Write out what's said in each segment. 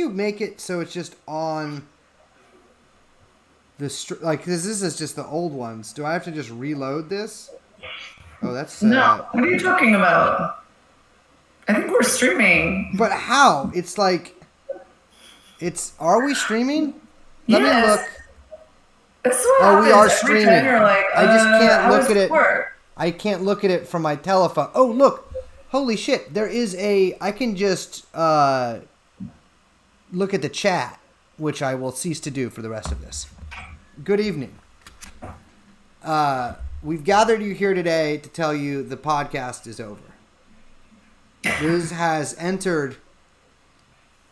you make it so it's just on the like? This is just the old ones. Do I have to just reload this? Oh, that's No, what are you talking about? I think we're streaming. But how? It's like Are we streaming? Let me Yes. look. This is what Oh, we are happens every streaming. time you're like, I just can't how look does at it. work? I can't look at it from my telephone. Oh, look. Holy shit. There is I can just look at the chat, which I will cease to do for the rest of this. Good evening. We've gathered you here today to tell you the podcast is over. Liz has entered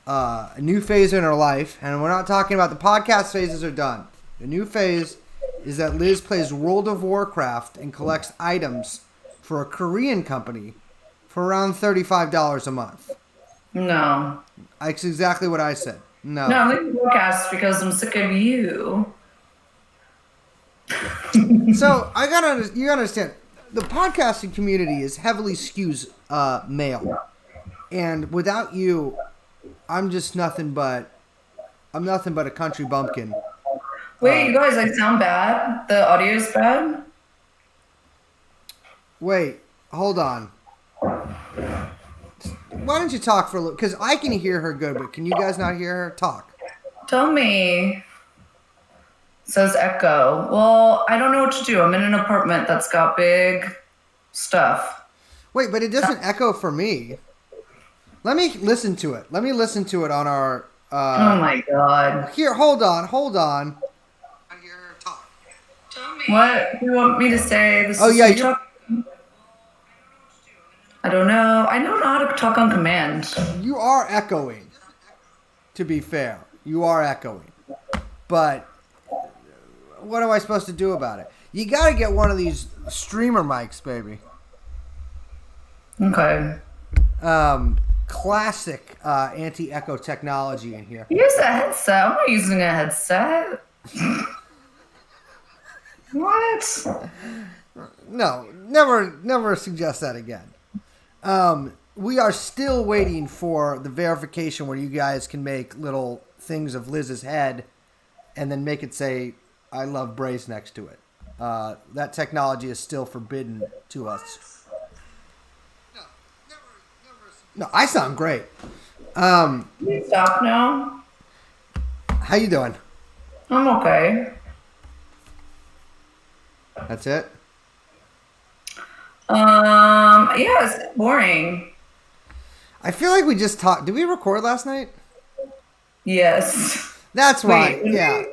a new phase in her life, and we're not talking about the podcast phases are done. The new phase is that Liz plays World of Warcraft and collects items for a Korean company for around $35 a month. No. That's exactly what I said. No. No, I'm leaving the podcast because I'm sick of you. So you gotta understand, the podcasting community is heavily skews male, and without you, I'm nothing but a country bumpkin. Wait, you guys, I sound bad. The audio is bad. Wait, hold on. Why don't you talk for a little? Because I can hear her good, but can you guys not hear her? Talk. Tell me. Says echo. Well, I don't know what to do. I'm in an apartment that's got big stuff. Wait, but it doesn't echo for me. Let me listen to it. Let me listen to it on our... oh my god. Here, hold on. I hear her talk. Tell me. What do you want me to say? Oh, yeah, I don't know. I don't know how to talk on command. You are echoing, to be fair. You are echoing. But what am I supposed to do about it? You got to get one of these streamer mics, baby. Okay. Classic anti-echo technology in here. Use a headset. I'm not using a headset. What? No, never suggest that again. We are still waiting for the verification where you guys can make little things of Liz's head and then make it say, I love Brace next to it. That technology is still forbidden to us. No, I sound great. Can you stop now? How you doing? I'm okay. That's it? Yeah, it's boring. I feel like we just talked. Did we record last night? Yes. That's why. Wait, yeah.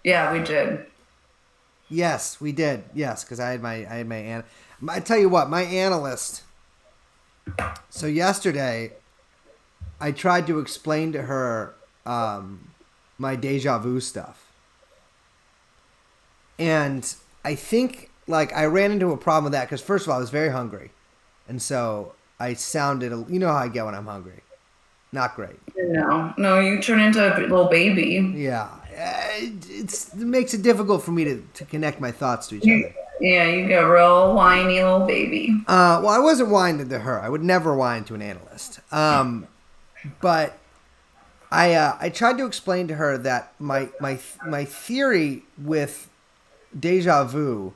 Yeah, we did. Yes, we did. Yes, because I had my I tell you what, my analyst. So yesterday, I tried to explain to her my deja vu stuff, and I think I ran into a problem with that because first of all, I was very hungry, and so I sounded. You know how I get when I'm hungry, not great. No, you turn into a little baby. Yeah, it makes it difficult for me to connect my thoughts to each other. Yeah, you get a real whiny little baby. Well, I wasn't whining to her. I would never whine to an analyst. But I tried to explain to her that my theory with deja vu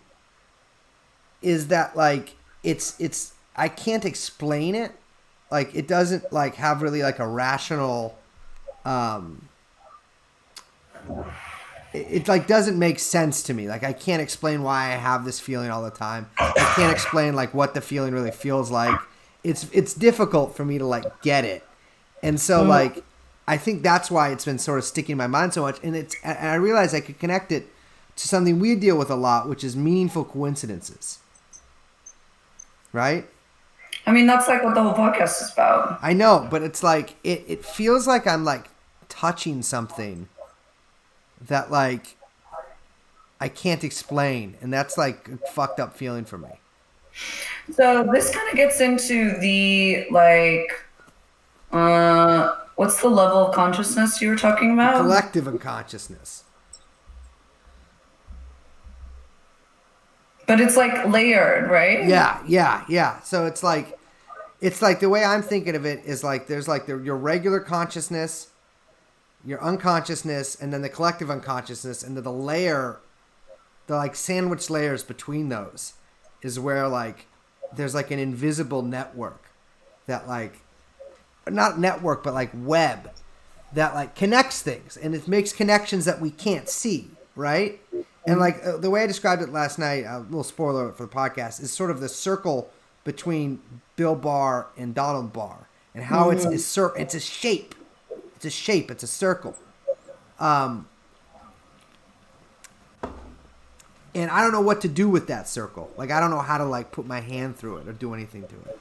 is that it's I can't explain it. It doesn't have really a rational. It doesn't make sense to me. I can't explain why I have this feeling all the time. I can't explain what the feeling really feels like. It's difficult for me to get it. And so I think that's why it's been sort of sticking in my mind so much. And I realized I could connect it to something we deal with a lot, which is meaningful coincidences. Right? I mean, that's what the whole podcast is about. I know, but it's it feels like I'm touching something that I can't explain, and that's a fucked up feeling for me. So this kind of gets into the what's the level of consciousness you were talking about? Collective unconsciousness. But it's layered, right? Yeah. So it's the way I'm thinking of it is there's your regular consciousness, your unconsciousness, and then the collective unconsciousness, and then the layer, the like sandwich layers between those, is where like there's like an invisible network that like, not network, but like web that like connects things, and it makes connections that we can't see, right? And like the way I described it last night, a little spoiler for the podcast, is sort of the circle between Bill Barr and Donald Barr, and how it's a shape. It's a shape. It's a circle. And I don't know what to do with that circle. Like, I don't know how to like put my hand through it or do anything to it.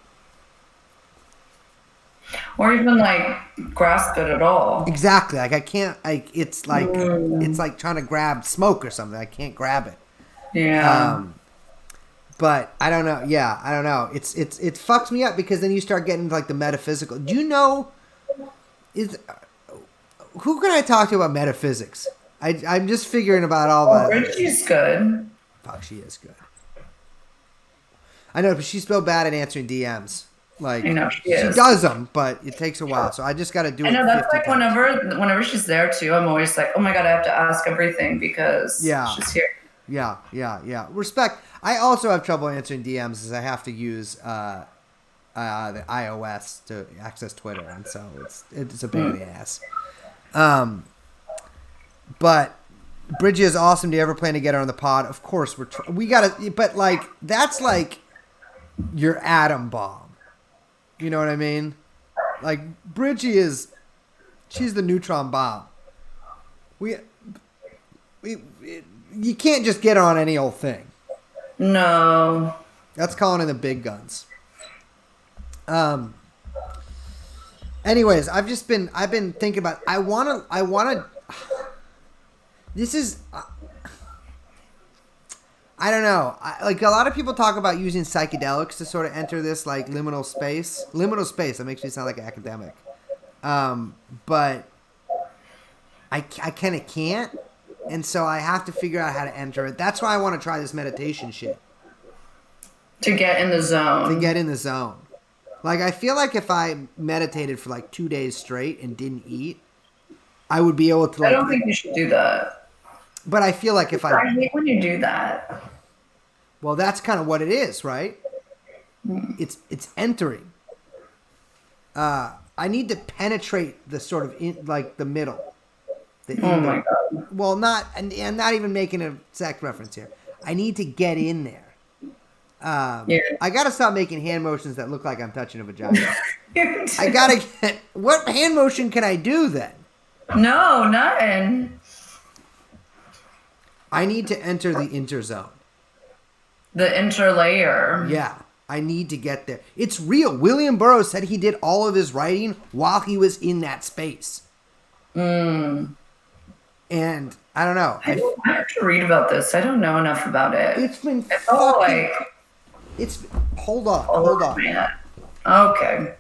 Or even like grasp it at all. Exactly. Like I can't. Like it's like trying to grab smoke or something. I can't grab it. Yeah. But I don't know. Yeah, I don't know. It fucks me up because then you start getting into like the metaphysical. Do you know? Who can I talk to about metaphysics? I'm just figuring about all that. Richie's good. Fuck, she is good. I know, but she's so bad at answering DMs. Like, I know she does them, but it takes a while. So I just got to do it. I know that's like whenever she's there too, I'm always like, oh my God, I have to ask everything because she's here. Yeah. Respect. I also have trouble answering DMs as I have to use the iOS to access Twitter, and so it's a pain in the ass. But Bridget is awesome. Do you ever plan to get her on the pod? Of course, we gotta. But like that's like your atom bomb. You know what I mean? Like Bridgie she's the neutron bomb. You can't just get her on any old thing. No. That's calling in the big guns. Anyways, I've been thinking about, I want to, this is, I don't know. Like a lot of people talk about using psychedelics to sort of enter this like liminal space. Liminal space. That makes me sound like an academic. But I kind of can't. And so I have to figure out how to enter it. That's why I want to try this meditation shit. To get in the zone. Like I feel like if I meditated for like 2 days straight and didn't eat, I would be able to like... I don't think you should do that. But I feel like if I hate when you do that. Well, that's kind of what it is, right? It's entering. I need to penetrate the sort of like the middle. My God. Well, I'm not even making a sex reference here. I need to get in there. I gotta stop making hand motions that look like I'm touching a vagina. I gotta get. What hand motion can I do then? No, nothing. I need to enter the interzone. The interlayer. Yeah, I need to get there. It's real. William Burroughs said he did all of his writing while he was in that space. And I don't know. I have to read about this. I don't know enough about it. It's been fucking... Hold on. Man. Okay.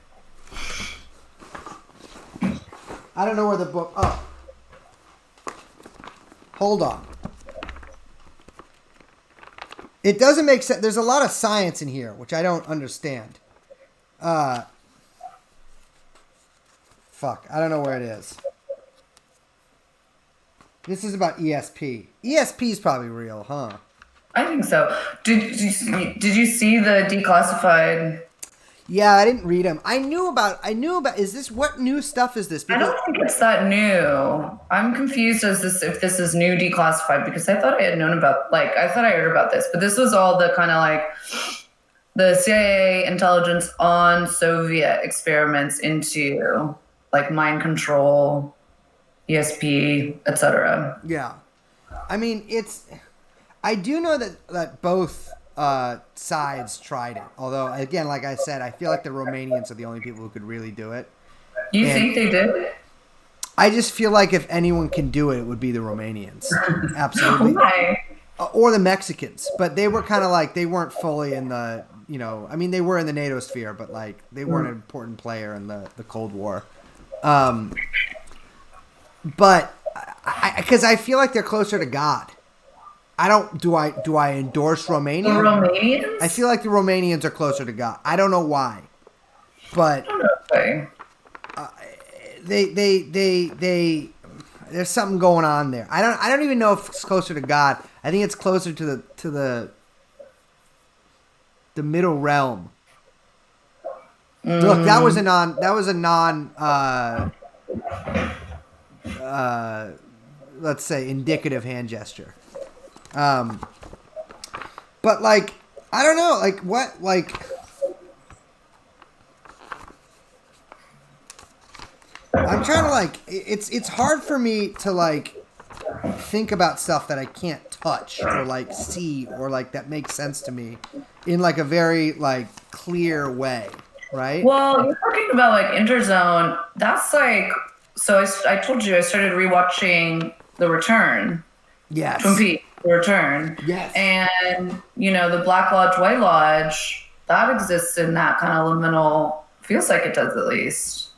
I don't know where the book... Oh. Hold on. It doesn't make sense. There's a lot of science in here, which I don't understand. Fuck. I don't know where it is. This is about ESP. ESP is probably real, huh? I think so. Did you see the declassified? Yeah, I didn't read them. I knew about. What new stuff is this? I don't think it's that new. I'm confused if this is new declassified because I thought I had known about. Like I thought I heard about this, but this was all the kind of like the CIA intelligence on Soviet experiments into like mind control, ESP, etc. Yeah, I mean I do know that both sides tried it. Although, again, like I said, I feel like the Romanians are the only people who could really do it. You think they did? I just feel like if anyone can do it, it would be the Romanians. Absolutely. Why? Or the Mexicans. But they were kind of like, they weren't fully in the, I mean, they were in the NATO sphere, but like they weren't an important player in the Cold War. But because I feel like they're closer to God. Do I endorse Romania? The Romanians? I feel like the Romanians are closer to God. I don't know why, but I don't know. they there's something going on there. I don't even know if it's closer to God. I think it's closer to the middle realm. Look, that was a non let's say indicative hand gesture. But like, I don't know, like what, like, I'm trying to like, it's hard for me to like think about stuff that I can't touch or like see or like that makes sense to me in like a very like clear way, right? Well, you're talking about like Interzone. That's like, so I told you I started rewatching The Return. Yes. Twin Peaks, The Return. Yes. And, you know, the Black Lodge, White Lodge, that exists in that kind of liminal, feels like it does at least.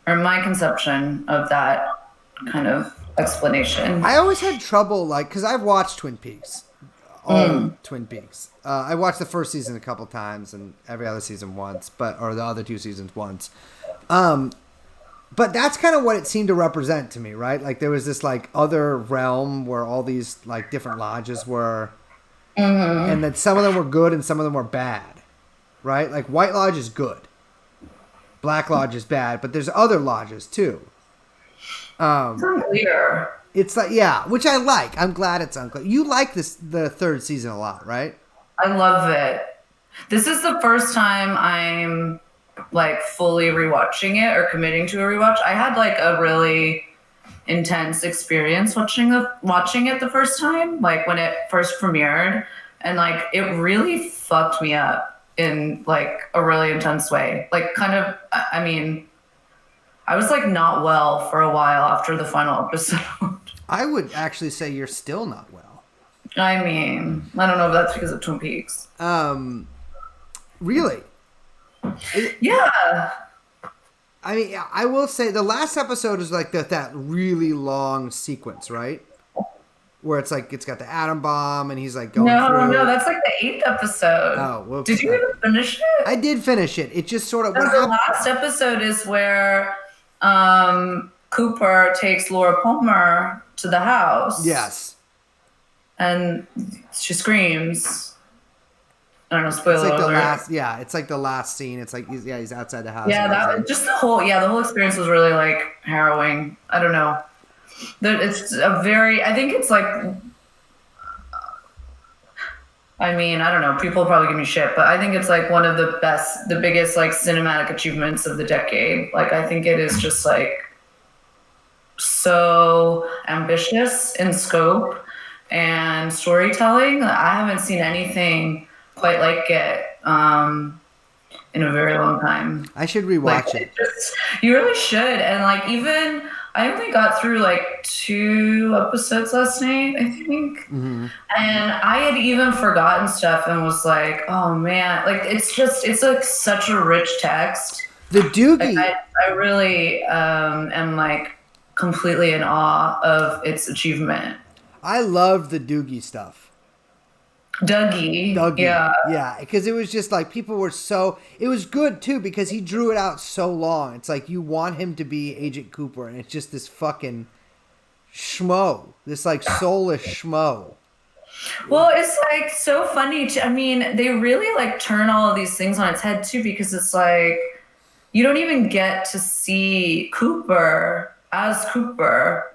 Or my conception of that kind of explanation. I always had trouble, like, because I've watched Twin Peaks. All Twin Peaks. I watched the first season a couple times and every other season once, or the other two seasons once. But that's kind of what it seemed to represent to me, right? Like there was this like other realm where all these like different lodges were, and that some of them were good and some of them were bad, right? Like White Lodge is good, Black Lodge is bad, but there's other lodges too. It's unclear. It's like, yeah, which I like. I'm glad it's unclear. You like the third season a lot, right? I love it. This is the first time I'm like fully rewatching it or committing to a rewatch. I had like a really intense experience watching it the first time, like when it first premiered, and like it really fucked me up in like a really intense way. Like kind of, I mean, I was like not well for a while after the final episode. I would actually say you're still not well. I mean, I don't know if that's because of Twin Peaks. Really? Yeah. I mean, I will say the last episode is like that really long sequence, right? Where it's like it's got the atom bomb and he's like going through. No, that's like the 8th episode. Oh, whoops. Did you even finish it? I did finish it. It just sort of. The last episode is where Cooper takes Laura Palmer to the house. Yes. And she screams. I don't know, spoiler it's like alert. the last, yeah, it's like the last scene. It's like he's outside the house. Yeah, just the whole experience was really like harrowing. I don't know. It's a very, I think it's like, I mean, I don't know, people probably give me shit, but I think it's like one of the biggest like cinematic achievements of the decade. Like I think it is just like so ambitious in scope and storytelling. I haven't seen anything quite like it in a very long time. I should rewatch it. You really should. And like even I only got through like 2 episodes last night, I think. Mm-hmm. And I had even forgotten stuff and was like, oh man, like it's like such a rich text. The Doogie. Like, I really am like completely in awe of its achievement. I loved the Doogie stuff. Dougie. Yeah, because it was just like people were so. It was good too because he drew it out so long. It's like you want him to be Agent Cooper, and it's just this fucking schmo, this like soulless schmo. Well, it's like so funny. I mean, they really like turn all of these things on its head too, because it's like you don't even get to see Cooper as Cooper.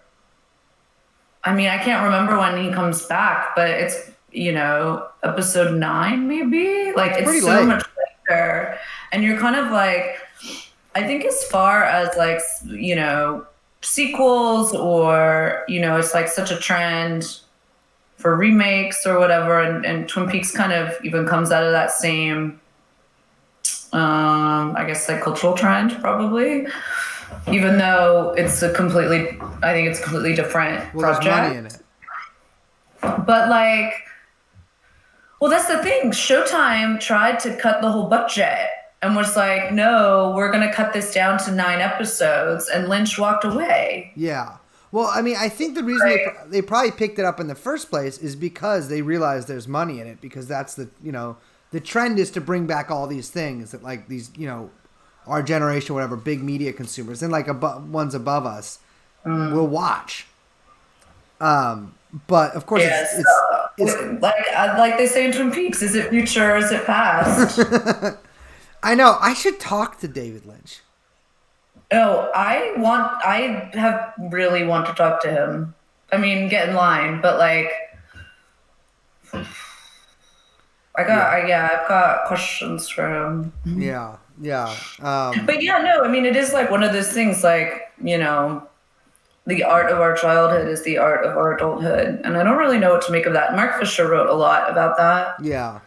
I mean, I can't remember when he comes back, but it's, you know, episode 9 maybe. Like it's so late. Much later, and you're kind of like, I think as far as like, you know, sequels or, you know, it's like such a trend for remakes or whatever, and Twin Peaks kind of even comes out of that same, I guess like cultural trend probably, even though it's I think it's a completely different project. There's money in it. But like, well, that's the thing. Showtime tried to cut the whole budget and was like, no, we're going to cut this down to 9 episodes. And Lynch walked away. Yeah. Well, I mean, I think the reason they probably picked it up in the first place is because they realized there's money in it, because that's the, you know, the trend is to bring back all these things that like these, you know, our generation, whatever, big media consumers and like ones above us will watch. But of course, Yes. it's Like they say in Twin Peaks, is it future or is it past? I know I should talk to David Lynch. Oh, I have really want to talk to him. I mean, get in line, but like, I've got questions for him. Yeah, yeah. But yeah, no, I mean, it is like one of those things, like, the art of our childhood is the art of our adulthood. And I don't really know what to make of that. Mark Fisher wrote a lot about that. Yeah.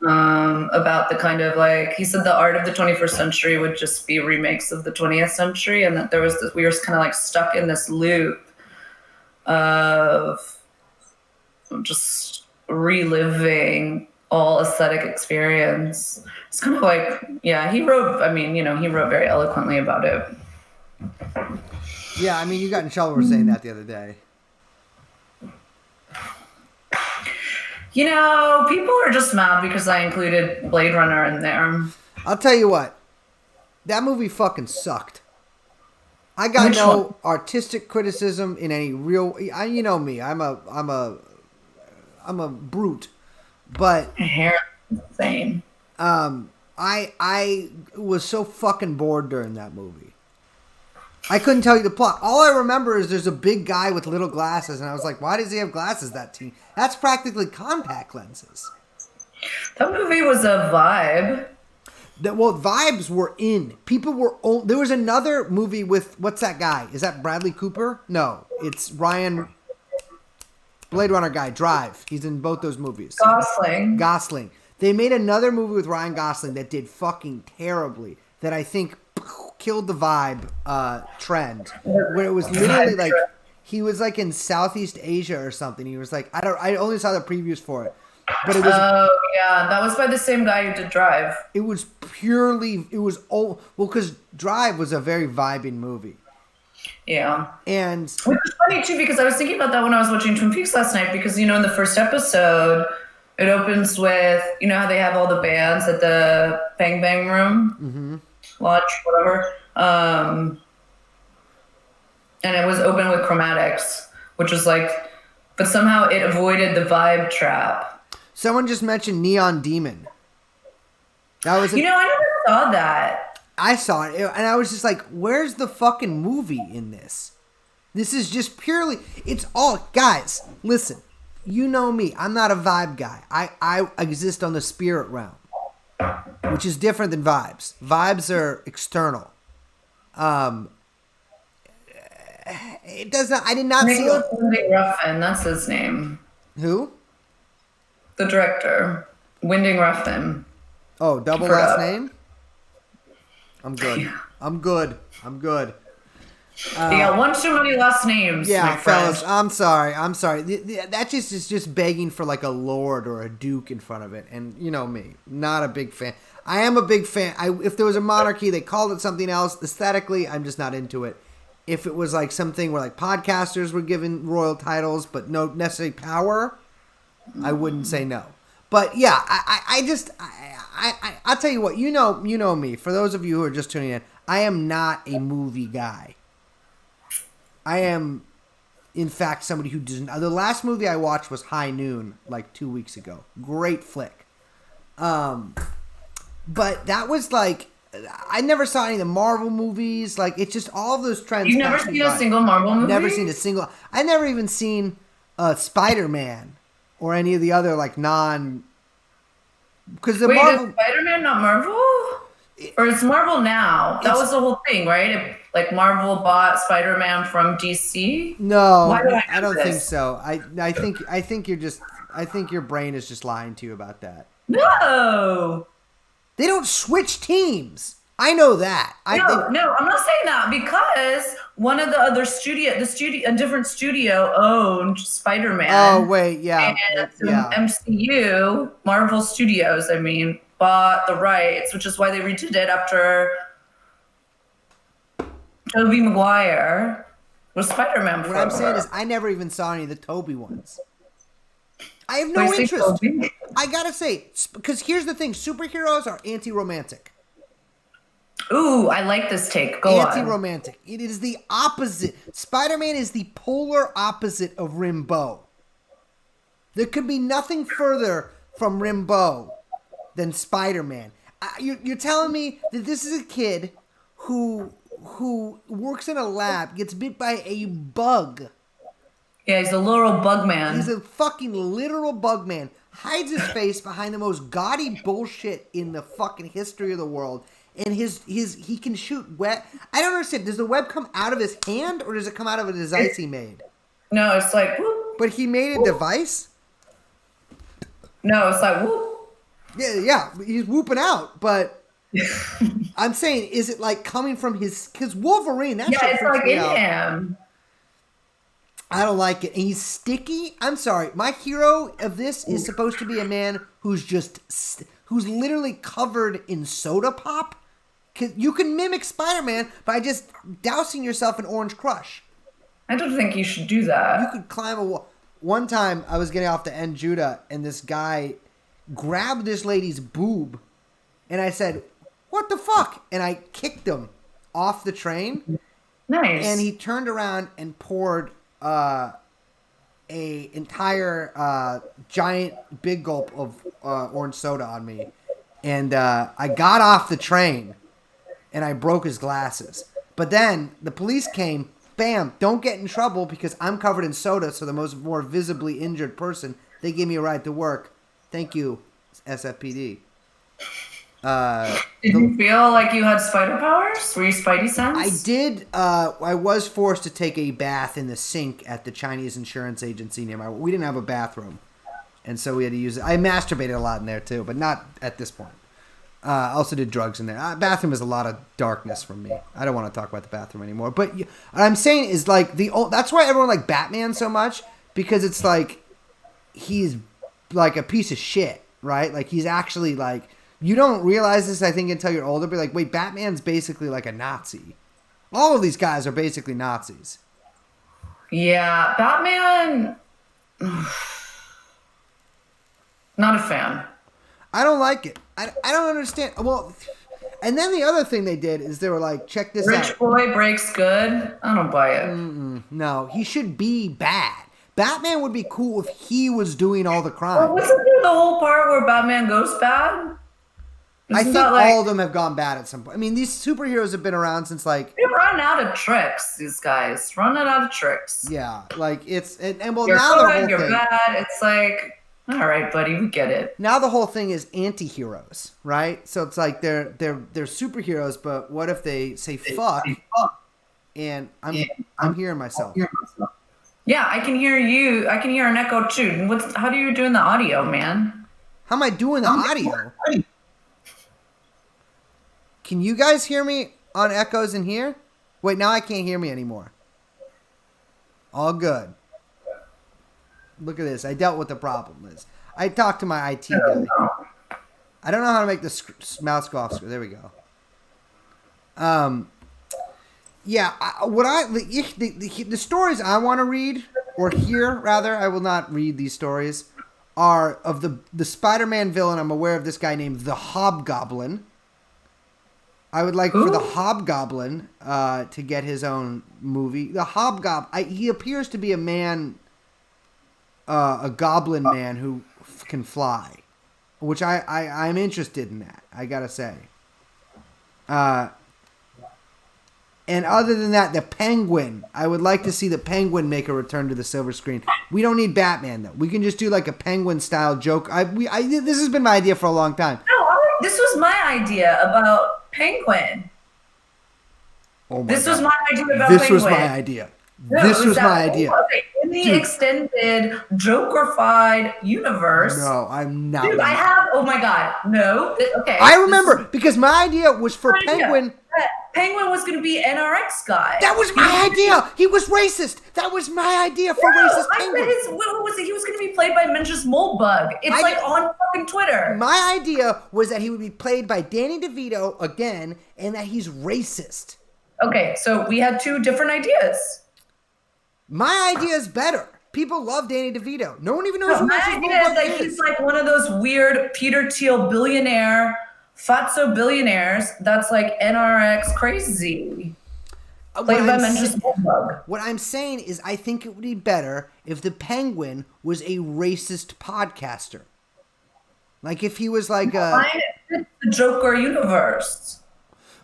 About the kind of like, he said the art of the 21st century would just be remakes of the 20th century. And that we were kind of like stuck in this loop of just reliving all aesthetic experience. It's kind of like, yeah, he wrote very eloquently about it. Yeah, I mean, you got in trouble for saying that the other day. People are just mad because I included Blade Runner in there. I'll tell you what, that movie fucking sucked. I got Which no one? artistic criticism in any real. You know me, I'm a brute, but Insane. I was so fucking bored during that movie. I couldn't tell you the plot. All I remember is there's a big guy with little glasses, and I was like, why does he have glasses that teeny? That's practically contact lenses. That movie was a vibe. Vibes were in. People were... There was another movie with... What's that guy? Is that Bradley Cooper? No. It's Ryan... Blade Runner guy. Drive. He's in both those movies. Gosling. They made another movie with Ryan Gosling that did fucking terribly. That I think killed the vibe trend. Where it was literally like... He was like in Southeast Asia or something. He was like... I only saw the previews for it. But it was... Oh, yeah. That was by the same guy who did Drive. It was purely... It was... Well, because Drive was a very vibing movie. Yeah. And... Which is funny, too, because I was thinking about that when I was watching Twin Peaks last night, because, in the first episode, it opens with... You know how they have all the bands at the Bang Bang Room? Mm-hmm. Lodge, whatever. And it was open with chromatics, which was like... But somehow it avoided the vibe trap. Someone just mentioned Neon Demon. That was... I never saw that. I saw it, and I was just like, where's the fucking movie in this? This is just purely... It's all... Guys, listen. You know me. I'm not a vibe guy. I exist on the spirit realm, which is different than vibes. Vibes are external. It does not... I did not see... Nicholas Winding Refn, that's his name. Who? The director. Winding Refn. Oh, double last name? I'm good. Yeah. I'm good. You got one too many last names. Yeah, fellas. I'm sorry. That just is just begging for like a lord or a duke in front of it. And you know me, not a big fan. I am a big fan. If there was a monarchy, they called it something else. Aesthetically, I'm just not into it. If it was like something where like podcasters were given royal titles, but no necessarily power, I wouldn't say no. But yeah, I'll tell you what, you know me. For those of you who are just tuning in, I am not a movie guy. I am, in fact, somebody who doesn't... The last movie I watched was High Noon, like 2 weeks ago. Great flick. But that was like... I never saw any of the Marvel movies. Like, it's just all of those trends. You've never seen a single Marvel movie? Never seen a single... I never even seen Spider-Man or any of the other, like, non... Because the Marvel... is Spider-Man not Marvel? Or it's Marvel now? That was the whole thing, right? Marvel bought Spider-Man from DC? No, I don't think so. I think you're just... I think your brain is just lying to you about that. No! They don't switch teams. I know that. No, I'm not saying that because one of the other a different studio owned Spider-Man. Oh, wait, yeah. And MCU, Marvel Studios, bought the rights, which is why they redid it after Tobey Maguire was Spider-Man. What I'm saying is I never even saw any of the Tobey ones. I have no interest. I gotta say, because here's the thing. Superheroes are anti-romantic. Ooh, I like this take. Go on. Anti-romantic. It is the opposite. Spider-Man is the polar opposite of Rimbaud. There could be nothing further from Rimbaud than Spider-Man. You're telling me that this is a kid who works in a lab, gets bit by a bug. Yeah, he's a literal bug man. He's a fucking literal bug man. Hides his face behind the most gaudy bullshit in the fucking history of the world. And he can shoot web. I don't understand. Does the web come out of his hand or does it come out of a device he made? No, it's like whoop. But he made a device? No, it's like whoop. Yeah, he's whooping out, but I'm saying, is it like coming from because Wolverine, that shit it's like in out. him. I don't like it. And he's sticky. I'm sorry. My hero of this is supposed to be a man who's literally covered in soda pop. Cause you can mimic Spider-Man by just dousing yourself in Orange Crush. I don't think you should do that. You could climb a wall. One time, I was getting off the N Judah, and this guy grabbed this lady's boob, and I said, "What the fuck?" And I kicked him off the train. Nice. And he turned around and poured a entire giant big gulp of orange soda on me. And I got off the train, and I broke his glasses. But then the police came. Bam! Don't get in trouble because I'm covered in soda. So the more visibly injured person, they gave me a ride to work. Thank you, SFPD. Did you feel like you had spider powers? Were you Spidey sense? I did. I was forced to take a bath in the sink at the Chinese insurance agency near we didn't have a bathroom, and so we had to use it. I masturbated a lot in there too, but not at this point. I also did drugs in there. Bathroom is a lot of darkness from me. I don't want to talk about the bathroom anymore. But what I'm saying is like that's why everyone liked Batman so much, because it's like he's like a piece of shit, right? Like he's actually like, you don't realize this, I think, until you're older. But like, wait, Batman's basically like a Nazi. All of these guys are basically Nazis. Yeah, Batman. Not a fan. I don't like it. I don't understand. Well, and then the other thing they did is they were like, check this out. Rich boy breaks good. I don't buy it. No, he should be bad. Batman would be cool if he was doing all the crime. Well, wasn't there the whole part where Batman goes bad? I think all of them have gone bad at some point. I mean, these superheroes have been around since like... They run out of tricks, these guys. Running out of tricks. Yeah, like it's... And well, you're now good, the whole you're thing... bad. It's like... All right, buddy, we get it. Now the whole thing is anti-heroes, right? So it's like they're superheroes, but what if they say fuck? And I'm hearing myself. Yeah, I can hear you. I can hear an echo too. How do you do in the audio, man? How am I doing the audio? Can you guys hear me on echoes in here? Wait, now I can't hear me anymore. All good. Look at this. I dealt with the problem, Liz. I talked to my IT guy. I don't know how to make the mouse go off screen. There we go. Yeah. The stories I want to read or hear, rather, I will not read these stories, are of the Spider-Man villain. I'm aware of this guy named the Hobgoblin. I would like for the Hobgoblin to get his own movie. The Hobgoblin. He appears to be a man. A goblin man who can fly, which I'm interested in that, I gotta say. And other than that, the Penguin. I would like to see the Penguin make a return to the silver screen. We don't need Batman, though. We can just do like a Penguin-style joke. This has been my idea for a long time. No, this was my idea about Penguin. Oh my this God. Was my idea about This Penguin. was my idea. No, this was my idea. Okay, in the extended Joker-fied universe. No, I'm not. Dude, I have. Oh my God, no. Okay. I remember because my idea was for Penguin. Penguin was going to be NRX guy. That was my idea. He was racist. That was my idea for racist Penguin. What was it? He was going to be played by Mencius Moldbug. It's like on fucking Twitter. My idea was that he would be played by Danny DeVito again, and that he's racist. Okay, so we had two different ideas. My idea is better. People love Danny DeVito. No one even knows who my Mencius idea Moldbug is that he's like one of those weird Peter Thiel billionaire fatso billionaires that's like NRX crazy. Played by Mendes Goldbug. What I'm saying is I think it would be better if the Penguin was a racist podcaster. Like if he was like Mine fits the Joker universe.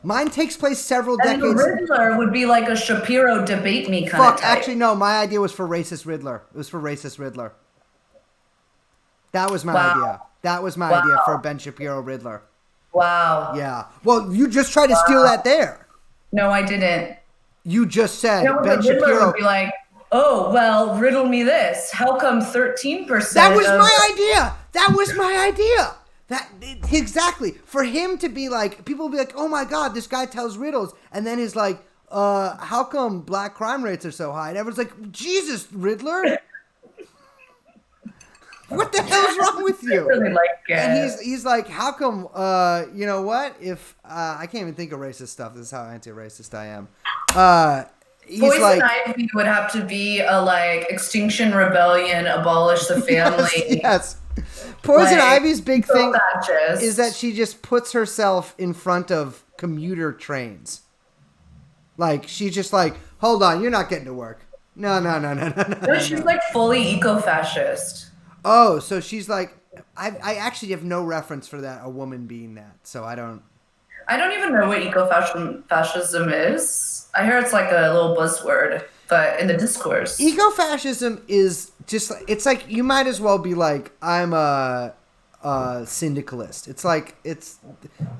Mine takes place several And decades. the Riddler would be like a Shapiro debate me kind of type. Actually, no. My idea was for racist Riddler. It was for racist Riddler. That was my idea. That was my idea for Ben Shapiro Riddler. Wow. Yeah. Well, you just tried to steal that there. No, I didn't. You just said Ben Shapiro would be like, oh, well, riddle me this. How come 13%? That was my idea. That was my idea. Exactly. For him to be like, people will be like, oh my God, this guy tells riddles. And then he's like, how come black crime rates are so high? And everyone's like, Jesus, Riddler. What the hell is wrong with you? I really like it. And he's like, how come, you know what? If, I can't even think of racist stuff. This is how anti-racist I am. He's Poison Ivy would have to be a like Extinction Rebellion, abolish the family. Yes. Poison Ivy's big thing is that she just puts herself in front of commuter trains. Like, she's just like, hold on, you're not getting to work. No. She's like fully eco-fascist. Oh, so she's like, I actually have no reference for that, a woman being that, so I don't even know what eco-fascism is. I hear it's like a little buzzword, but in the discourse. Eco-fascism is just, it's like, you might as well be like, I'm a syndicalist. It's like, it's,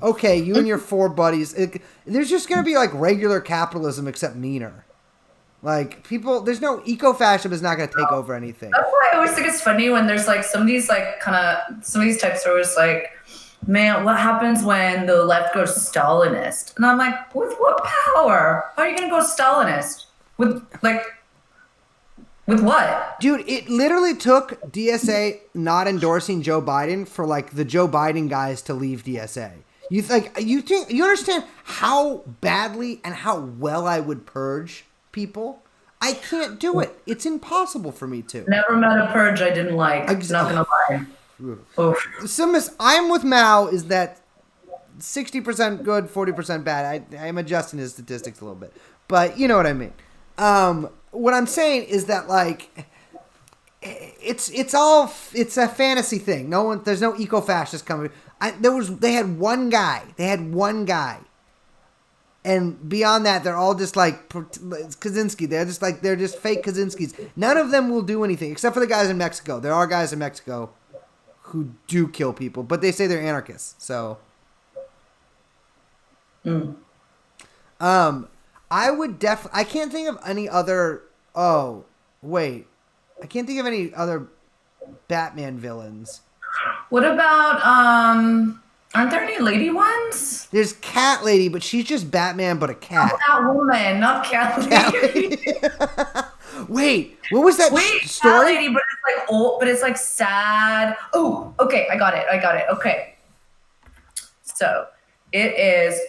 okay, you and your four buddies, there's just going to be like regular capitalism except meaner. Like, people, there's no, eco-fascism is not going to take over anything. That's why I always think it's funny when there's like some of these type stories like, man, what happens when the left goes Stalinist? And I'm like, with what power? How are you going to go Stalinist? With what? Dude, it literally took DSA not endorsing Joe Biden for like the Joe Biden guys to leave DSA. You understand how badly and how well I would purge people? I can't do it. It's impossible for me to. Never met a purge I didn't like. I'm not going to lie. I'm with Mao is that 60% good, 40% bad. I'm adjusting his statistics a little bit, but you know what I mean. What I'm saying is that like it's a fantasy thing. There's no eco-fascist coming. They had one guy, and beyond that, they're all just like Kaczynski. They're just fake Kaczynskis. None of them will do anything except for the guys in Mexico. There are guys in Mexico who do kill people, but they say they're anarchists. So, I would definitely. I can't think of any other. Oh, wait, I can't think of any other Batman villains. What about Aren't there any lady ones? There's Cat Lady, but she's just Batman, but a cat. Catwoman, not Cat Lady. Wait, what was that story? Cat Lady, but it's like old, but it's like sad. Oh, okay, I got it. Okay. So it is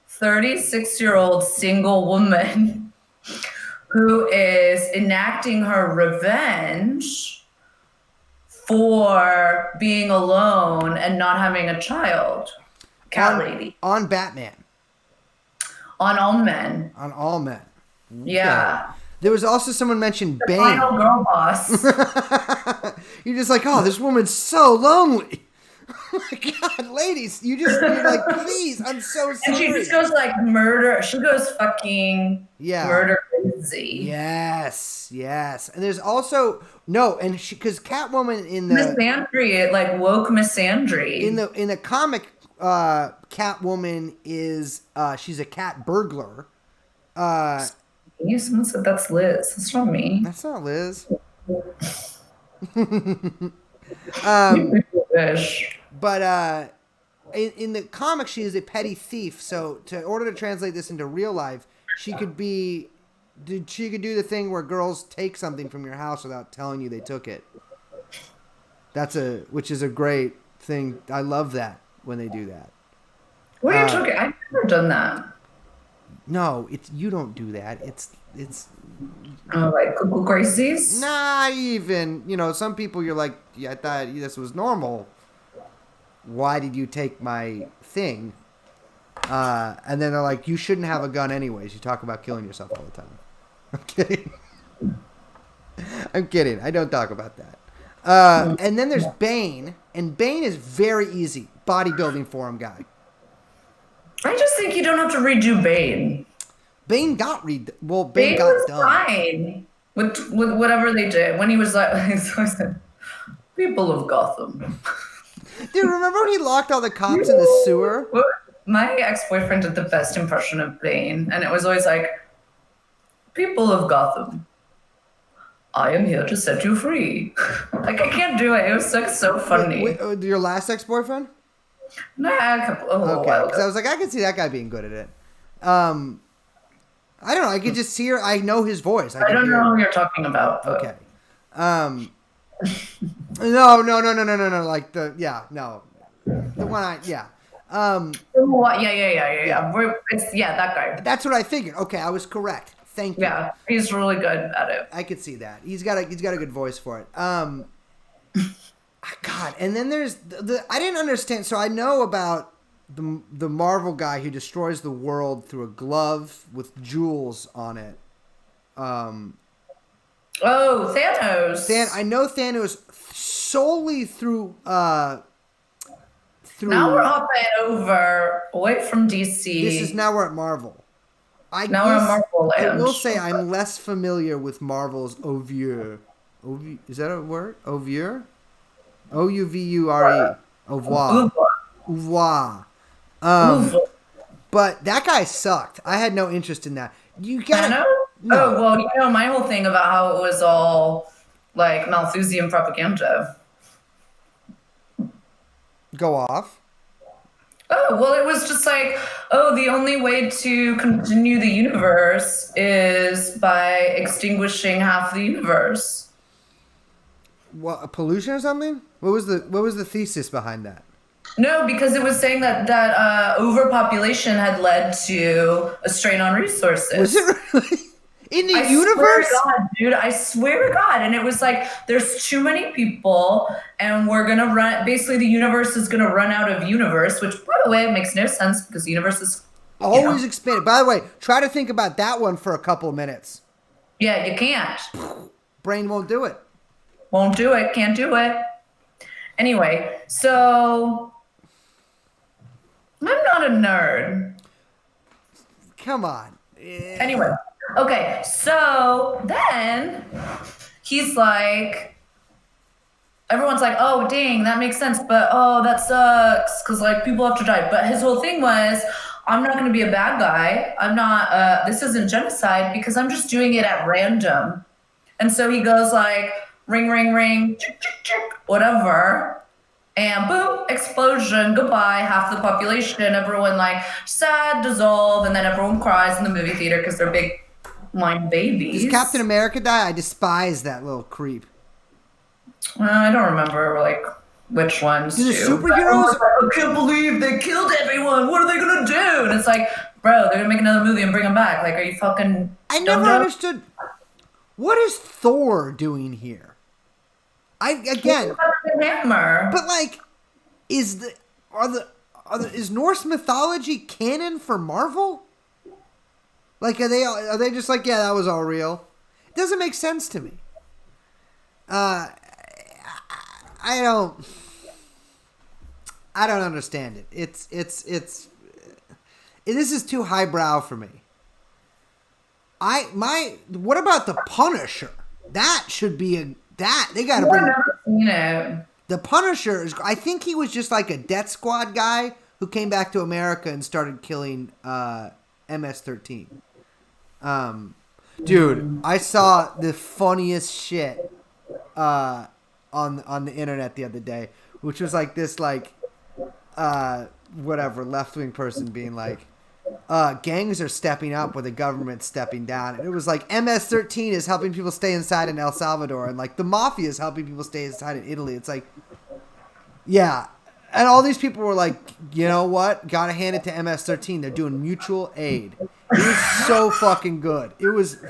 36-year-old single woman who is enacting her revenge for being alone and not having a child. Cat Lady. On Batman. On all men. On all men. Yeah. There was also someone mentioned Bane. Final girl boss. You're just like, oh, this woman's so lonely. Oh my God, ladies, you're like, please, I'm so sorry. And she just goes like murder. She goes fucking murder crazy. Yes. And there's also because Catwoman in the misandry, like woke misandry. In the comic, Catwoman is she's a cat burglar. Someone said that's Liz. That's not me. That's not Liz. But in the comic, she is a petty thief. So, in order to translate this into real life, she could do the thing where girls take something from your house without telling you they took it. Which is a great thing. I love that when they do that. What are you talking? I've never done that. No, you don't do that. It's. Like cuckoo crazies? Not even. Some people you're like, yeah, I thought this was normal. why did you take my thing? And then they're like, you shouldn't have a gun anyways. You talk about killing yourself all the time. I'm kidding. I'm kidding. I don't talk about that. And then there's Bane, and Bane is very easy. Bodybuilding forum guy. I just think you don't have to redo Bane. Bane got Bane got was done. Fine with whatever they did. When he was like, so I said, people of Gotham. Dude, remember when he locked all the cops in the sewer? My ex-boyfriend did the best impression of Bane, and it was always like, people of Gotham, I am here to set you free. Like, I can't do it. It was like so funny. Wait, your last ex-boyfriend? Nah, okay, because I was like, I could see that guy being good at it. I don't know. I could just hear. I know his voice. I don't know who you're talking about. But. Okay. No. Like the one yeah. Yeah, that guy. That's what I figured. Okay, I was correct. Thank you. Yeah, he's really good at it. I could see that. He's got a good voice for it. God, and then there's I didn't understand. So I know about the Marvel guy who destroys the world through a glove with jewels on it. Thanos. I know Thanos solely through. Now we're hopping away from DC. This is now we're at Marvel. We're at Marvel land. I will say I'm less familiar with Marvel's Ouvure. Is that a word? Ouvure? Ouvure. Ouvre. But that guy sucked. I had no interest in that. You got no. Oh well, my whole thing about how it was all like Malthusian propaganda. Go off. Oh, well, it was just like, the only way to continue the universe is by extinguishing half the universe. What, pollution or something? What was the thesis behind that? No, because it was saying that overpopulation had led to a strain on resources. Was it really? In the universe? Swear to God, dude, I swear to God. And it was like, there's too many people, and we're going to basically the universe is going to run out of universe, which, by the way, makes no sense because the universe is always expanded. By the way, try to think about that one for a couple of minutes. Yeah, you can't. Brain won't do it. Won't do it. Can't do it. Anyway, so I'm not a nerd. Come on. Anyway. Okay, so then he's like, everyone's like, oh, dang, that makes sense, but that sucks because like people have to die. But his whole thing was, I'm not going to be a bad guy. I'm not, this isn't genocide because I'm just doing it at random. And so he goes like, ring, ring, ring, chick, chick, chick, whatever. And boom, explosion, goodbye, half the population, everyone like sad, dissolve, and then everyone cries in the movie theater because they're big blind babies. Does Captain America die? I despise that little creep. I don't remember like which ones. Do the superheroes? I can't believe they killed everyone. What are they gonna do? And it's like, bro, they're gonna make another movie and bring them back. Like, are you fucking? I never understood. What is Thor doing here? Hammer. But like, is Norse mythology canon for Marvel? Like, are they just like, yeah, that was all real? It doesn't make sense to me. I don't understand it. This is too highbrow for me. What about the Punisher? That should be they got to bring. I've never seen it. The Punisher is. I think he was just like a Death Squad guy who came back to America and started killing MS-13. Dude, I saw the funniest shit on the internet the other day, which was like this whatever left-wing person being like, gangs are stepping up where the government's stepping down. And it was like MS-13 is helping people stay inside in El Salvador, and like the mafia is helping people stay inside in Italy. It's like, yeah. And all these people were like, you know what? Gotta hand it to MS-13. They're doing mutual aid. It was so fucking good. Here's the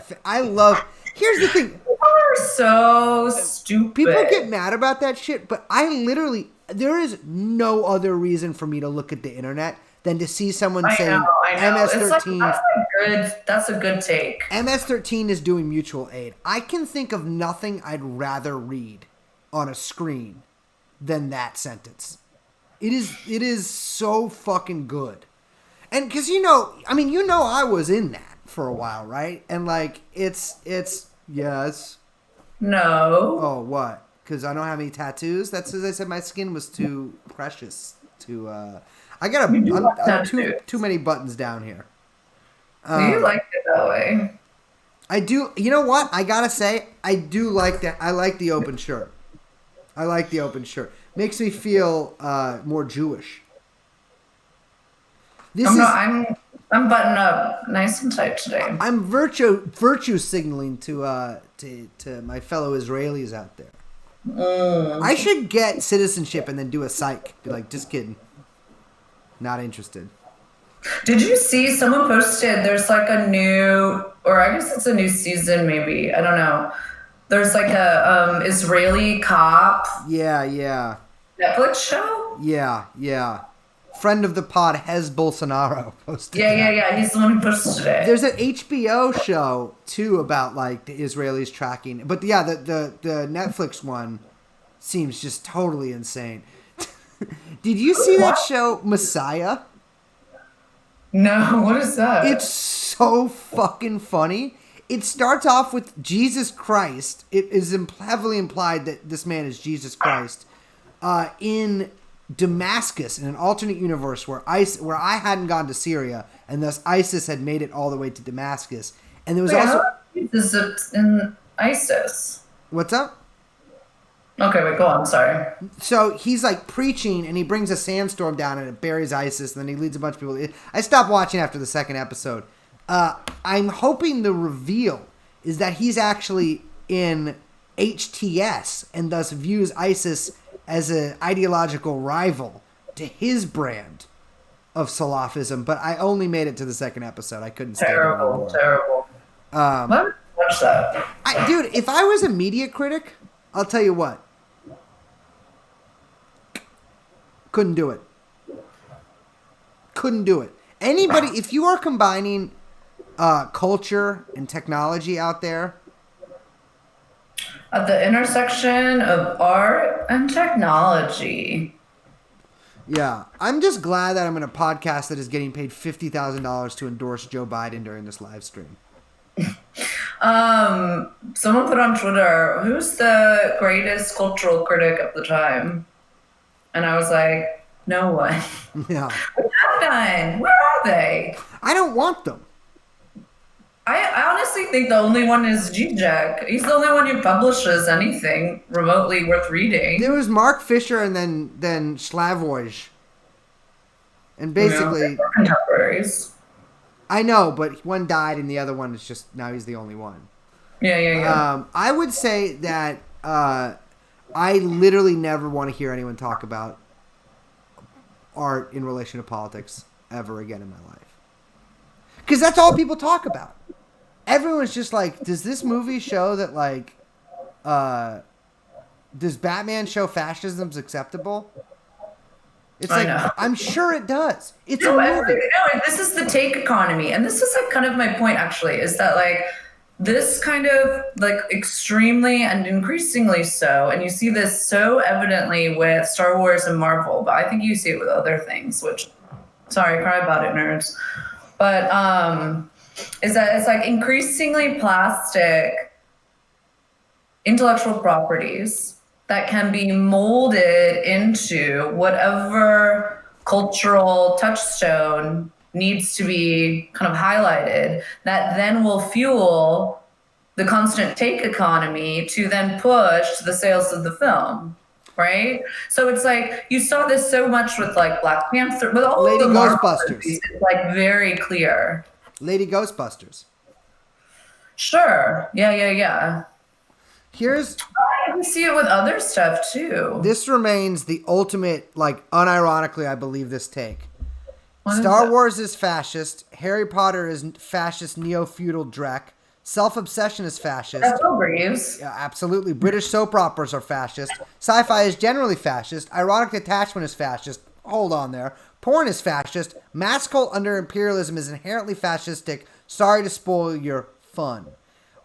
thing. People are so stupid. People get mad about that shit, but I literally, there is no other reason for me to look at the internet than to see someone I saying know. MS-13. That's a good take. MS-13 is doing mutual aid. I can think of nothing I'd rather read on a screen than that sentence. It is so fucking good. And because I was in that for a while, right? And like it's yes. No. Oh, what? Because I don't have any tattoos. That's as I said. My skin was too precious to. I got I'm too many buttons down here. You like it that way. I do. You know what? I gotta say, I do like that. I like the open shirt. Makes me feel more Jewish. I'm buttoned up, nice and tight today. I'm virtue signaling to my fellow Israelis out there. I should get citizenship and then do a psych. Be like, just kidding. Not interested. Did you see someone posted there's like a new, or I guess it's a new season maybe, I don't know. There's like a Israeli cop. Yeah. Netflix show? Yeah. Friend of the pod, Hez Bolsonaro posted. Yeah. He's the one who posted it. There's an HBO show too about like the Israelis tracking, but yeah, the Netflix one seems just totally insane. Did you see that show Messiah? No, what is that? It's so fucking funny. It starts off with Jesus Christ. It is heavily implied that this man is Jesus Christ in Damascus, in an alternate universe where I hadn't gone to Syria, and thus ISIS had made it all the way to Damascus. And there was also Jesus in ISIS. What's up? Okay, wait, go on. Sorry. So he's like preaching, and he brings a sandstorm down, and it buries ISIS. And then he leads a bunch of people. I stopped watching after the second episode. I'm hoping the reveal is that he's actually in HTS, and thus views ISIS as an ideological rival to his brand of Salafism. But I only made it to the second episode. I couldn't stay there anymore. Terrible. Let me watch that. Dude, if I was a media critic, I'll tell you what. Couldn't do it. Anybody, if you are combining culture and technology out there. At the intersection of art and technology. Yeah. I'm just glad that I'm in a podcast that is getting paid $50,000 to endorse Joe Biden during this live stream. Someone put on Twitter, who's the greatest cultural critic of the time? And I was like, no one. Yeah. We have none. Where are they? I don't want them. I honestly think the only one is Zizek. He's the only one who publishes anything remotely worth reading. There was Mark Fisher and then Slavoj. And basically... contemporaries. I know, but one died and the other one is just... Now he's the only one. Yeah. I would say that I literally never want to hear anyone talk about art in relation to politics ever again in my life. Because that's all people talk about. Everyone's just like, does this movie show that, like, does Batman show fascism's acceptable? It's like, I'm sure it does. It's a movie. No, this is the take economy. And this is, like, kind of my point, actually, is that, like, this kind of, like, extremely and increasingly so, and you see this so evidently with Star Wars and Marvel, but I think you see it with other things, which, sorry, cry about it, nerds. But, is that it's, like, increasingly plastic intellectual properties that can be molded into whatever cultural touchstone needs to be kind of highlighted, that then will fuel the constant take economy to then push the sales of the film, right? So it's like, you saw this so much with like Black Panther, with all Lady of the Marvel Ghostbusters. movies, it's like very clear. Lady Ghostbusters. Sure. Yeah. I can see it with other stuff too. This remains the ultimate, like, unironically, I believe this take. Star Wars is fascist. Harry Potter is fascist neo-feudal dreck. Self-obsession is fascist. That's Bill Reeves. Yeah, absolutely. British soap operas are fascist. Sci-fi is generally fascist. Erotic detachment is fascist. Hold on there. Porn is fascist. Mass cult under imperialism is inherently fascistic. Sorry to spoil your fun.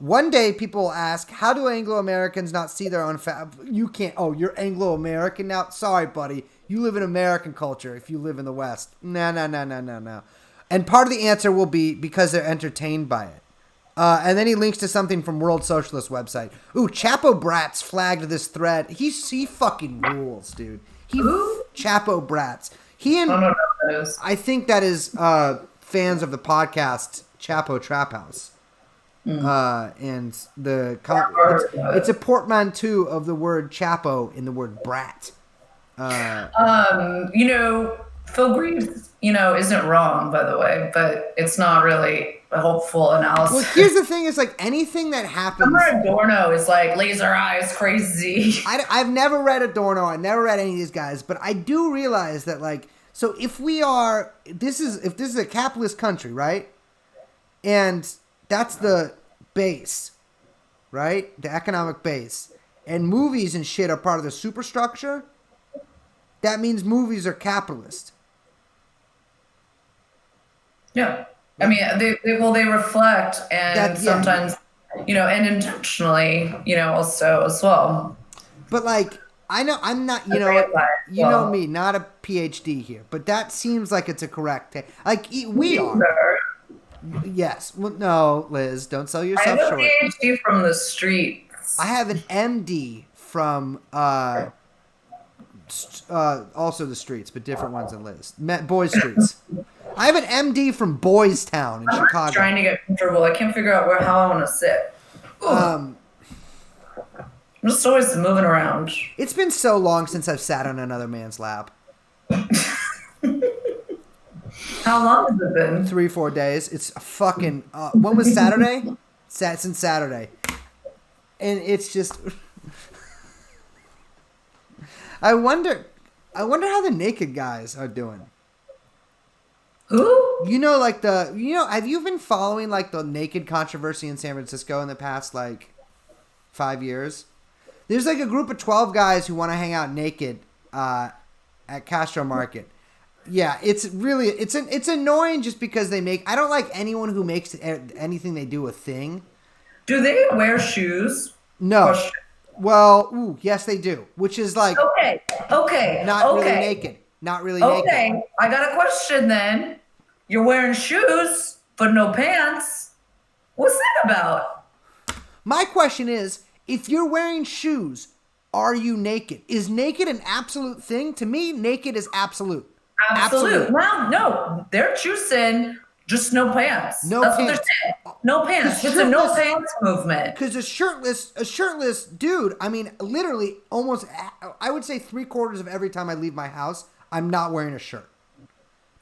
One day people will ask, how do Anglo-Americans not see their own You can't. Oh, you're Anglo-American now? Sorry, buddy. You live in American culture if you live in the West. No. And part of the answer will be because they're entertained by it. And then he links to something from World Socialist website. Ooh, Chapo Bratz flagged this thread. He fucking rules, dude. Chapo Bratz. He and I think that is fans of the podcast Chapo Trap House. And it's a portmanteau of the word Chapo in the word brat. Phil Greaves, isn't wrong, by the way, but it's not really a hopeful analysis. Well, here's the thing: is like anything that happens. Summer Adorno is like laser eyes crazy. I've never read Adorno. I never read any of these guys, but I do realize that so if this is a capitalist country, right? And that's the base, right? The economic base, and movies and shit are part of the superstructure. That means movies are capitalist. Yeah. I mean, they reflect and sometimes, and intentionally, also as well. But I know I'm not, you know me, not a PhD here, but that seems like it's a correct we are. Yes. Well, no, Liz, don't sell yourself short. I have a PhD from the streets. I have an MD from also the streets, but different ones than Liz. Boys Streets. I have an MD from Boys Town in Chicago. I'm trying to get comfortable. I can't figure out how I want to sit. I'm just always moving around. It's been so long since I've sat on another man's lap. How long has it been? 3-4 days. It's a fucking... when was Saturday? Since Saturday. And it's just... I wonder how the naked guys are doing. Who? Have you been following the naked controversy in San Francisco in the past 5 years? There's a group of 12 guys who want to hang out naked at Castro Market. Yeah, it's annoying just because I don't like anyone who makes anything they do a thing. Do they wear shoes? No. Well, yes, they do, which is okay, really naked. Not really naked. Okay, I got a question then. You're wearing shoes, but no pants. What's that about? My question is, if you're wearing shoes, are you naked? Is naked an absolute thing? To me, naked is absolute. Absolute. Well, no, they're choosing just no pants. That's what they're saying. No pants. It's a no pants movement. Because a shirtless dude, I mean, literally almost, I would say 3/4 of every time I leave my house, I'm not wearing a shirt.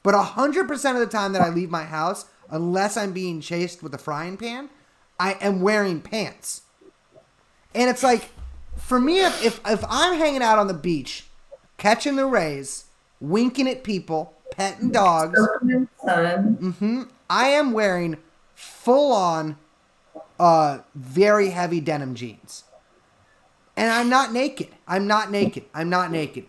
But 100% of the time that I leave my house, unless I'm being chased with a frying pan, I am wearing pants. And it's for me, if I'm hanging out on the beach, catching the rays, winking at people, petting dogs, I am wearing full-on, very heavy denim jeans. And I'm not naked.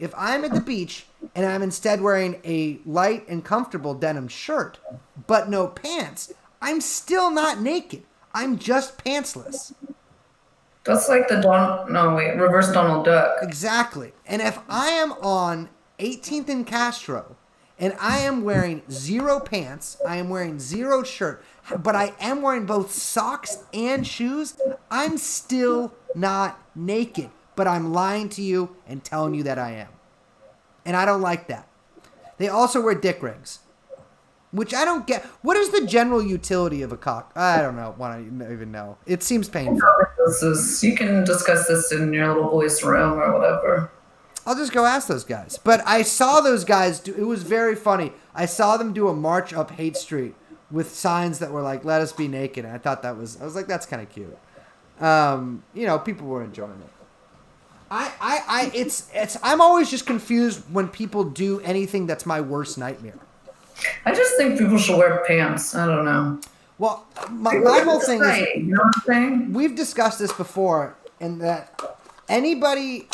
If I'm at the beach and I'm instead wearing a light and comfortable denim shirt, but no pants, I'm still not naked. I'm just pantsless. That's like reverse Donald Duck. Exactly. And if I am on 18th and Castro and I am wearing zero pants, I am wearing zero shirt, but I am wearing both socks and shoes, I'm still not naked. But I'm lying to you and telling you that I am. And I don't like that. They also wear dick rings, which I don't get. What is the general utility of a cock? I don't know. I don't even know. It seems painful. You can discuss this in your little boy's room or whatever. I'll just go ask those guys. But I saw those guys it was very funny. I saw them do a march up Haight Street with signs that were let us be naked. And I thought I was like, that's kind of cute. People were enjoying it. I'm always just confused when people do anything that's my worst nightmare. I just think people should wear pants. I don't know. Well, my whole thing is, you know what I'm saying? we've discussed this before, in that anybody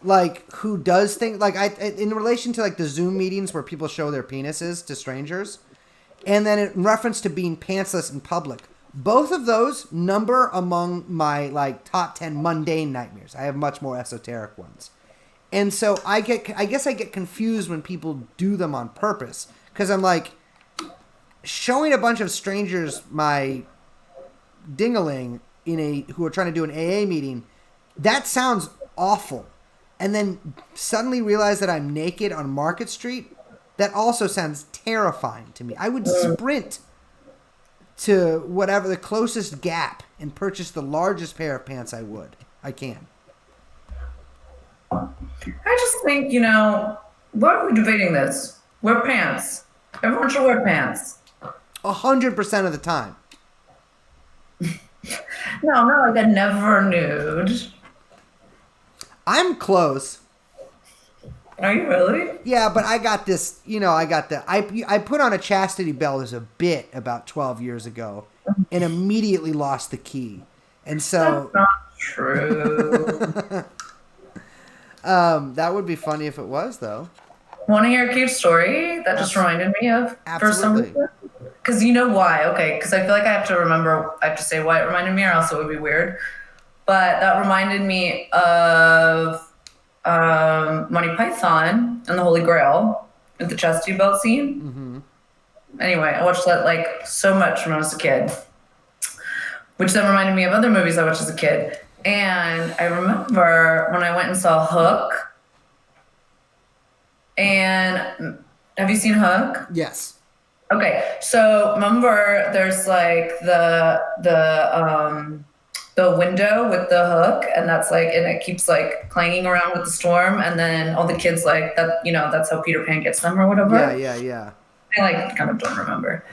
like who does think like in relation to like the Zoom meetings where people show their penises to strangers, and then in reference to being pantsless in public, both of those number among my like top 10 mundane nightmares. I have much more esoteric ones. And so I guess I get confused when people do them on purpose, because I'm like, showing a bunch of strangers my dingaling who are trying to do an AA meeting, that sounds awful. And then suddenly realize that I'm naked on Market Street, that also sounds terrifying to me. I would sprint to whatever the closest Gap and purchase the largest pair of pants I can. I just think, why are we debating this? Wear pants. Everyone should wear pants. 100% of the time. No, not like a never nude. I'm close. Are you really? Yeah, but I got this, I put on a chastity belt as a bit about 12 years ago and immediately lost the key. And so... That's not true. That would be funny if it was, though. Want to hear a cute story that just reminded me of? Absolutely. Because you know why. Okay, because I feel like I have to say why it reminded me, or else it would be weird. But that reminded me of Monty Python and the Holy Grail with the chastity belt scene. Mm-hmm. Anyway, I watched that like so much when I was a kid, which then reminded me of other movies I watched as a kid. And I remember when I went and saw Hook. And have you seen Hook? Yes. Okay, so remember there's like the window with the hook, and that's like, and it keeps like clanging around with the storm, and then all the kids like that, that's how Peter Pan gets them or whatever. Yeah. I like kind of don't remember.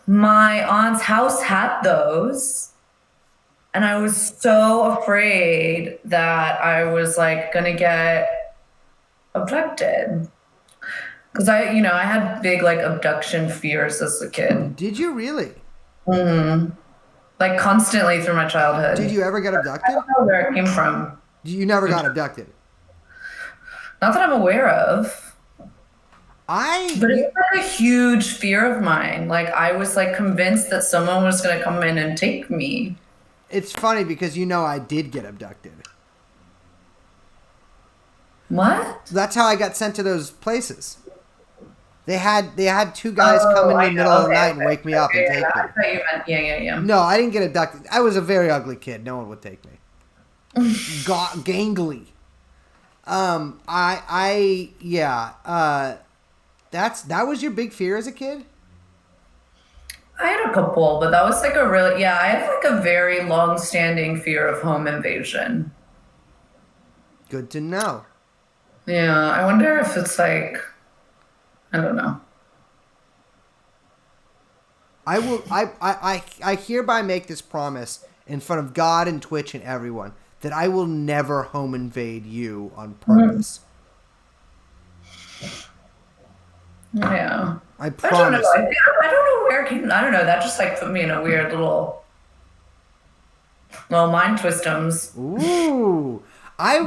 My aunt's house had those, and I was so afraid that I was like gonna get abducted. Because I had big like abduction fears as a kid. Did you really? Mm-hmm. Like constantly through my childhood. Did you ever get abducted? I don't know where it came from. You never got abducted? Not that I'm aware of. But it was like a huge fear of mine. Like I was like convinced that someone was going to come in and take me. It's funny because I did get abducted. What? That's how I got sent to those places. They had two guys come in the middle of the night and wake me up and take me. I thought you meant, yeah. No, I didn't get abducted. I was a very ugly kid. No one would take me. Gangly. That was your big fear as a kid? I had a couple, but that was like I had like a very long-standing fear of home invasion. Good to know. Yeah, I wonder if it's like, I don't know. I hereby make this promise in front of God and Twitch and everyone that I will never home invade you on purpose. Yeah. I promise. I don't know where it came. I don't know. That just like put me in a weird little mind twistums. Ooh. I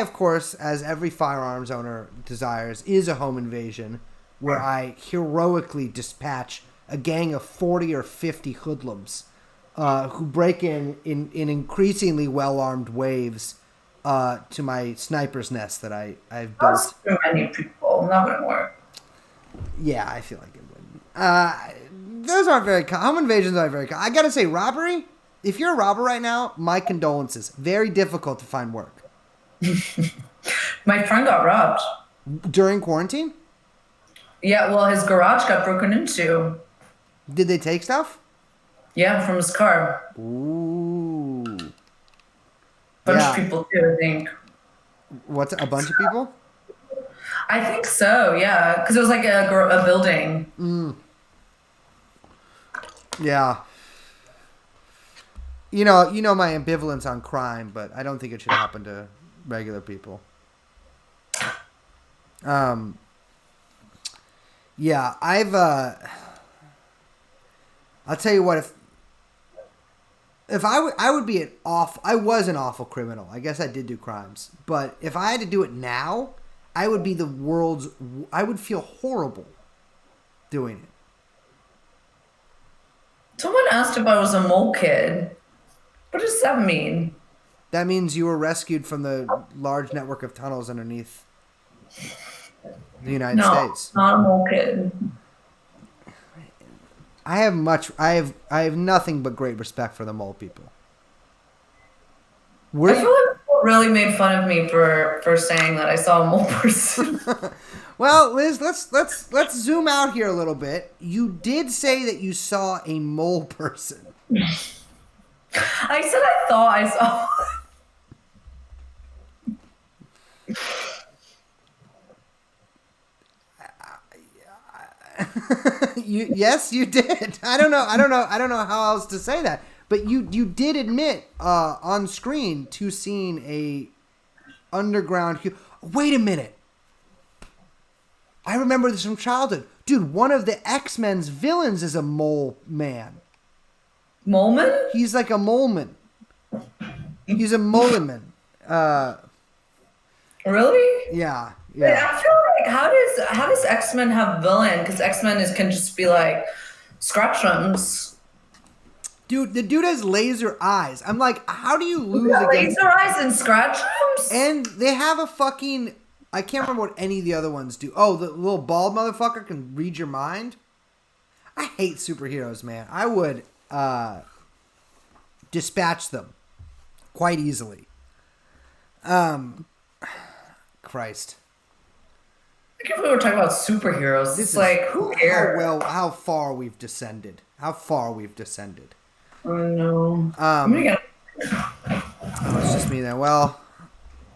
of course, as every firearms owner desires, is a home invasion where I heroically dispatch a gang of 40 or 50 hoodlums who break in increasingly well-armed waves to my sniper's nest that I've built. That's too many people. That wouldn't work. Yeah, I feel like it wouldn't. Those aren't very home invasions aren't very I gotta say, robbery. If you're a robber right now, my condolences. Very difficult to find work. My friend got robbed. During quarantine? Yeah, well, his garage got broken into. Did they take stuff? Yeah, from his car. Ooh. Bunch of people too, I think. What's a bunch of people? I think so, yeah. Because it was like a building. Mm. Yeah. You know my ambivalence on crime, but I don't think it should happen to regular people. Yeah, I'll tell you what, if I would be I was an awful criminal. I guess I did do crimes. But if I had to do it now, I would be I would feel horrible doing it. Someone asked if I was a mole kid. What does that mean? That means you were rescued from the large network of tunnels underneath the United States. No, not a mole kid. I have nothing but great respect for the mole people. I feel like people really made fun of me for saying that I saw a mole person. Well, Liz, let's zoom out here a little bit. You did say that you saw a mole person. I said I thought I saw. Yes, you did. I don't know how else to say that. But you did admit on screen to seeing a underground. Wait a minute. I remember this from childhood, dude. One of the X-Men's villains is a mole man. Moleman? He's like a moleman. He's a moleman. Really? Yeah. Wait, I feel like how does X-Men have villain? Because X-Men can just be like scratch them. Dude, the dude has laser eyes. I'm like, how do you lose against laser eyes and scratch them? And they have a fucking, I can't remember what any of the other ones do. Oh, the little bald motherfucker can read your mind. I hate superheroes, man. I would dispatch them quite easily. Christ. I think if we were talking about superheroes, it's like, who cares? How far we've descended. Oh, no. I'm gonna get... Oh, it's just me then. Well...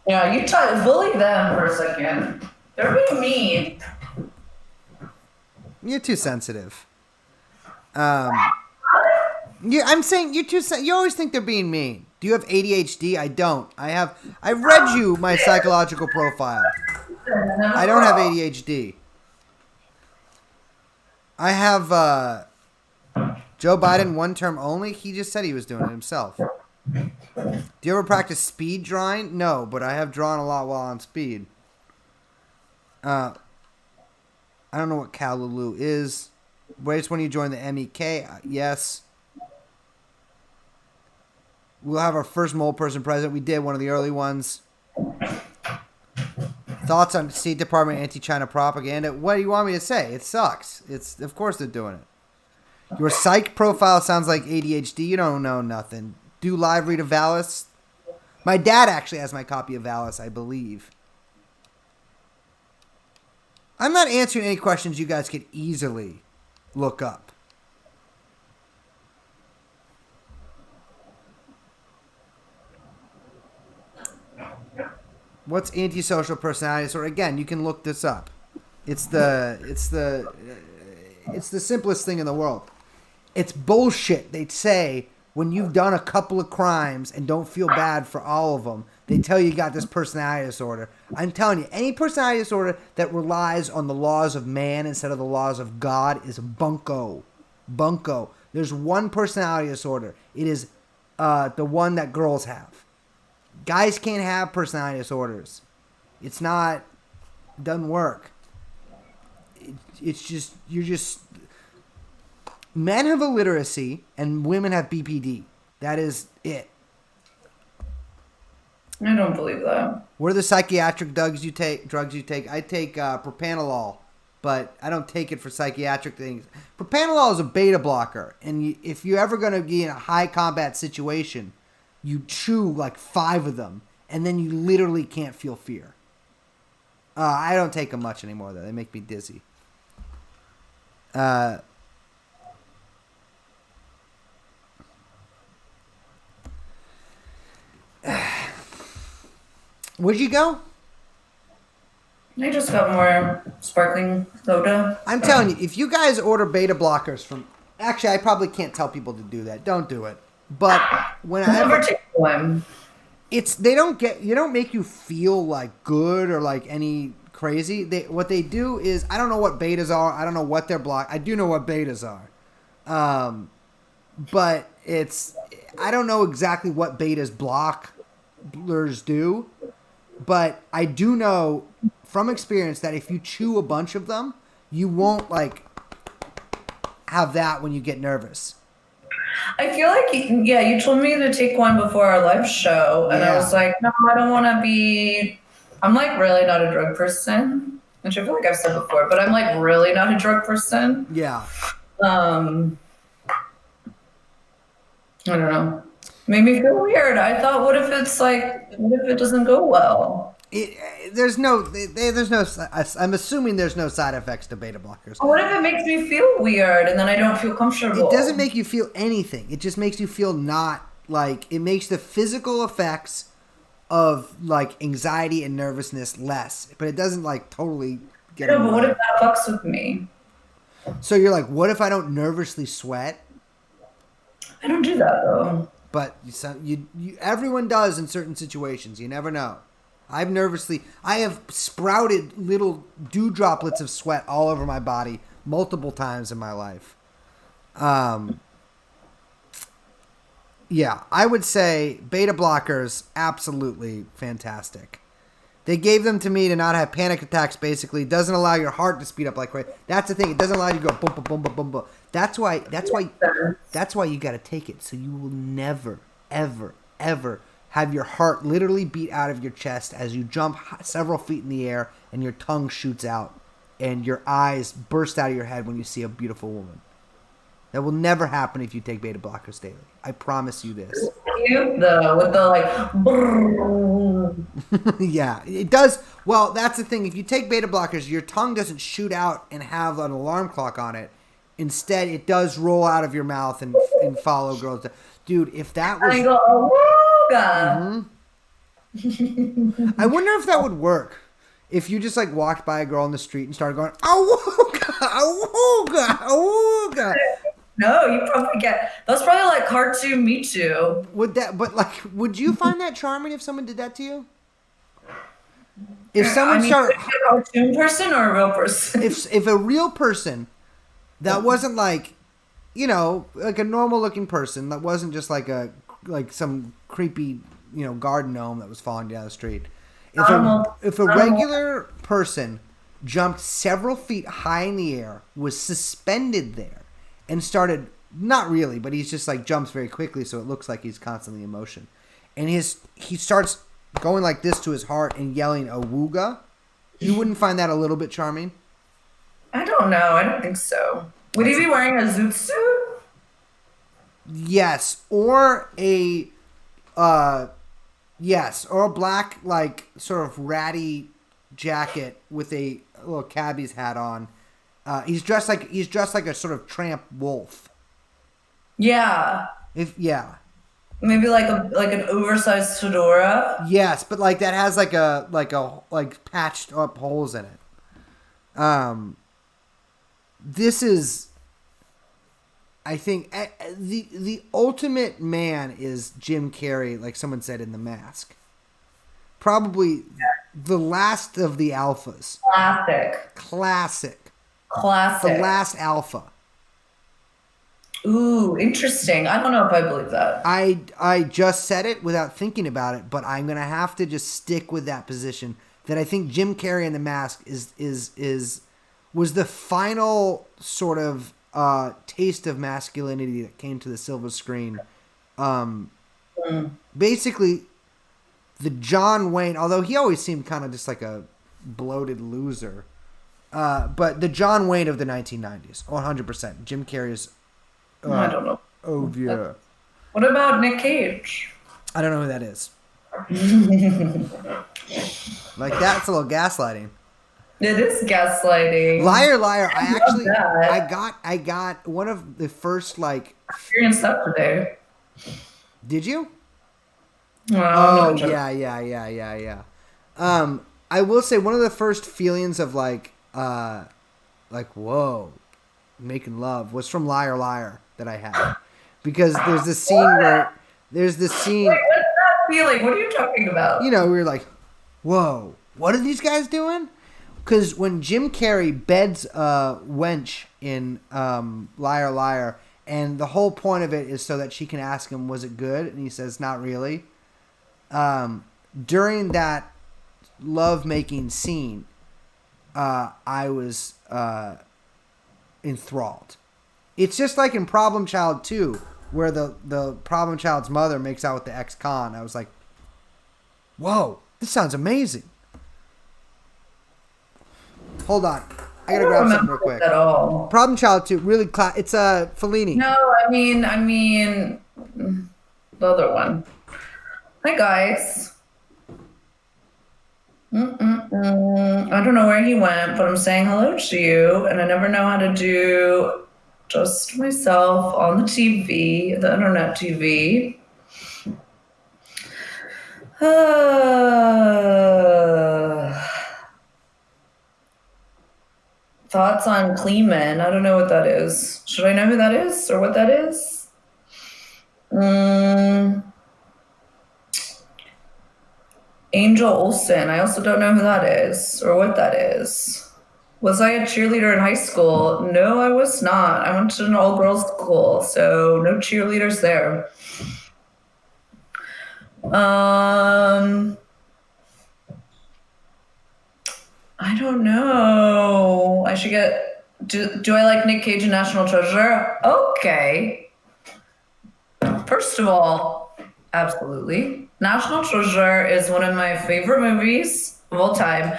Yeah, you bully them for a second. They're being mean. You're too sensitive. I'm saying you're too... You always think they're being mean. Do you have ADHD? I don't. I've read you my psychological profile. I don't have ADHD. I have Joe Biden one term only. He just said he was doing it himself. Do you ever practice speed drawing? No, but I have drawn a lot while on speed. I don't know what Calulu is. Wait, when you join the MEK? Yes. We'll have our first mole person president. We did one of the early ones. Thoughts on State Department anti-China propaganda? What do you want me to say? It sucks. Of course they're doing it. Your psych profile sounds like ADHD. You don't know nothing. Do live read of Valis? My dad actually has my copy of Valis, I believe. I'm not answering any questions you guys could easily look up. What's antisocial personality disorder? Again, you can look this up. It's the simplest thing in the world. It's bullshit. They'd say when you've done a couple of crimes and don't feel bad for all of them, they tell you got this personality disorder. I'm telling you, any personality disorder that relies on the laws of man instead of the laws of God is bunko. Bunko. There's one personality disorder. It is the one that girls have. Guys can't have personality disorders. It's not, it doesn't work. It's just, men have illiteracy and women have BPD. That is it. I don't believe that. What are the psychiatric drugs you take? I take propanolol, but I don't take it for psychiatric things. Propanolol is a beta blocker, and if you're ever going to be in a high combat situation, you chew like 5 of them, and then you literally can't feel fear. I don't take them much anymore, though. They make me dizzy. Where'd you go? I just got more sparkling soda. I'm telling you, if you guys order beta blockers from... Actually, I probably can't tell people to do that. Don't do it. But whenever... take one. They don't make you feel like good or like any crazy. What they do is, I don't know what betas are. I don't know what they're block. I do know what betas are. but I don't know exactly what betas blockers do, but I do know from experience that if you chew a bunch of them, you won't like have that when you get nervous. I feel like, yeah, you told me to take one before our live show, and I was like, no, I don't want to be. I'm like really not a drug person, which I feel like I've said before, but I'm like really not a drug person. Yeah. I don't know. Made me feel weird. I thought, what if it doesn't go well? There's no. I'm assuming there's no side effects to beta blockers. What if it makes me feel weird and then I don't feel comfortable? It doesn't make you feel anything. It just makes you feel not like. It makes the physical effects of like anxiety and nervousness less, but it doesn't like totally get. No, but what if that fucks with me? So you're like, what if I don't nervously sweat? I don't do that though. But everyone does in certain situations. You never know. I have sprouted little dew droplets of sweat all over my body multiple times in my life. Yeah, I would say beta blockers, absolutely fantastic. They gave them to me to not have panic attacks, basically. It doesn't allow your heart to speed up like crazy. That's the thing. It doesn't allow you to go boom, boom, boom, boom, boom, boom. That's why you got to take it. So you will never, ever, ever have your heart literally beat out of your chest as you jump several feet in the air and your tongue shoots out and your eyes burst out of your head when you see a beautiful woman. That will never happen if you take beta blockers daily. I promise you this. Cute though, with the like. Yeah, it does. Well, that's the thing. If you take beta blockers, your tongue doesn't shoot out and have an alarm clock on it. Instead, it does roll out of your mouth and follow girls. Dude, if that was... I go, I wonder if that would work. If you just like walked by a girl on the street and started going, awooga, awooga, awooga. No, you probably get... That's probably like cartoon Me Too. Would you find that charming if someone did that to you? If someone started... A cartoon person or a real person? If a real person that wasn't like, you know, like a normal looking person, that wasn't just like some creepy, you know, garden gnome that was falling down the street. If a regular person jumped several feet high in the air, was suspended there, and started, not really, but he's just like jumps very quickly, so it looks like he's constantly in motion, and he starts going like this to his heart and yelling awooga, you wouldn't find that a little bit charming? I don't know. I don't think so. Would he be wearing a zoot suit? Yes, or a black like sort of ratty jacket with a little cabbie's hat on. He's dressed like a sort of tramp wolf. Yeah. Maybe like an oversized fedora. Yes, but like that has like patched up holes in it. This is, I think, the ultimate man is Jim Carrey, like someone said in The Mask. Probably the last of the alphas. Classic. The last alpha. Ooh, interesting. I don't know if I believe that. I just said it without thinking about it, but I'm gonna have to just stick with that position. That I think Jim Carrey in The Mask was the final sort of taste of masculinity that came to the silver screen. Basically, the John Wayne, although he always seemed kind of just like a bloated loser, but the John Wayne of the 1990s, 100%. Jim Carrey's. I don't know. Oh yeah. What about Nick Cage? I don't know who that is. Like that's a little gaslighting. It is gaslighting. Liar, liar. I got one of the first like experienced that today. Did you? Well, yeah. I will say one of the first feelings of like whoa, making love was from Liar, Liar that I had, because there's this scene where there's this scene. Wait, what's that feeling? What are you talking about? You know, we were like, whoa, what are these guys doing? Because when Jim Carrey beds a wench in Liar, Liar, And the whole point of it is so that she can ask him, was it good? And he says, not really. During that love-making scene, I was enthralled. It's just like in Problem Child 2, where the Problem Child's mother makes out with the ex-con. I was like, whoa, this sounds amazing. Hold on. I gotta grab something real quick. At all. Problem Child 2, really it's Fellini. No, I mean the other one. Hi guys. I don't know where he went, but I'm saying hello to you, and I never know how to do just myself on the TV, the internet TV. Thoughts on Kleeman? I don't know what that is. Should I know who that is or what that is? Angel Olsen. I also don't know who that is or what that is. Was I a cheerleader in high school? No, I was not. I went to an all-girls school, so no cheerleaders there. I don't know. I should get... Do I like Nick Cage and National Treasure? Okay. First of all, absolutely. National Treasure is one of my favorite movies of all time,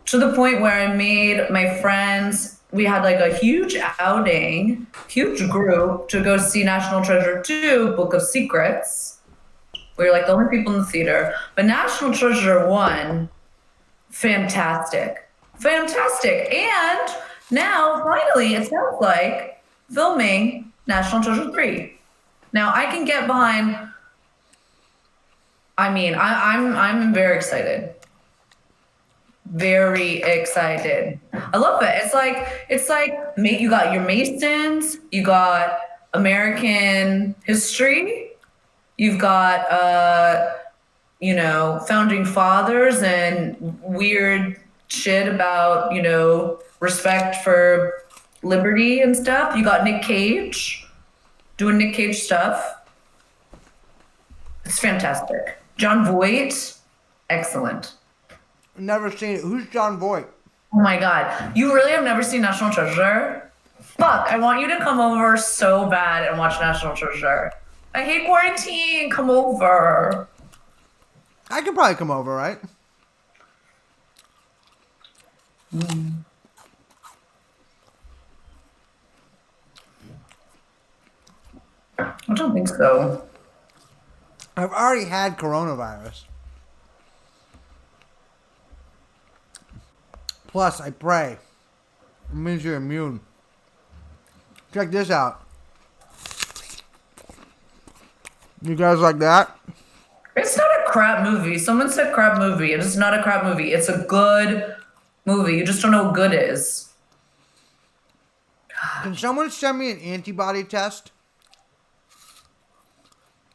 to the point where I made my friends, we had like a huge outing, huge group to go see National Treasure 2, Book of Secrets. We were like the only people in the theater. But National Treasure 1, fantastic. Fantastic. And now, finally, it sounds like filming National Treasure 3. Now, I can get behind... I'm very excited. Very excited. I love it. It's like you got your Masons, you got American history, you've got founding fathers and weird shit about, respect for liberty and stuff. You got Nick Cage doing Nick Cage stuff. It's fantastic. John Voight, excellent. Never seen it. Who's John Voight? Oh my God. You really have never seen National Treasure? Fuck, I want you to come over so bad and watch National Treasure. I hate quarantine. Come over. I could probably come over, right? I don't think so. I've already had coronavirus. Plus, I pray. It means you're immune. Check this out. You guys like that? It's not a crap movie. Someone said crap movie. It is not a crap movie. It's a good movie. You just don't know what good is. Can someone send me an antibody test?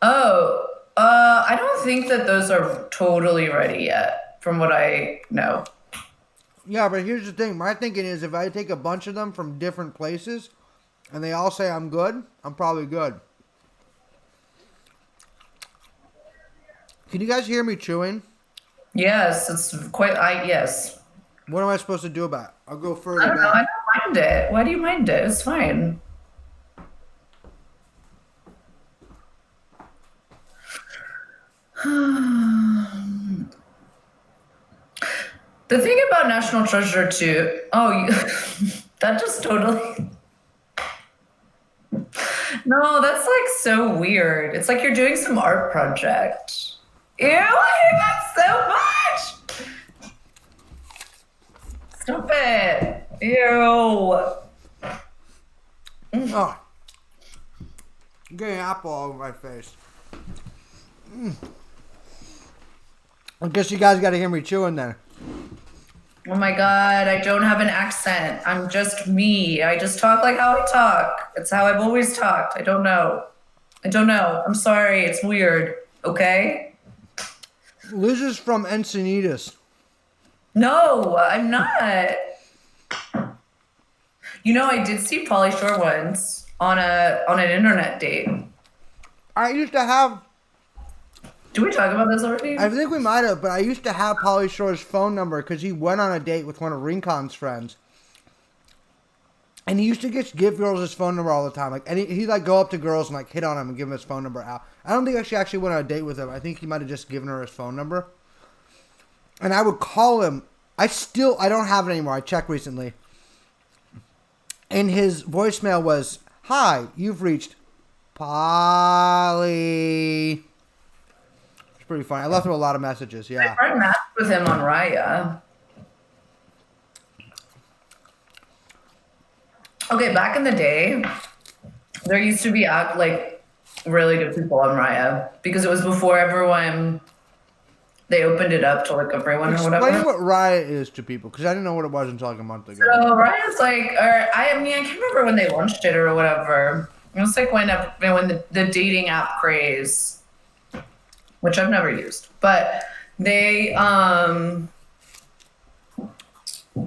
Oh, I don't think that those are totally ready yet, from what I know. Yeah, but here's the thing. My thinking is if I take a bunch of them from different places and they all say I'm good, I'm probably good. Can you guys hear me chewing? Yes, it's quite, yes. What am I supposed to do about it? I'll go further I don't know. back. I don't mind it. Why do you mind it? It's fine. The thing about National Treasure 2, that just totally... No, that's like so weird. It's like you're doing some art project. Ew, I hate that so much! Stop it. Ew. Oh. I'm getting apple all over my face. I guess you guys got to hear me chewing then. Oh my God, I don't have an accent. I'm just me. I just talk like how I talk. It's how I've always talked. I don't know. I'm sorry. It's weird. Okay? Liz is from Encinitas. No, I'm not. I did see Pauly Shore once. on an internet date. I used to have. Did we talk about this already? I think we might have, but I used to have Pauly Shore's phone number because he went on a date with one of Rincon's friends. And he used to just give girls his phone number all the time. Like, and he'd like go up to girls and like hit on them and give them his phone number out. I don't think she actually went on a date with him. I think he might have just given her his phone number. And I would call him. I don't have it anymore. I checked recently. And his voicemail was, "Hi, you've reached Polly." It's pretty funny. I left him a lot of messages. Yeah. My friend matched with him on Raya. Okay, back in the day, there used to be like really good people on Raya because it was before everyone. They opened it up to like everyone or whatever. Explain what Raya is to people because I didn't know what it was until like a month ago. So Raya's like, I can't remember when they launched it or whatever. It was like when the dating app craze, which I've never used, but they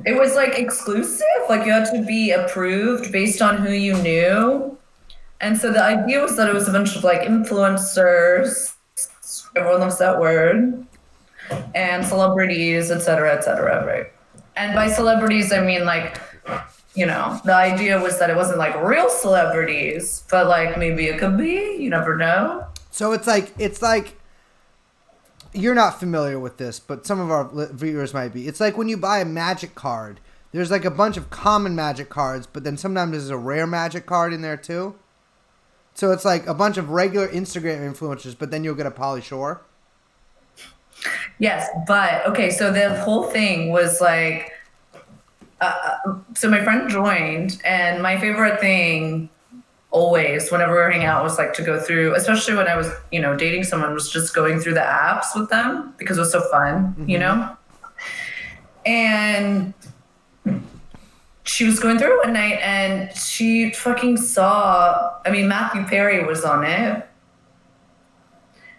it was like exclusive, like you had to be approved based on who you knew. And so the idea was that it was a bunch of like influencers, everyone loves that word, and celebrities, et cetera, right? And by celebrities, I mean like, the idea was that it wasn't like real celebrities, but like maybe it could be, you never know. So it's like, you're not familiar with this, but some of our viewers might be. It's like when you buy a magic card, there's like a bunch of common magic cards, but then sometimes there's a rare magic card in there too. So it's like a bunch of regular Instagram influencers, but then you'll get a Pauly Shore. Yes, but okay, so the whole thing was like, so my friend joined, and my favorite thing always, whenever we were hanging out, was like to go through, especially when I was, dating someone, was just going through the apps with them because it was so fun, And she was going through it one night and she fucking saw, Matthew Perry was on it.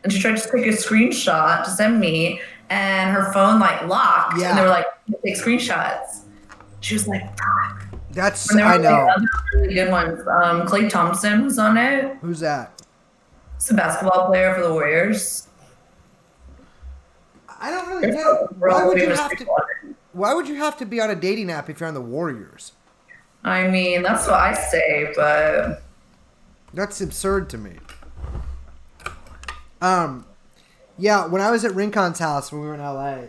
And she tried to take a screenshot to send me, and her phone like locked, and they were like, take screenshots. She was like, fuck. I know. Other really good ones. Klay Thompson was on it. Who's that? He's a basketball player for the Warriors. I don't really get it. Why would you have to be on a dating app if you're on the Warriors? That's what I say, but that's absurd to me. Yeah, when I was at Rincon's house when we were in LA,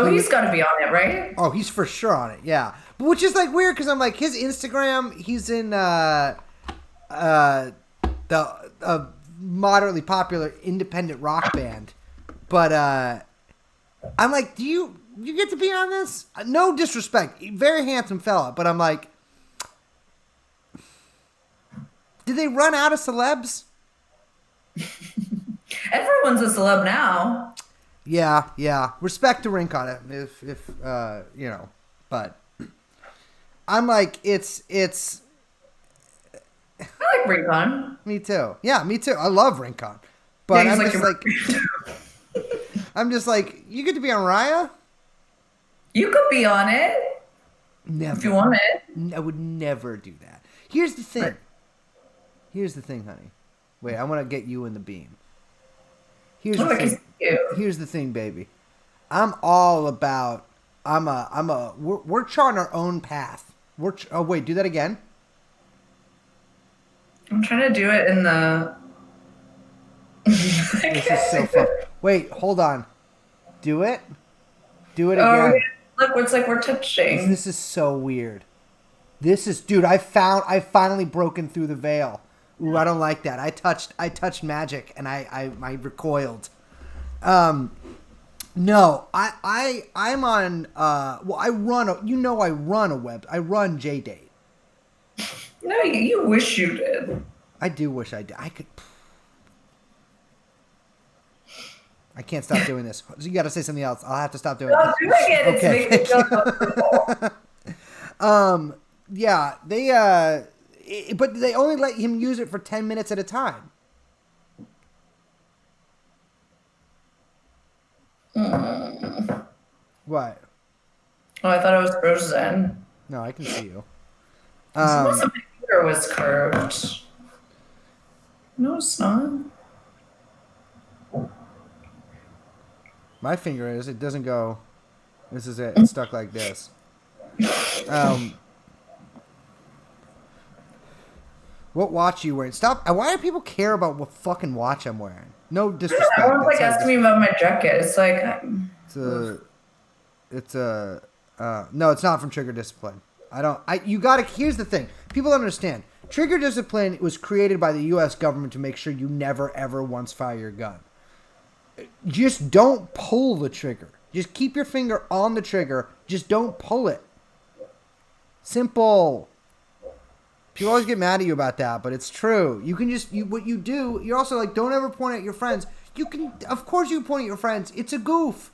he's got to be on it, right? Oh, he's for sure on it. Yeah, but which is like weird because I'm like his Instagram. He's in the moderately popular independent rock band, but I'm like, do you get to be on this? No disrespect, very handsome fella, but I'm like, did they run out of celebs? Everyone's a celeb now. Yeah. Respect to Rincon if but I'm like, it's. I like Rincon. Me too. Yeah, me too. I love Rincon, but I'm just like, I'm just like, you get to be on Raya. You could be on it. Never. If you want it. I would never do that. Here's the thing. Right. Here's the thing, honey. Wait, I want to get you in the beam. Here's the thing. Here's the thing, baby. I'm all about. We're charting our own path. Oh wait, do that again. I'm trying to do it in the. This is so fun. Wait, hold on. Do it. Do it again. Oh, look, it's like we're touching. This is so weird. Dude. I finally broken through the veil. Ooh, I don't like that. I touched magic and I recoiled. No, I'm on. Well, I run a web. I run JDate. No, you wish you did. I do wish I did. I could. I can't stop doing this. You got to say something else. I'll have to stop doing it. Stop doing it. It's Okay. making me uncomfortable. Yeah, but they only let him use it for 10 minutes at a time. What? Oh, I thought it was frozen. No, I can see you. It's on my computer. was curved. No, it's not. My finger is. It doesn't go. This is it. It's stuck like this. What watch are you wearing? Stop. Why do people care about what fucking watch I'm wearing? No disrespect. Everyone's like asking me about my jacket. It's like... No, it's not from Trigger Discipline. Here's the thing. People don't understand. Trigger Discipline was created by the U.S. government to make sure you never, ever once fire your gun. Just don't pull the trigger. Just keep your finger on the trigger. Just don't pull it. Simple. People always get mad at you about that, but it's true. You can just, what you do, you're also like, don't ever point at your friends. Of course you point at your friends. It's a goof.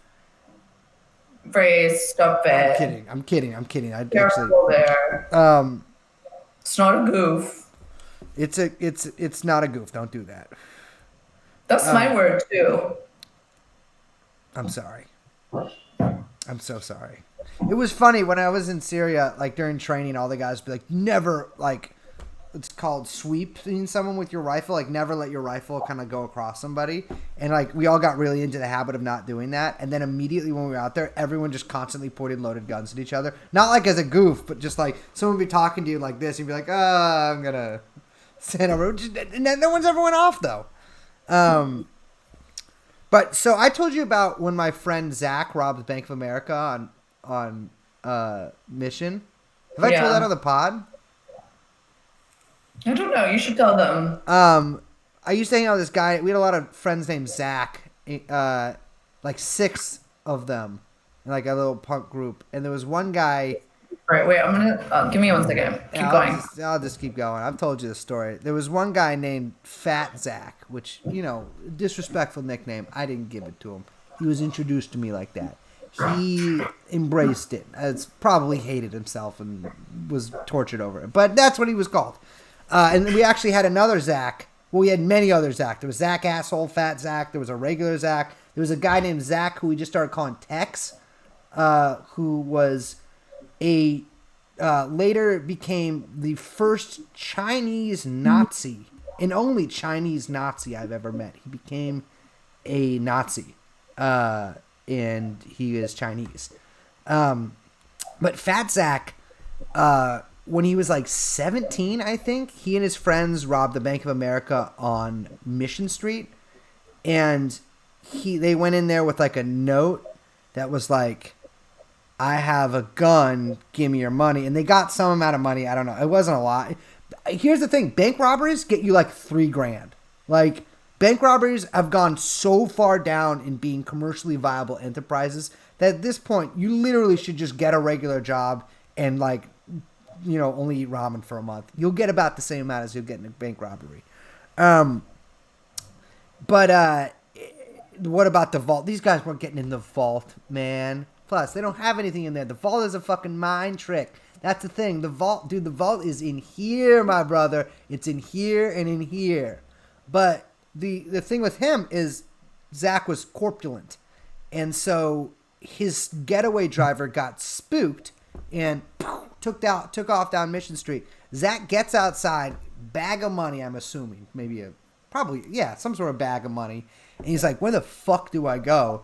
Phrase, stop it. I'm kidding. Careful there. It's not a goof. It's not a goof. Don't do that. That's my word too. I'm sorry. I'm so sorry. It was funny when I was in Syria, like during training, all the guys would be like, never, like, it's called sweeping someone with your rifle. Like, never let your rifle kind of go across somebody. And, like, we all got really into the habit of not doing that. And then immediately when we were out there, everyone just constantly pointed loaded guns at each other. Not like as a goof, but just like someone would be talking to you like this. You'd be like, I'm going to stand over. And no one's ever went off, though. But so I told you about when my friend Zach robbed Bank of America on mission. Have I told that on the pod? I don't know. You should tell them. I used to hang out with this guy. We had a lot of friends named Zach. Like 6 of them, in like a little punk group. And there was one guy. Right. Wait. I'm gonna give me 1 second. Keep going. I'll just keep going. I've told you the story. There was one guy named Fat Zach, which, you know, disrespectful nickname. I didn't give it to him. He was introduced to me like that. He embraced it. It's probably hated himself and was tortured over it. But that's what he was called. And we actually had another Zach. Well, we had many other Zach. There was Zach Asshole, Fat Zach. There was a regular Zach. There was a guy named Zach who we just started calling Tex, who was later became the first Chinese Nazi and only Chinese Nazi I've ever met. He became a Nazi, and he is Chinese. But Fat Zach, when he was like 17, I think, he and his friends robbed the Bank of America on Mission Street, and they went in there with like a note that was like, I have a gun, give me your money. And they got some amount of money. I don't know. It wasn't a lot. Here's the thing. Bank robberies get you like $3,000. Like, bank robberies have gone so far down in being commercially viable enterprises that at this point, you literally should just get a regular job and, like, you know, only eat ramen for a month. You'll get about the same amount as you'll get in a bank robbery. But what about the vault? These guys weren't getting in the vault, man. Plus, they don't have anything in there. The vault is a fucking mind trick. That's the thing. The vault, dude, the vault is in here, my brother. It's in here and in here. But the thing with him is Zach was corpulent. And so his getaway driver got spooked and took off down Mission Street. Zach gets outside, bag of money, I'm assuming. Some sort of bag of money. And he's like, where the fuck do I go?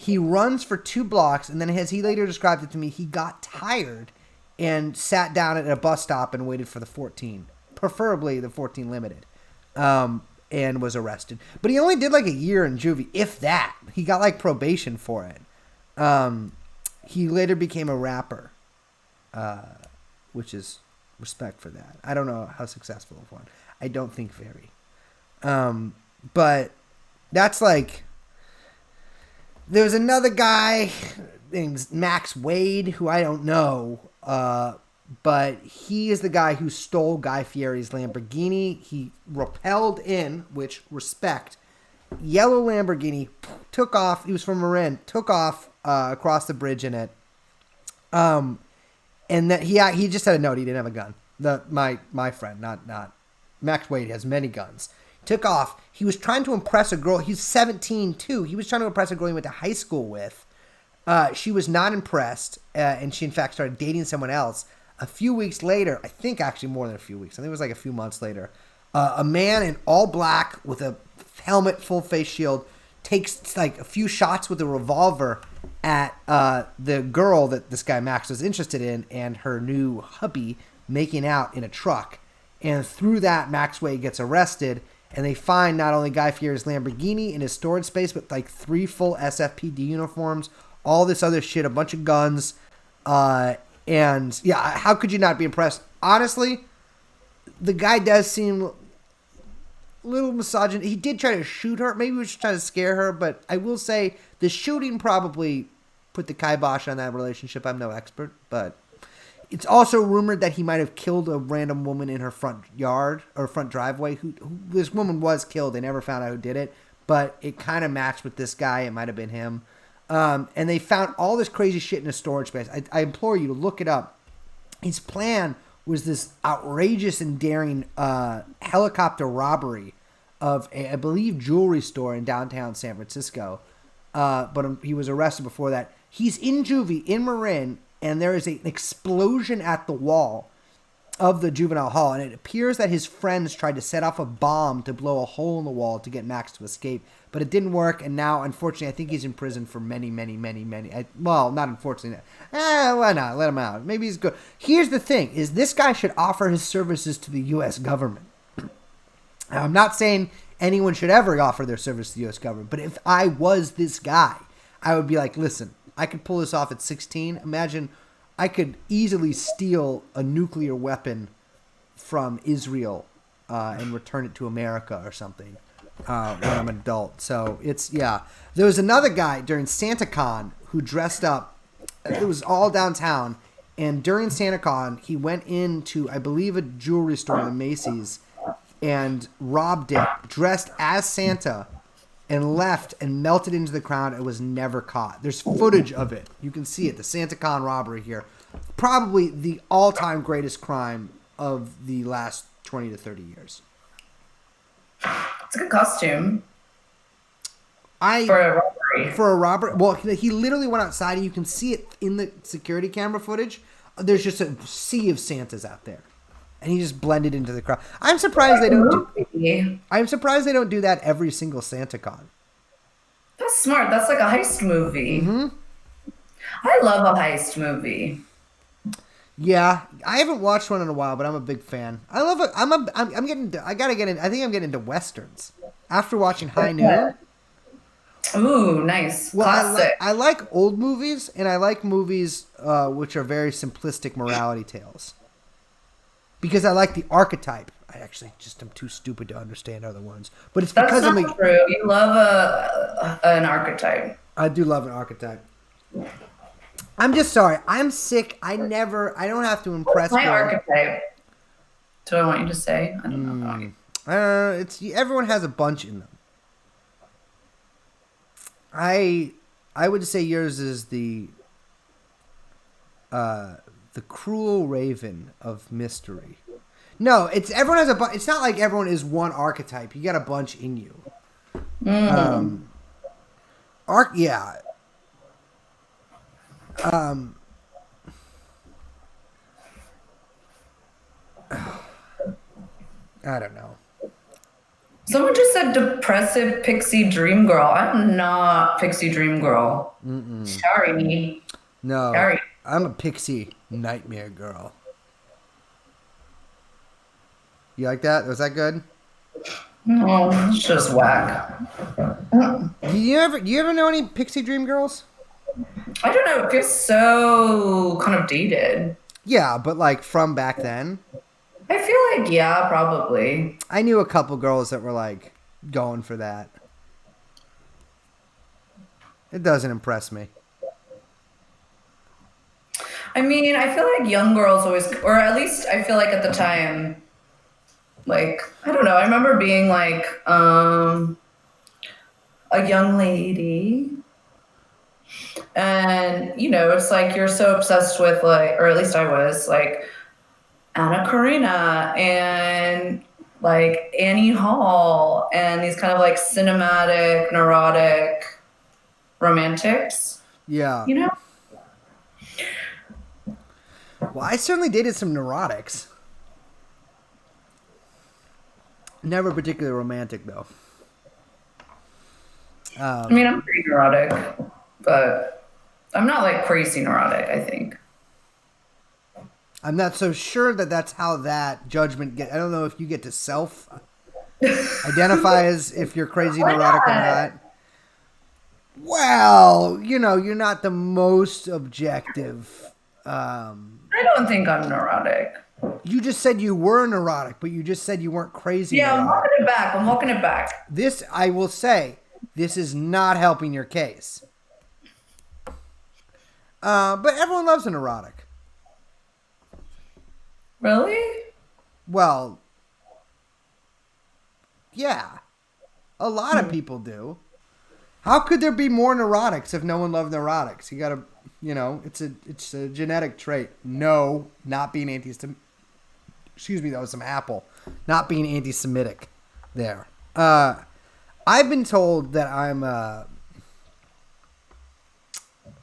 He runs for 2 blocks, and then as he later described it to me, he got tired and sat down at a bus stop and waited for the 14, preferably the 14 limited, and was arrested. But he only did like a year in juvie, if that. He got like probation for it. He later became a rapper, which is respect for that. I don't know how successful of one. I don't think very. But that's like... There's another guy named Max Wade, who I don't know, but he is the guy who stole Guy Fieri's Lamborghini. He rappelled in, which, respect, yellow Lamborghini, took off. He was from Marin, took off across the bridge in it. And that he just had a note. He didn't have a gun. My friend, not Max Wade, has many guns. Took off. He was trying to impress a girl. He's 17 too. He was trying to impress a girl he went to high school with. She was not impressed, and she in fact started dating someone else. A few weeks later, I think actually more than a few weeks, I think it was like a few months later, a man in all black with a helmet, full face shield, takes like a few shots with a revolver at the girl that this guy Max was interested in and her new hubby making out in a truck. And through that, Maxway gets arrested, and they find not only Guy Fieri's Lamborghini in his storage space, but like 3 full SFPD uniforms, all this other shit, a bunch of guns. And yeah, how could you not be impressed? Honestly, the guy does seem a little misogynist. He did try to shoot her. Maybe he was just trying to scare her, but I will say the shooting probably put the kibosh on that relationship. I'm no expert, but it's also rumored that he might have killed a random woman in her front yard or front driveway. Who this woman was killed. They never found out who did it, but it kind of matched with this guy. It might have been him. And they found all this crazy shit in a storage space. I implore you to look it up. His plan was this outrageous and daring helicopter robbery of a, I believe, jewelry store in downtown San Francisco. But he was arrested before that. He's in juvie, in Marin, and there is an explosion at the wall of the juvenile hall, and it appears that his friends tried to set off a bomb to blow a hole in the wall to get Max to escape, but it didn't work, and now, unfortunately, I think he's in prison for many, well, not unfortunately. Why not? Let him out. Maybe he's good. Here's the thing, is this guy should offer his services to the U.S. government. Now, I'm not saying anyone should ever offer their service to the U.S. government, but if I was this guy, I would be like, listen, I could pull this off at 16. Imagine I could easily steal a nuclear weapon from Israel and return it to America or something when I'm an adult. So it's, yeah. There was another guy during SantaCon who dressed up. It was all downtown. And during SantaCon, he went into, I believe, a jewelry store in Macy's and robbed it, dressed as Santa, and left and melted into the crowd and was never caught. There's footage of it. You can see it. The SantaCon robbery here. Probably the all-time greatest crime of the last 20 to 30 years. It's a good costume. For a robbery. Well, he literally went outside, and you can see it in the security camera footage. There's just a sea of Santas out there. And he just blended into the crowd. I'm surprised they don't do that every single SantaCon. That's smart. That's like a heist movie. Mm-hmm. I love a heist movie. Yeah, I haven't watched one in a while, but I'm a big fan. I love it. I'm getting. I gotta get in. I think I'm getting into westerns after watching High Noon. Ooh, nice. Well, classic. I like old movies, and I like movies which are very simplistic morality tales. Because I like the archetype. I actually just am too stupid to understand other ones. But it's because That's not true. You love an archetype. I do love an archetype. I'm just sorry. I'm sick. I don't have to impress my archetype. Do I want you to say? I don't know. Everyone has a bunch in them. I would say yours is the cruel raven of mystery. No, everyone has a bunch. It's not like everyone is one archetype. You got a bunch in you. Yeah. I don't know. Someone just said depressive pixie dream girl. I'm not pixie dream girl. Sorry. No. Sorry. I'm a pixie nightmare girl. You like that? Was that good? No, it's just whack. Do you ever know any pixie dream girls? I don't know. It feels so kind of dated. Yeah, but like from back then? I feel like, yeah, probably. I knew a couple girls that were like going for that. It doesn't impress me. I mean, I feel like young girls always, or at least I feel like at the time, like, I don't know. I remember being like a young lady. And, you know, it's like you're so obsessed with like, or at least I was like, Anna Karina and like Annie Hall and these kind of like cinematic, neurotic romantics. Yeah. You know? Well, I certainly dated some neurotics. Never particularly romantic, though. I mean, I'm pretty neurotic, but I'm not like crazy neurotic, I think. I'm not so sure that that's how that judgment get. I don't know if you get to self identify as if you're crazy neurotic or not. Well, you're not the most objective. I don't think I'm neurotic. You just said you were neurotic, but you just said you weren't crazy. Yeah, neurotic. I'm walking it back. This, I will say, this is not helping your case. But everyone loves a neurotic. Really? Well, yeah. A lot of people do. How could there be more neurotics if no one loved neurotics? You gotta, it's a genetic trait. No, not being excuse me, that was some apple. Not being anti-Semitic there. I've been told that I'm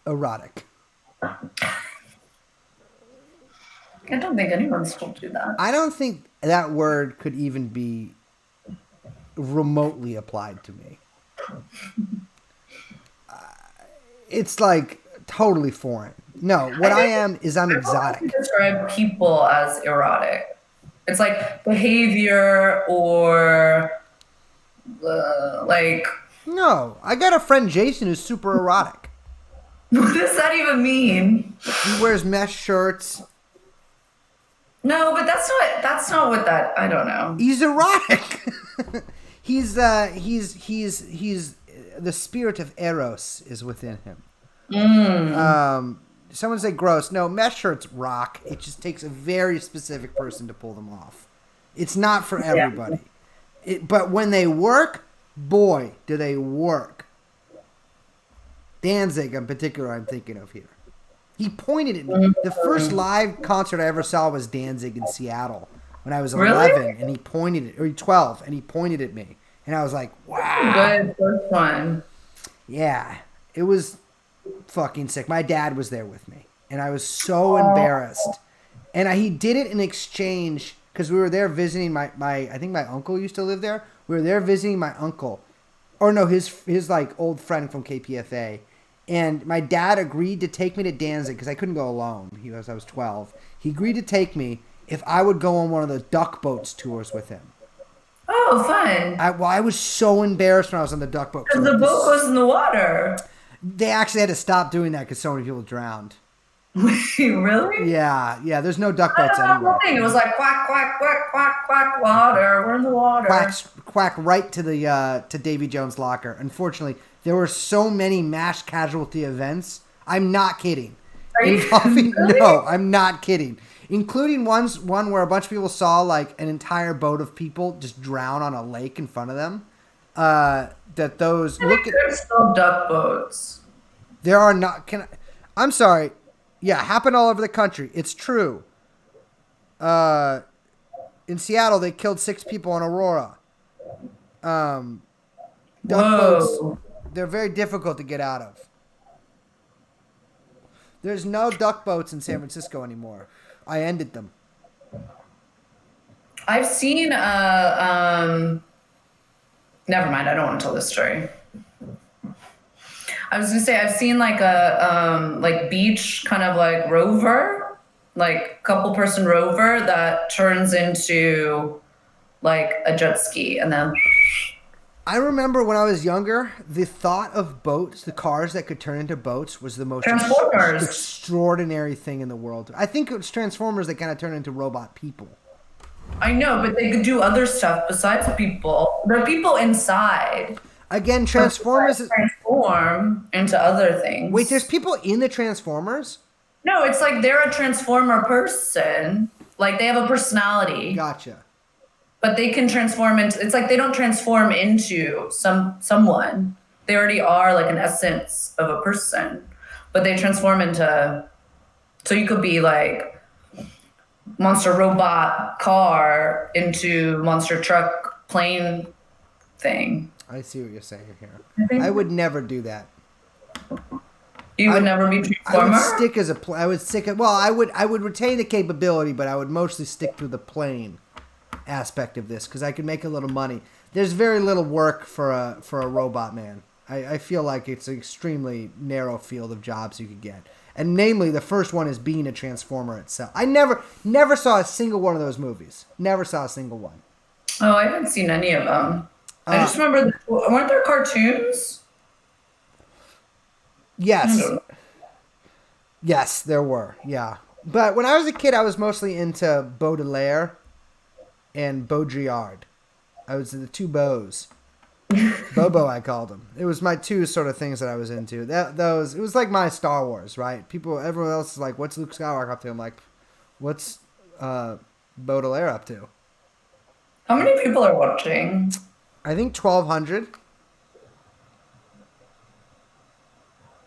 erotic. I don't think anyone's told you that. I don't think that word could even be remotely applied to me. It's like totally foreign. No, what I am is I'm exotic. I describe people as erotic. It's like behavior or like. No, I got a friend Jason who's super erotic. What does that even mean? He wears mesh shirts. No, but that's not what that. I don't know. He's erotic. he's the spirit of Eros is within him. Someone say gross. No, mesh shirts rock. It just takes a very specific person to pull them off. It's not for everybody. Yeah. But when they work, boy, do they work. Danzig in particular I'm thinking of here. He pointed at me. The first live concert I ever saw was Danzig in Seattle when I was 11, really? And he pointed at, or 12, and he pointed at me, and I was like, "Wow, good first one." Yeah, it was fucking sick. My dad was there with me, and I was so embarrassed. And he did it in exchange because we were there visiting my I think my uncle used to live there. We were there visiting my uncle, or no, his like old friend from KPFA. And my dad agreed to take me to Danzig because I couldn't go alone. I was 12. He agreed to take me if I would go on one of the duck boats tours with him. Oh, fun. I was so embarrassed when I was on the duck boat. Because the boat goes in the water. They actually had to stop doing that because so many people drowned. Really? Yeah. There's no duck boats anywhere. It was like quack, quack, quack, quack, quack, water. We're in the water. Quack right to the to Davy Jones' locker. Unfortunately, there were so many mass casualty events. I'm not kidding. Really? No, I'm not kidding. Including one where a bunch of people saw like an entire boat of people just drown on a lake in front of them. There's still duck boats. There are not. I'm sorry. Yeah, happened all over the country. It's true. In Seattle, they killed 6 people on Aurora. Duck boats, they're very difficult to get out of. There's no duck boats in San Francisco anymore. I ended them. I've seen never mind, I don't want to tell this story. I was gonna say I've seen like a like beach kind of like rover, like couple person rover that turns into like a jet ski and then I remember when I was younger, the thought of boats, the cars that could turn into boats, was the most extraordinary thing in the world. I think it's Transformers that kind of turn into robot people. I know, but they could do other stuff besides people. There are people inside. Again, Transformers transform into other things. Wait, there's people in the Transformers? No, it's like they're a Transformer person. Like they have a personality. Gotcha. But they can transform into. It's like they don't transform into someone. They already are like an essence of a person, but they transform into. So you could be like monster robot car into monster truck plane thing. I see what you're saying here. I would never do that. You would never be I would Transformer? stick as a I would stick. Well, I would retain the capability, but I would mostly stick to the plane aspect of this because I could make a little money. There's very little work for a robot man. I feel like it's an extremely narrow field of jobs you could get. And namely, the first one is being a Transformer itself. I never saw a single one of those movies. Never saw a single one. Oh, I haven't seen any of them. I just remember, weren't there cartoons? Yes. Yes, there were. Yeah. But when I was a kid, I was mostly into Baudelaire and Baudrillard. I was the two Beaux. Bobo, I called him. It was my two sort of things that I was into. It was like my Star Wars, right? Everyone else is like, what's Luke Skywalker up to? I'm like, what's Baudelaire up to? How many people are watching? I think 1,200.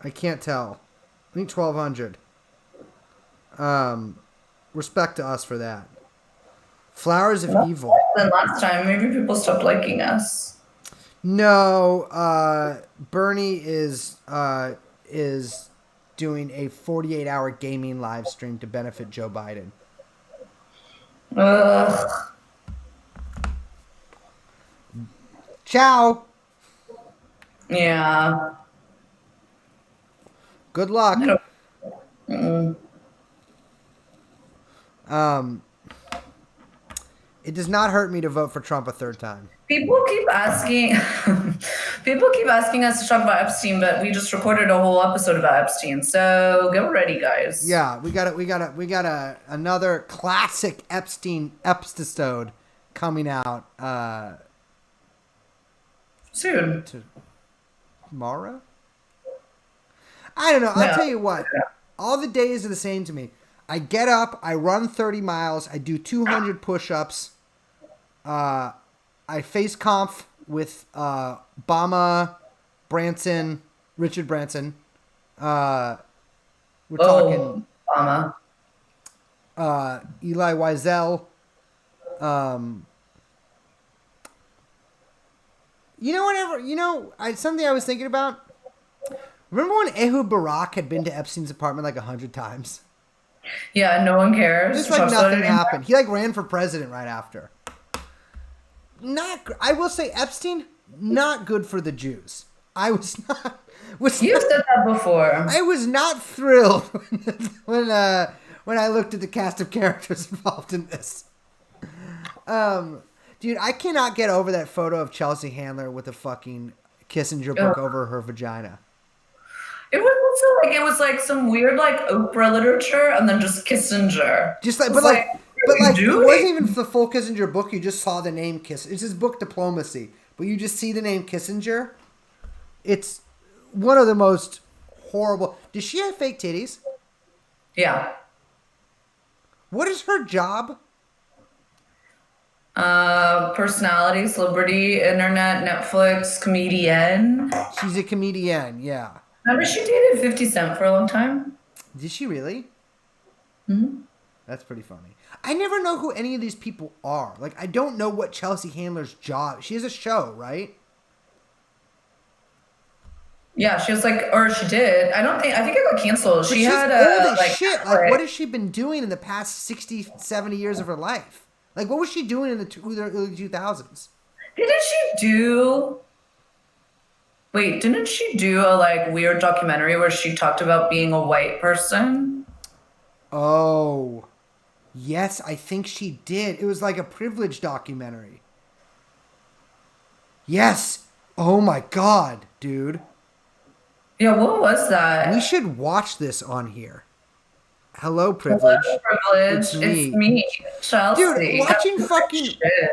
I can't tell. I think 1,200. Respect to us for that. Flowers of Evil. Then last time, maybe people stopped liking us. No, Bernie is doing a 48-hour gaming live stream to benefit Joe Biden. Ugh. Ciao. Yeah. Good luck. It does not hurt me to vote for Trump a third time. People keep asking us to talk about Epstein, but we just recorded a whole episode about Epstein. So get ready, guys. Yeah, we got another classic Epstein episode coming out soon. Tomorrow? I don't know. Yeah. I'll tell you what. All the days are the same to me. I get up, I run 30 miles, I do 200 push-ups. I face conf with Obama, Branson, Richard Branson. We're talking Obama. Eli Wiesel. Something I was thinking about. Remember when Ehud Barak had been to Epstein's apartment like 100 times? Yeah, no one cares. Just like nothing happened. He like ran for president right after. I will say Epstein, not good for the Jews. You've said that before. I was not thrilled when I looked at the cast of characters involved in this. Dude, I cannot get over that photo of Chelsea Handler with a fucking Kissinger book over her vagina. It was like some weird like Oprah literature and then just Kissinger. But it wasn't even the full Kissinger book. You just saw the name Kissinger. It's his book Diplomacy, but you just see the name Kissinger. It's one of the most horrible. Does she have fake titties? Yeah. What is her job? Personality, celebrity, internet, Netflix, comedian. She's a comedian, yeah. Remember she dated 50 Cent for a long time? Did she really? Mm-hmm. That's pretty funny. I never know who any of these people are. Like, I don't know what Chelsea Handler's job. She has a show, right? Yeah, she was like, or she did. I think it got canceled. She had old as shit. Like, what has she been doing in the past 60, 70 years of her life? Like, what was she doing in the early 2000s? Didn't she do a like weird documentary where she talked about being a white person? Oh, yes, I think she did. It was like a privilege documentary. Yes. Oh my God, dude. Yeah, what was that? We should watch this on here. Hello, privilege. Hello, privilege. It's me, Chelsea. Dude, watching fucking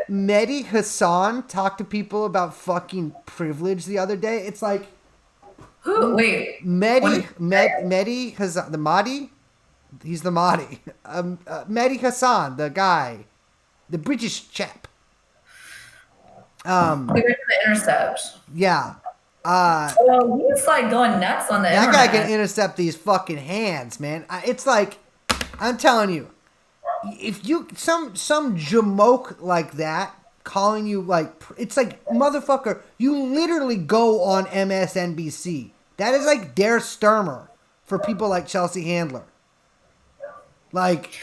Mehdi Hassan talk to people about fucking privilege the other day, it's like... Who? Wait. Mehdi Hassan, the Mahdi? He's the Mahdi. Mehdi Hassan, the guy. The British chap. The Intercept. Yeah. He's like going nuts on the internet. That guy can intercept these fucking hands, man. It's like, I'm telling you, if you some jamoke like that calling you like, it's like, motherfucker, you literally go on MSNBC. That is like Der Sturmer. for people like Chelsea Handler. Like,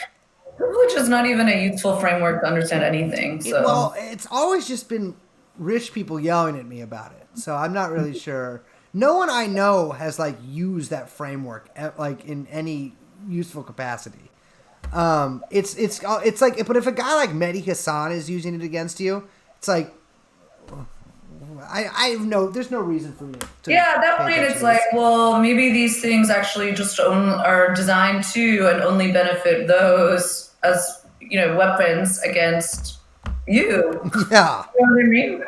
privilege is not even a useful framework to understand anything. So it's always just been rich people yelling at me about it. So I'm not really sure. No one I know has like used that framework like in any useful capacity. It's like, but if a guy like Mehdi Hassan is using it against you, it's like, there's no reason for me to. Yeah, at that point, it's like, well, maybe these things actually just are designed to and only benefit those as, weapons against you. Yeah. You know what I mean?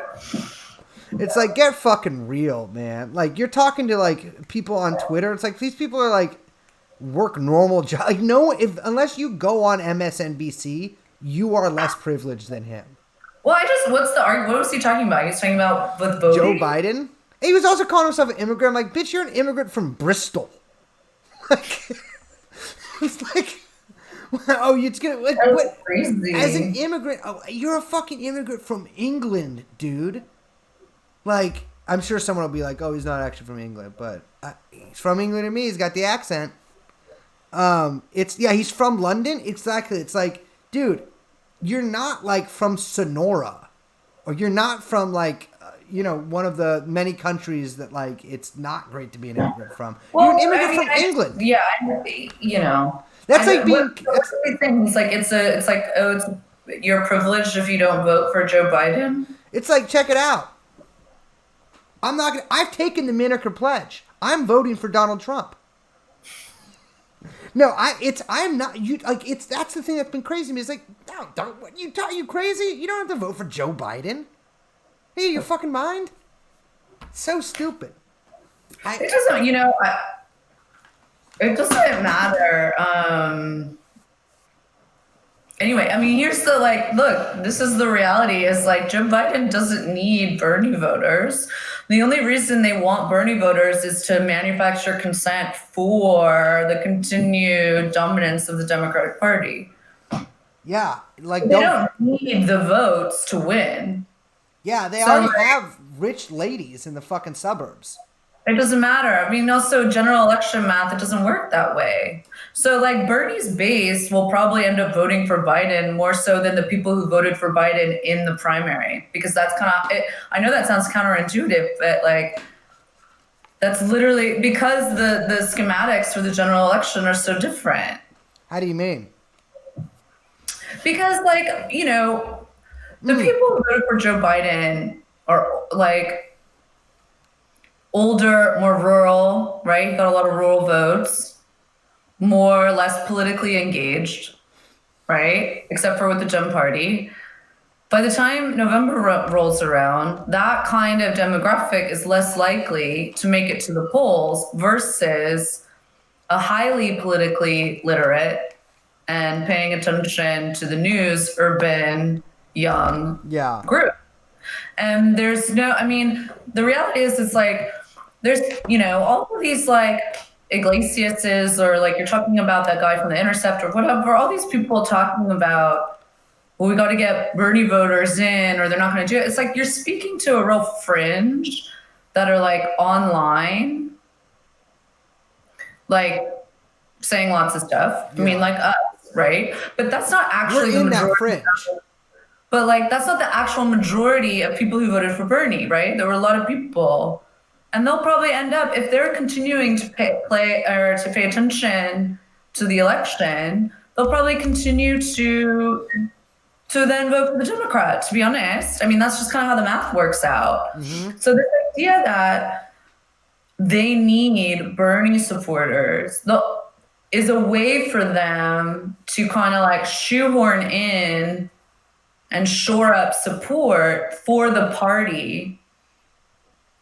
It's like, get fucking real, man. Like, you're talking to like people on Twitter. It's like these people are like work normal job. Like, unless you go on MSNBC, you are less privileged than him. Well, what was he talking about? He's talking about with voting? Joe Biden? He was also calling himself an immigrant. I'm like, bitch, you're an immigrant from Bristol. Like, it's like, it's gonna, like, That's crazy. As an immigrant, you're a fucking immigrant from England, dude. Like, I'm sure someone will be like, oh, he's not actually from England, but he's from England to me. He's got the accent. He's from London. Exactly. It's like, dude, you're not like from Sonora, or you're not from like, one of the many countries that like it's not great to be an immigrant from. Well, you're an immigrant from England. Yeah, that's like being. What's the thing? It's like, you're privileged if you don't vote for Joe Biden. It's like, check it out. I've taken the Miniker pledge. I'm voting for Donald Trump. No, I'm not. That's the thing that's been crazy to me. It's like, no, you crazy? You don't have to vote for Joe Biden. Hey, your fucking mind? So stupid. It doesn't, it doesn't matter. Anyway, I mean, here's the look, this is the reality is like Joe Biden doesn't need Bernie voters. The only reason they want Bernie voters is to manufacture consent for the continued dominance of the Democratic Party. Yeah, like they don't need the votes to win. Yeah, they already have rich ladies in the fucking suburbs. It doesn't matter. I mean, also general election math, it doesn't work that way. So like Bernie's base will probably end up voting for Biden more so than the people who voted for Biden in the primary, because that's kind of, I know that sounds counterintuitive, but like that's literally because the schematics for the general election are so different. How do you mean? Because like, the people who voted for Joe Biden are like older, more rural, right? He got a lot of rural votes, more or less politically engaged, right? Except for with the Dem Party. By the time November rolls around, that kind of demographic is less likely to make it to the polls versus a highly politically literate and paying attention to the news, urban, young group. And there's the reality is it's like, there's, all of these like Iglesias's or like you're talking about that guy from The Intercept or whatever, all these people talking about, well, we got to get Bernie voters in or they're not going to do it. It's like you're speaking to a real fringe that are like online, like saying lots of stuff. Yeah. I mean, like us, right? But that's not actually the majority. That fringe. But like, that's not the actual majority of people who voted for Bernie, right? There were a lot of people. And they'll probably end up, if they're continuing to pay attention to the election, they'll probably continue to then vote for the Democrat, to be honest. I mean, that's just kind of how the math works out. Mm-hmm. So this idea that they need Bernie supporters is a way for them to kind of like shoehorn in and shore up support for the party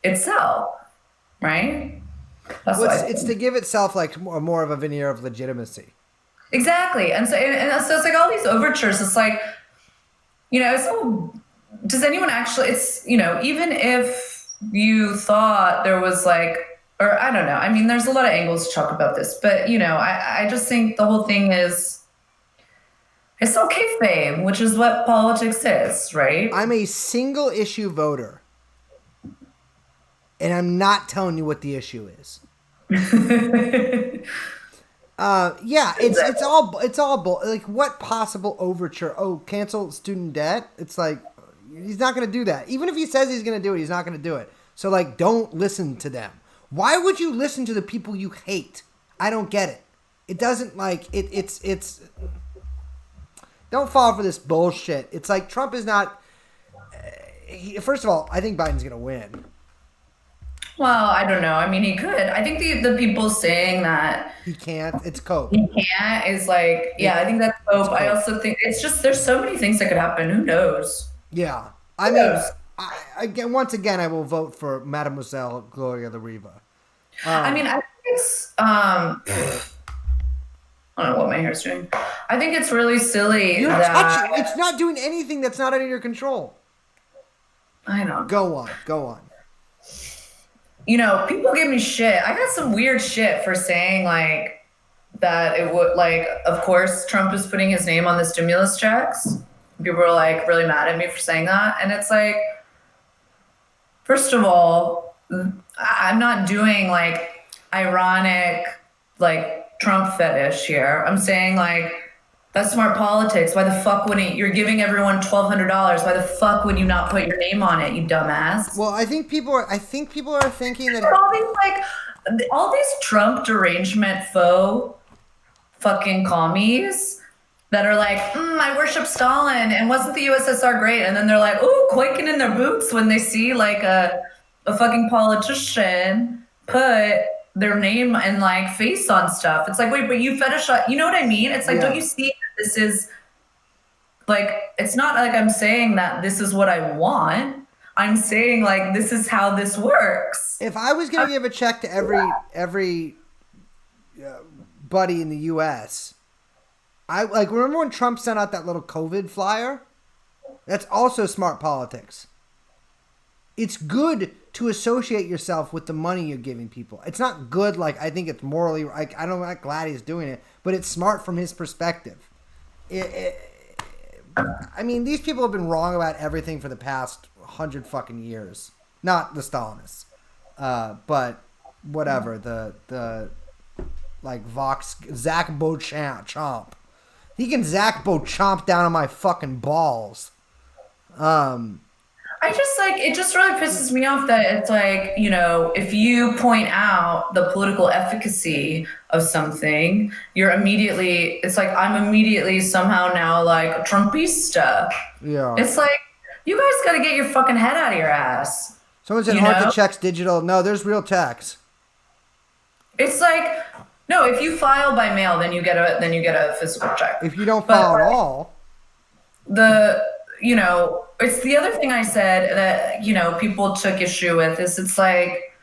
itself, right? That's it's to give itself like more of a veneer of legitimacy. Exactly, and so it's like all these overtures. It's like, does anyone actually? It's even if you thought there was like, or I don't know. I mean, there's a lot of angles to talk about this, but I just think the whole thing is. It's okay, fame, which is what politics is, right? I'm a single issue voter. And I'm not telling you what the issue is. Yeah, it's all like what possible overture? Oh, cancel student debt. It's like he's not going to do that. Even if he says he's going to do it, he's not going to do it. So like, don't listen to them. Why would you listen to the people you hate? I don't get it. It doesn't like it. It's. Don't fall for this bullshit. It's like Trump is not. First of all, I think Biden's going to win. Well, I don't know. I mean, he could. I think the people saying that he can't. It's cope. He can't is like, yeah, I think that's cope. I also think it's just there's so many things that could happen. Who knows? Yeah, I mean, once again, I will vote for Mademoiselle Gloria La Riva. I mean, I think it's I don't know what my hair's doing. I think it's really silly that it's not doing anything that's not under your control. I know. Go on. You know, people give me shit. I got some weird shit for saying like that it would like, of course, Trump is putting his name on the stimulus checks. People are like really mad at me for saying that. And it's like, first of all, I'm not doing like ironic, like Trump fetish here. I'm saying like, that's smart politics. Why the fuck wouldn't you're giving everyone $1,200? Why the fuck would you not put your name on it, you dumbass? Well, I think people are thinking that all these Trump derangement faux fucking commies that are like, I worship Stalin and wasn't the USSR great? And then they're like, ooh, quaking in their boots when they see like a fucking politician put their name and like face on stuff. It's like, wait, but you fetishize, you know what I mean? It's like, Don't you see that this is like, it's not like I'm saying that this is what I want. I'm saying like, this is how this works. If I was going to give a check to every buddy in the U.S., I like, remember when Trump sent out that little COVID flyer? That's also smart politics. It's good to associate yourself with the money you're giving people. It's not good, like, I think it's morally, like, I'm not glad he's doing it, but it's smart from his perspective. I mean, these people have been wrong about everything for the past 100 fucking years. Not the Stalinists. But whatever, the like, Zach Beauchamp. He can Zach Beauchamp down on my fucking balls. I just like, it just really pisses me off that it's like, you know, if you point out the political efficacy of something, you're immediately, it's like, I'm immediately somehow now like Trumpista. Yeah. It's like, you guys got to get your fucking head out of your ass. Someone said hard to check's digital. No, there's real checks. It's like, no, if you file by mail, then you get a physical check. If you don't file at all. You know, it's the other thing I said that, you know, people took issue with is it's like,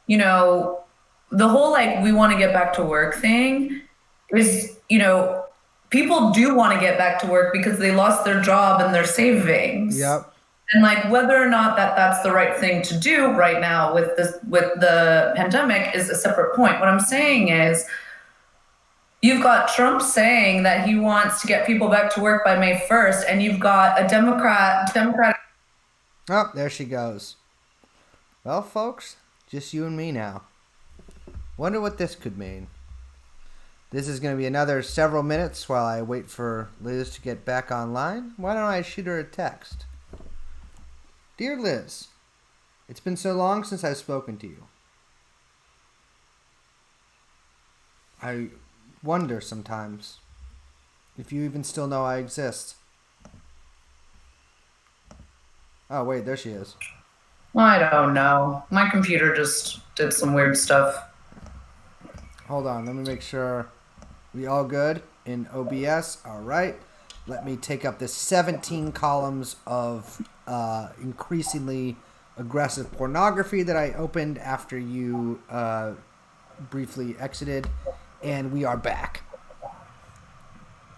you know, the whole like we want to get back to work thing is, you know, people do want to get back to work because they lost their job and their savings. Yep. And like whether or not that's the right thing to do right now with the pandemic is a separate point. What I'm saying is, you've got Trump saying that he wants to get people back to work by May 1st, and you've got a Democratic. Oh, there she goes. Well, folks, just you and me now. Wonder what this could mean. This is going to be another several minutes while I wait for Liz to get back online. Why don't I shoot her a text? Dear Liz, it's been so long since I've spoken to you. I wonder sometimes if you even still know I exist. Oh, wait, there she is. I don't know. My computer just did some weird stuff. Hold on, let me make sure we all good in OBS. All right. Let me take up the 17 columns of increasingly aggressive pornography that I opened after you briefly exited. And we are back.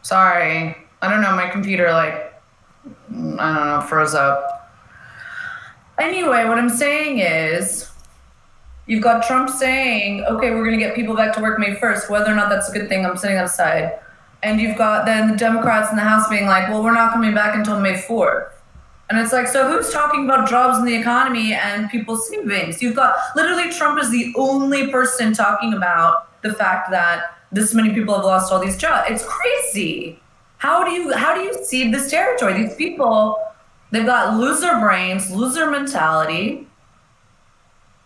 Sorry. I don't know. My computer, like, I don't know, froze up. Anyway, what I'm saying is, you've got Trump saying, okay, we're going to get people back to work May 1st. Whether or not that's a good thing, I'm setting that aside. And you've got then the Democrats in the House being like, well, we're not coming back until May 4th. And it's like, so who's talking about jobs in the economy and people's savings? You've got, literally, Trump is the only person talking about the fact that this many people have lost all these jobs. It's crazy. How do you cede this territory? These people, they've got loser brains, loser mentality.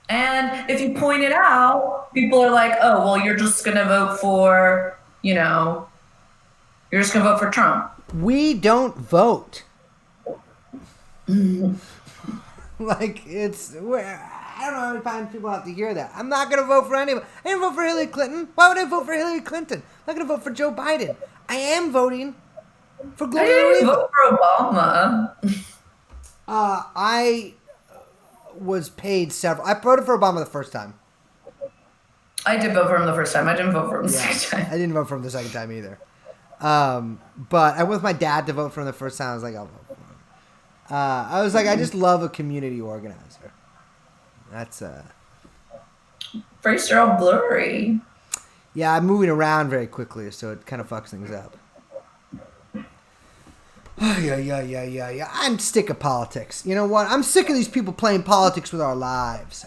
And if you point it out, people are like, oh, well, you're just going to vote for, you're just going to vote for Trump. We don't vote. Like, I don't know how many times people have to hear that. I'm not going to vote for anyone. I didn't vote for Hillary Clinton. Why would I vote for Hillary Clinton? I'm not going to vote for Joe Biden. I am voting for Gloria I didn't Reva. vote for Obama. I was paid several. I voted for Obama the first time. I did vote for him the first time. I didn't vote for him the second time. I didn't vote for him the second time either. But I went with my dad to vote for him the first time. I was like, I'll vote for him. I was like, I just love a community organizer. That's Face are all blurry. Yeah, I'm moving around very quickly, so it kind of fucks things up. Yeah. I'm sick of politics. You know what? I'm sick of these people playing politics with our lives.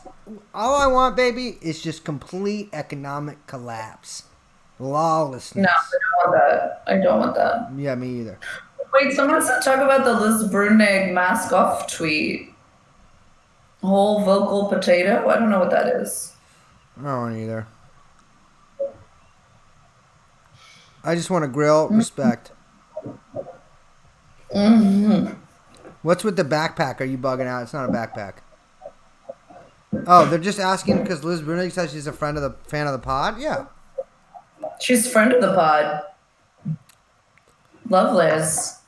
All I want, baby, is just complete economic collapse. Lawlessness. No, I don't want that. I don't want that. Yeah, me either. Wait, someone said talk about the Liz Brunig mask off tweet. Whole vocal potato? I don't know what that is. I don't want either. I just want to grill respect. Mm-hmm. What's with the backpack? Are you bugging out? It's not a backpack. Oh, they're just asking because Liz Brunig says she's a fan of the pod? Yeah. She's a friend of the pod. Love Liz.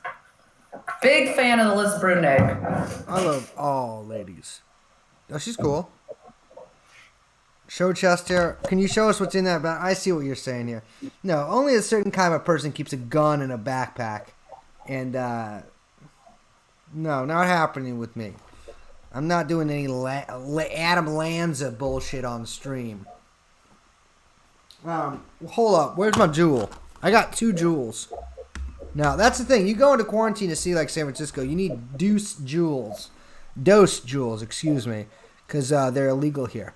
Big fan of the Liz Brunig. I love all ladies. Oh, she's cool. Show chest here. Can you show us what's in that bag? I see what you're saying here. No, only a certain kind of person keeps a gun in a backpack. And, no, not happening with me. I'm not doing any Adam Lanza bullshit on stream. Hold up. Where's my jewel? I got 2 jewels. Now, that's the thing. You go into quarantine to see, like, San Francisco, you need dose jewels, excuse me, because they're illegal here.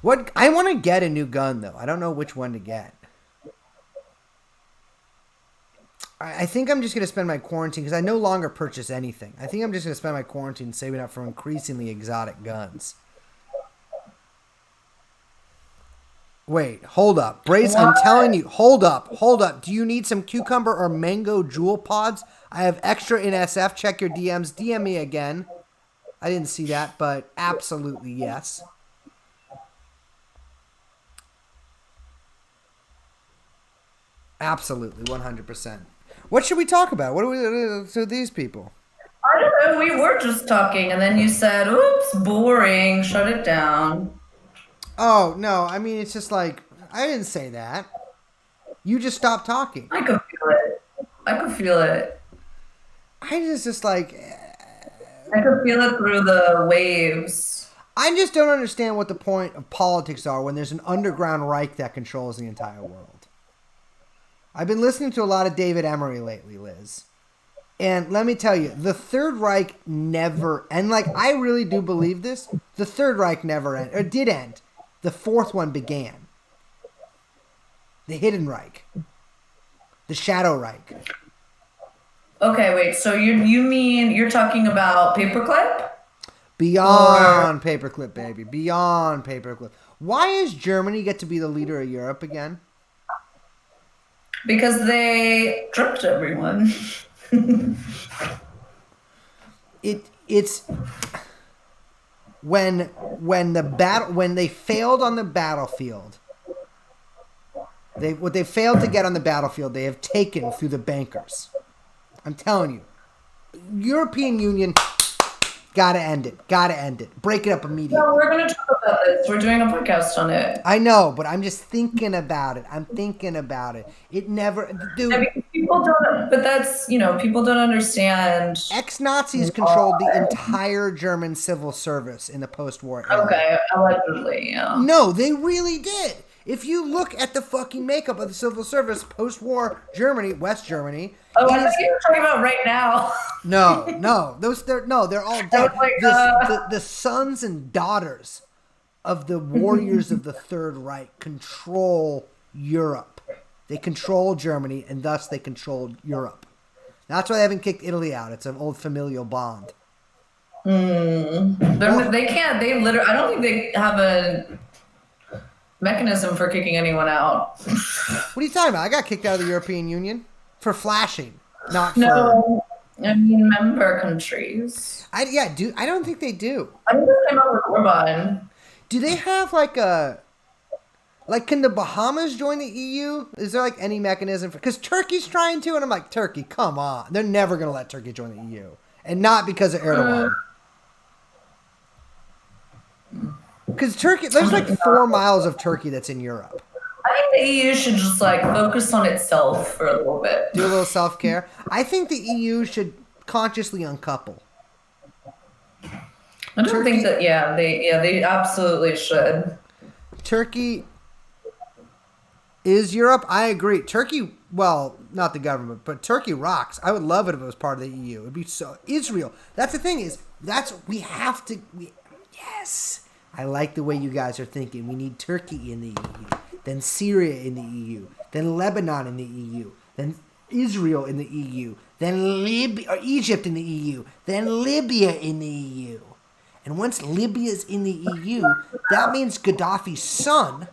What I want to get a new gun, though. I don't know which one to get. I think I'm just going to spend my quarantine, because I no longer purchase anything. I think I'm just going to spend my quarantine saving up for increasingly exotic guns. Wait, hold up. Brace, I'm telling you, hold up. Do you need some cucumber or mango jewel pods? I have extra in SF. Check your DMs. DM me again. I didn't see that, but absolutely yes. Absolutely, 100%. What should we talk about? What do we do to these people? I don't know. We were just talking, and then you said, oops, boring. Shut it down. Oh, no. I mean, it's just like, I didn't say that. You just stopped talking. I could feel it. I just like... I could feel it through the waves. I just don't understand what the point of politics are when there's an underground Reich that controls the entire world. I've been listening to a lot of David Emery lately, Liz. And let me tell you, the Third Reich never... And, like, I really do believe this. The Third Reich never ended, or did end. The fourth one began. The Hidden Reich. The Shadow Reich. Okay, wait. So you mean you're talking about Paperclip? Beyond Paperclip, baby. Beyond Paperclip. Why does Germany get to be the leader of Europe again? Because they tripped everyone. It's when they failed on the battlefield. What they failed to get on the battlefield, they have taken through the bankers. I'm telling you, European Union, gotta end it. Break it up immediately. No, we're gonna talk about this. We're doing a podcast on it. I know, but I'm just thinking about it. It never, dude. I mean, people don't. But that's people don't understand. Ex-Nazis controlled the entire German civil service in the post-war era. Okay, allegedly, yeah. No, they really did. If you look at the fucking makeup of the civil service post-war Germany, West Germany. Oh, I thought you were talking about right now. No, they're all dead. Like, the sons and daughters of the warriors of the Third Reich control Europe. They control Germany, and thus they control Europe. That's why they haven't kicked Italy out. It's an old familial bond. They can't. They literally. I don't think they have a mechanism for kicking anyone out. What are you talking about? I got kicked out of the European Union for flashing, not for. No, I mean member countries. I don't think they do. I think they came up with Orban. Do they have can the Bahamas join the EU? Is there any mechanism for? Because Turkey's trying to, and I'm like, Turkey, come on, they're never gonna let Turkey join the EU, and not because of Erdogan. Because Turkey, there's 4 miles of Turkey that's in Europe. I think the EU should just focus on itself for a little bit. Do a little self-care. I think the EU should consciously uncouple. I don't think that. They absolutely should. Turkey is Europe. I agree. Turkey, well, not the government, but Turkey rocks. I would love it if it was part of the EU. It'd be so. Israel. That's the thing yes. I like the way you guys are thinking. We need Turkey in the EU, then Syria in the EU, then Lebanon in the EU, then Israel in the EU, then Egypt in the EU, then Libya in the EU. And once Libya's in the EU, that means Gaddafi's son,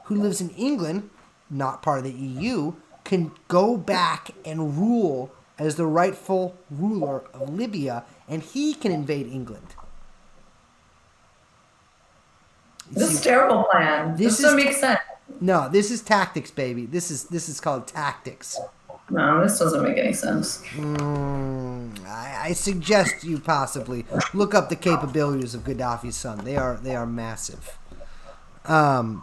who lives in England, not part of the EU, can go back and rule as the rightful ruler of Libya, and he can invade England. This is a terrible plan. This doesn't make sense. No, this is tactics, baby. This is called tactics. No, this doesn't make any sense. I suggest you possibly look up the capabilities of Gaddafi's son. They are massive. Yeah,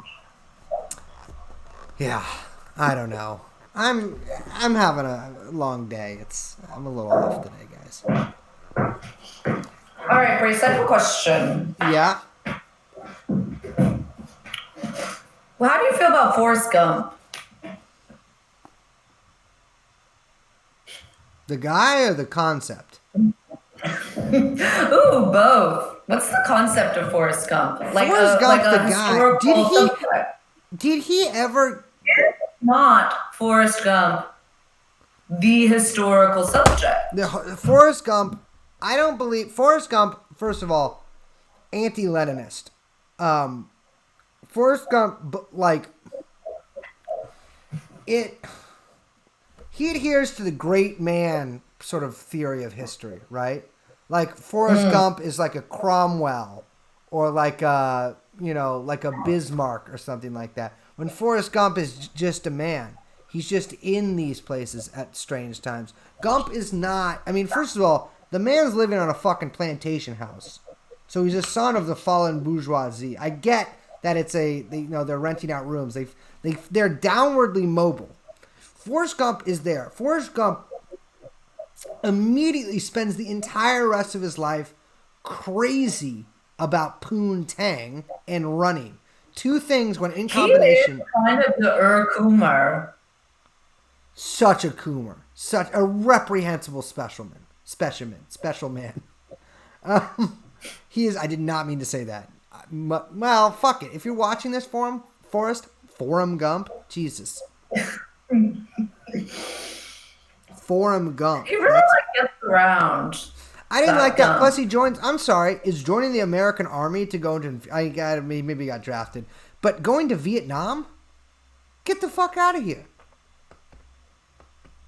I don't know. I'm having a long day. I'm a little off today, guys. All right, Brace, I have a question. Yeah. Well, how do you feel about Forrest Gump? The guy or the concept? Ooh, both. What's the concept of Forrest Gump? Forrest Gump, the guy. Did he ever? Not Forrest Gump, the historical subject. Forrest Gump. I don't believe Forrest Gump. First of all, anti-Leninist. Forrest Gump, he adheres to the great man sort of theory of history, right? Forrest Gump is like a Cromwell or like a Bismarck or something like that. When Forrest Gump is just a man. He's just in these places at strange times. Gump is not, first of all, the man's living on a fucking plantation house. So he's a son of the fallen bourgeoisie. I get that they're renting out rooms. They're downwardly mobile. Forrest Gump is there. Forrest Gump immediately spends the entire rest of his life crazy about poontang and running. Two things when in combination. He is kind of the Coomer. Such a Coomer. Such a reprehensible special man. He is. I did not mean to say that. Well, fuck it. If you're watching this Forum Gump, Jesus. Forum Gump. He really gets around. I didn't like that. Plus, he is joining the American Army to go into. Maybe got drafted, but going to Vietnam. Get the fuck out of here.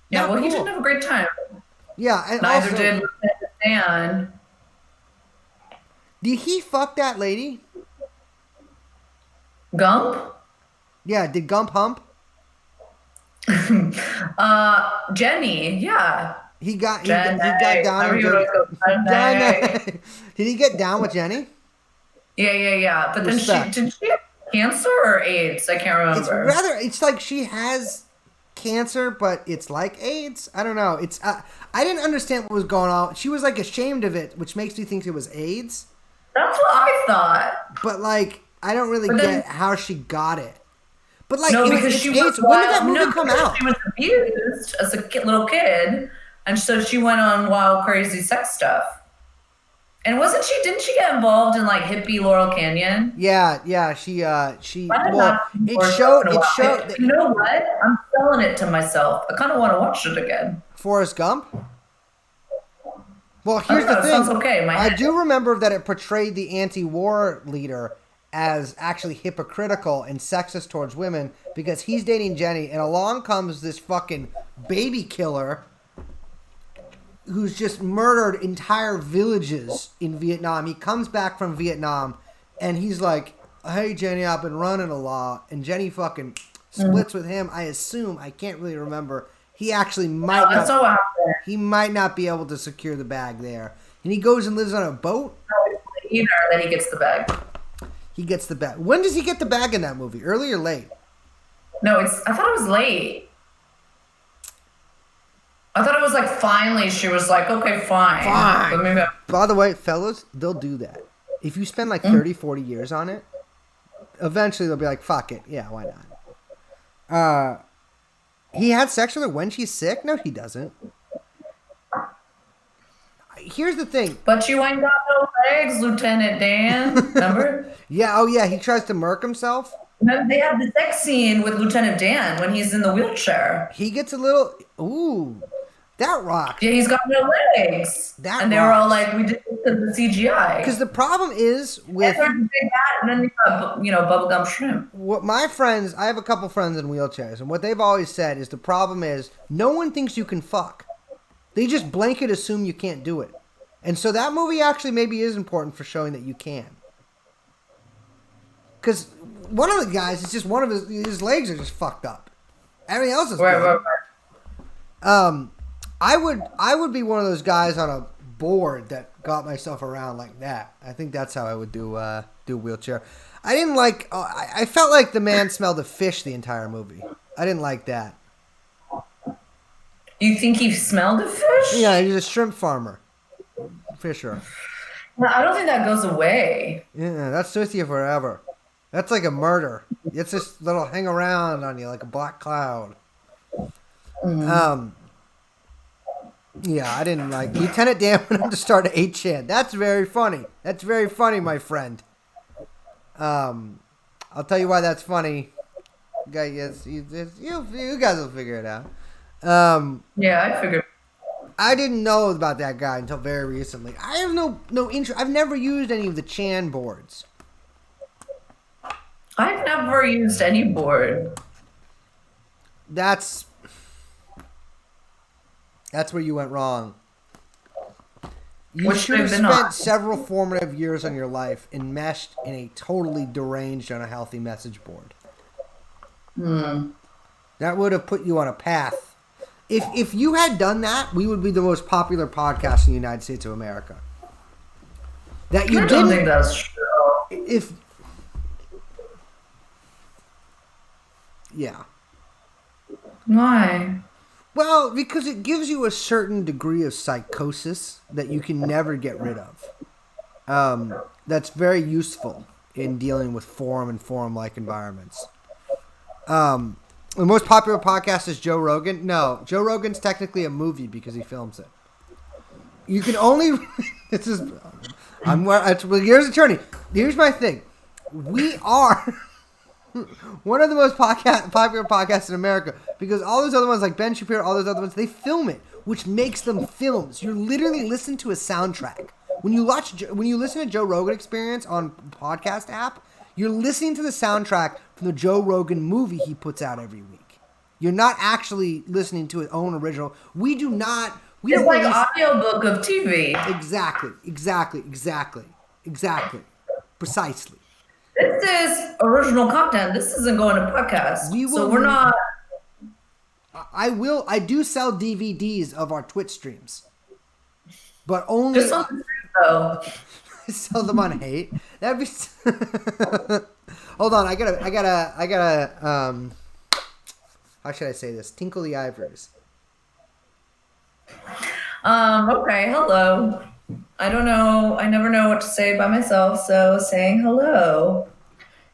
Yeah, he didn't have a great time. Yeah, and neither also, did Dan. Did he fuck that lady? Gump? Yeah, did Gump hump? Jenny, yeah. He got down. Did he get down with Jenny? Yeah. But then did she have cancer or AIDS? I can't remember. It's like she has cancer, but it's like AIDS. I don't know. I didn't understand what was going on. She was ashamed of it, which makes me think it was AIDS. That's what I thought. But I don't really get how she got it. But because she was when did that movie come out? She was abused as a little kid, and so she went on wild, crazy sex stuff. And didn't she get involved in like hippie Laurel Canyon? Yeah. She. I have Well, not seen it Forrest showed. Gump in a It while. showed that You know what? I'm selling it to myself. I kind of want to watch it again. Forrest Gump. Well, I here's don't the know. It thing. sounds okay in my I head. do remember that it portrayed the anti-war leader as actually hypocritical and sexist towards women because he's dating Jenny, and along comes this fucking baby killer who's just murdered entire villages in Vietnam. He comes back from Vietnam, and he's like, "Hey, Jenny, I've been running a lot," and Jenny fucking splits with him. I assume, I can't really remember. He actually might That's not. not what happened. He might not be able to secure the bag there. And he goes and lives on a boat. Either that he gets the bag. He gets the bag. When does he get the bag in that movie? Early or late? No, I thought it was late. I thought it was like finally she was like, okay, fine. Fine. But maybe By the way, fellas, they'll do that. If you spend like 30, 40 years on it, eventually they'll be like, fuck it. Yeah, why not? He had sex with her when she's sick? No, he doesn't. Here's the thing. But you ain't got no legs, Lieutenant Dan. Remember? Yeah, oh yeah, he tries to murk himself. Remember they have the sex scene with Lieutenant Dan when he's in the wheelchair. He gets a little, ooh, that rocks. Yeah, he's got no legs. That and they were all rocks. like, we did this because of the CGI. Because the problem is with And then they got, bubblegum shrimp. what my friends, I have a couple friends in wheelchairs, and what they've always said is the problem is no one thinks you can fuck. They just blanket assume you can't do it. And so that movie actually maybe is important for showing that you can. Because one of the guys, it's just one of his legs are just fucked up. Everything else is good. Right. I would be one of those guys on a board that got myself around like that. I think that's how I would do wheelchair. I didn't like. I felt like the man smelled of fish the entire movie. I didn't like that. You think he smelled the fish? Yeah, he's a shrimp farmer, fisher. No, I don't think that goes away. Yeah, that's with you forever. That's like a murder. It's just little hang around on you like a black cloud. Mm-hmm. Yeah, I didn't like Lieutenant Dan went up to start an 8chan. That's very funny. That's very funny, my friend. I'll tell you why that's funny. Yes, you guys will figure it out. Yeah, I figured. I didn't know about that guy until very recently. I have no interest. I've never used any of the Chan boards. I've never used any board. That's where you went wrong. You should have spent several formative years on your life enmeshed in a totally deranged, unhealthy message board. That would have put you on a path. If you had done that, we would be the most popular podcast in the United States of America. That you I don't think that's true. Yeah. Why? Well, because it gives you a certain degree of psychosis that you can never get rid of. That's very useful in dealing with forum and forum-like environments. The most popular podcast is Joe Rogan. No, Joe Rogan's technically a movie because he films it. You can only... Here's attorney. Here's my thing. We are... one of the most popular podcasts in America because all those other ones like Ben Shapiro, all those other ones, they film it, which makes them films. You're literally listening to a soundtrack. When you listen to Joe Rogan Experience on podcast app, you're listening to the soundtrack from the Joe Rogan movie he puts out every week. You're not actually listening to his own original. We do not. We it's don't like audiobook of TV. Exactly. Precisely. This is original content. This isn't going to podcast. We're not. I do sell DVDs of our Twitch streams, but only just on the street, though. Sell them on hate. That'd be. Hold on, I gotta. How should I say this? Tinkle the ivories. Okay. Hello. I don't know. I never know what to say by myself, so saying hello.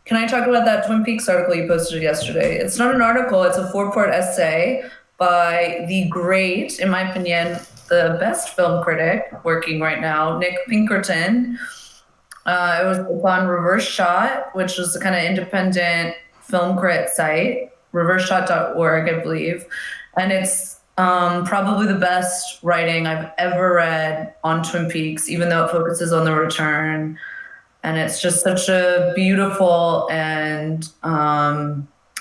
Can I talk about that Twin Peaks article you posted yesterday? It's not an article. It's a 4-part essay by the great, in my opinion, the best film critic working right now, Nick Pinkerton. It's on Reverse Shot, which is a kind of independent film crit site, reverseshot.org, I believe. And it's probably the best writing I've ever read on Twin Peaks, even though it focuses on the return. And it's just such a beautiful and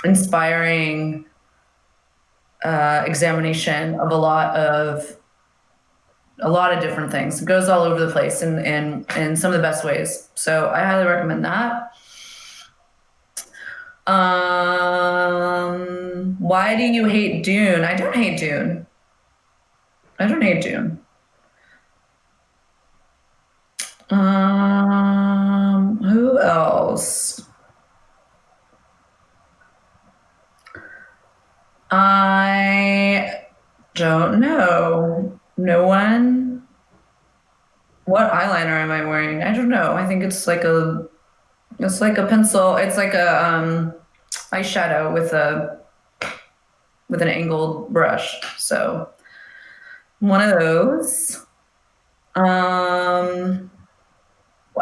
inspiring examination of a lot of different things. It goes all over the place in some of the best ways. So I highly recommend that. Why do you hate Dune? I don't hate Dune. Who else? I don't know. No one. What eyeliner am I wearing? I don't know. I think it's like a pencil. It's like a eyeshadow with an angled brush. So one of those. Well,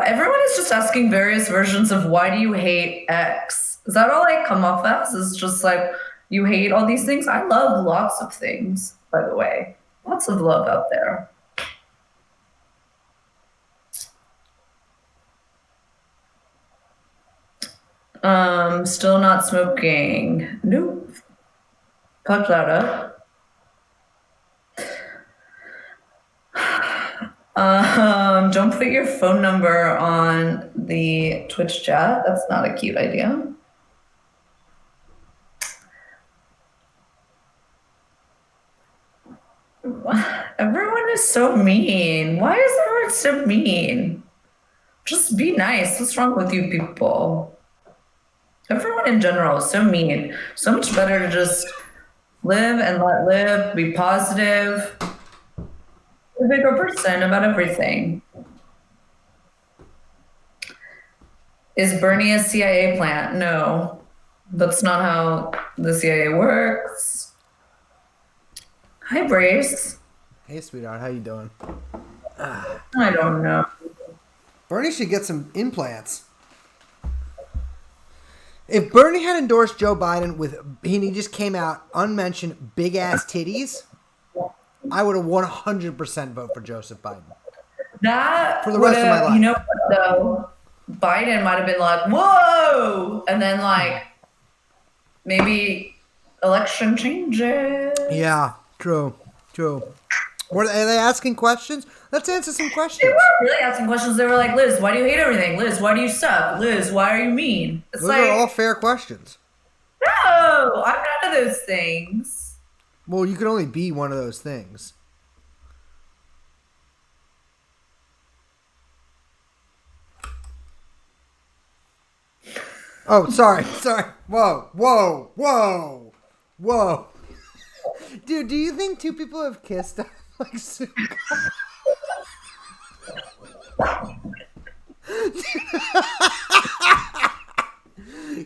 everyone is just asking various versions of why do you hate X? Is that all I come off as? Is just like you hate all these things? I love lots of things, by the way. Lots of love out there. Still not smoking. Nope. Fuck that up. Don't put your phone number on the Twitch chat. That's not a cute idea. Everyone is so mean. Why is everyone so mean? Just be nice. What's wrong with you people? Everyone in general is so mean. So much better to just live and let live, be positive, be a bigger person about everything. Is Bernie a CIA plant? No, that's not how the CIA works. Hi, Brace. Hey, sweetheart. How you doing? I don't know. Bernie should get some implants. If Bernie had endorsed Joe Biden and he just came out unmentioned big ass titties, I would have 100% vote for Joseph Biden. That for the rest of my life. You know what though? Biden might have been like, whoa, and then like maybe election changes. Yeah, true. Are they asking questions? Let's answer some questions. They weren't really asking questions. They were like, Liz, why do you hate everything? Liz, why do you suck? Liz, why are you mean? Those are all fair questions. No, I'm none of those things. Well, you can only be one of those things. Oh, sorry. Whoa. Dude, do you think two people have kissed like soon?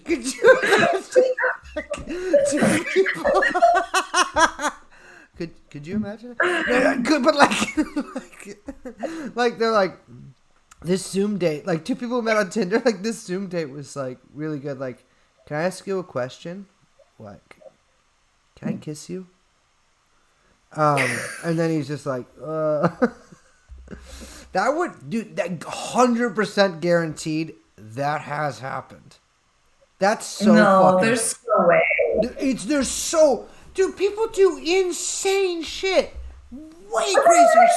Could you imagine? Two people. Could you imagine? Good, but like they're like this Zoom date. Like two people met on Tinder. Like this Zoom date was like really good. Like, can I ask you a question? What? Can I kiss you? And then he's just like, that would, dude, that 100% guaranteed that has happened. That's so fucking. There's no way. Dude, people do insane shit. Way crazier.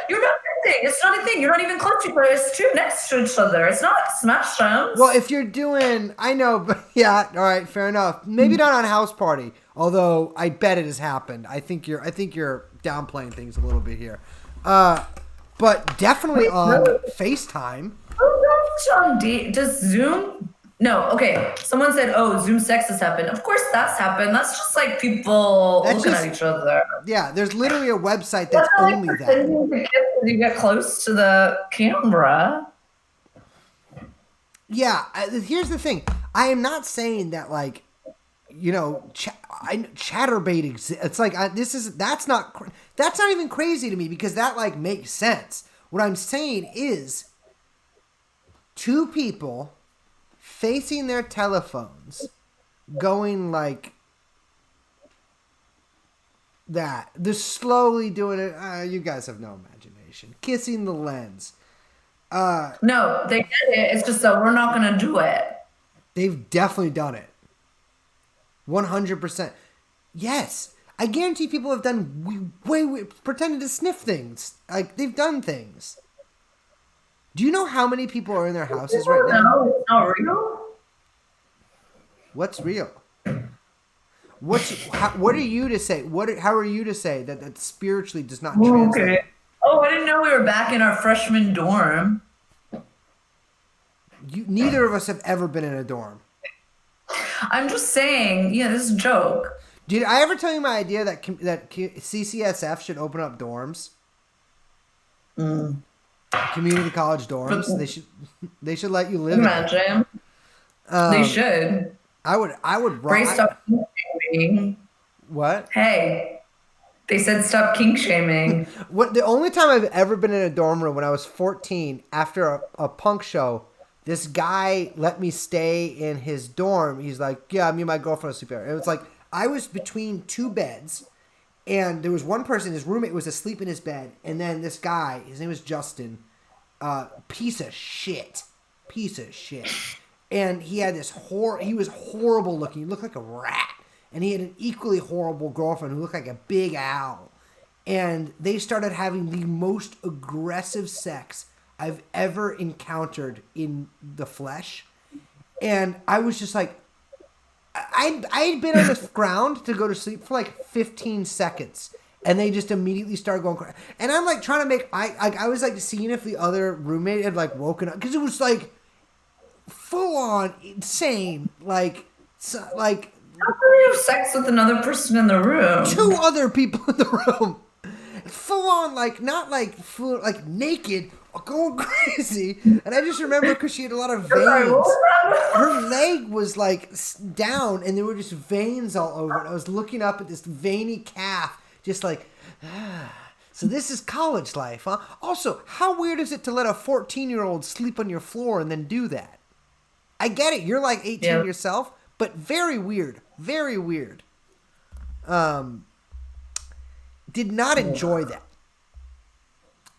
You're not a thing. It's not a thing. You're not even close to each other. It's two next to each other. It's not smash downs. Well, if you're doing, I know, but yeah, all right, fair enough. Maybe not on House Party, although I bet it has happened. I think you're downplaying things a little bit here, but definitely on FaceTime. Does Zoom? No, okay. Someone said, "Oh, Zoom sex has happened." Of course, that's happened. That's just like people looking at each other. Yeah, there's literally a website that's only that. You get close to the camera. Yeah, here's the thing. I am not saying that like chatterbait exists. It's like that's not even crazy to me because that like makes sense. What I'm saying is two people facing their telephones going like that. They're slowly doing it. You guys have no imagination. Kissing the lens. No, they did it. It's just that we're not going to do it. They've definitely done it. 100%. Yes. I guarantee people have done way pretending to sniff things. Like, they've done things. Do you know how many people are in their houses right now? No, it's not real. What's real? What are you to say? How are you to say that spiritually does not translate? Okay. Oh, I didn't know we were back in our freshman dorm. Neither of us have ever been in a dorm. I'm just saying, this is a joke. Did I ever tell you my idea that CCSF should open up dorms? Community college dorms. They should let you live. Imagine. They should. I would. Ray, stop kink shaming. What? Hey, they said stop kink shaming. The only time I've ever been in a dorm room when I was 14 after a punk show. This guy let me stay in his dorm. He's like, yeah, me and my girlfriend will sleep there. It was like, I was between two beds, and there was one person, his roommate was asleep in his bed, and then this guy, his name was Justin, piece of shit. And he had he was horrible looking. He looked like a rat. And he had an equally horrible girlfriend who looked like a big owl. And they started having the most aggressive sex I've ever encountered in the flesh. And I was just like, I had been on the ground to go to sleep for like 15 seconds. And they just immediately started going crazy. And I'm like trying to make, I was like seeing if the other roommate had like woken up. Because it was like full on insane. How can you have sex with another person in the room? Two other people in the room. Full on, like naked, going crazy. And I just remember because she had a lot of veins. Her leg was like down and there were just veins all over it. I was looking up at this veiny calf, just like, so this is college life, huh? Also, how weird is it to let a 14-year-old sleep on your floor and then do that? I get it. You're like 18 yourself, but very weird. Very weird. Did not enjoy that.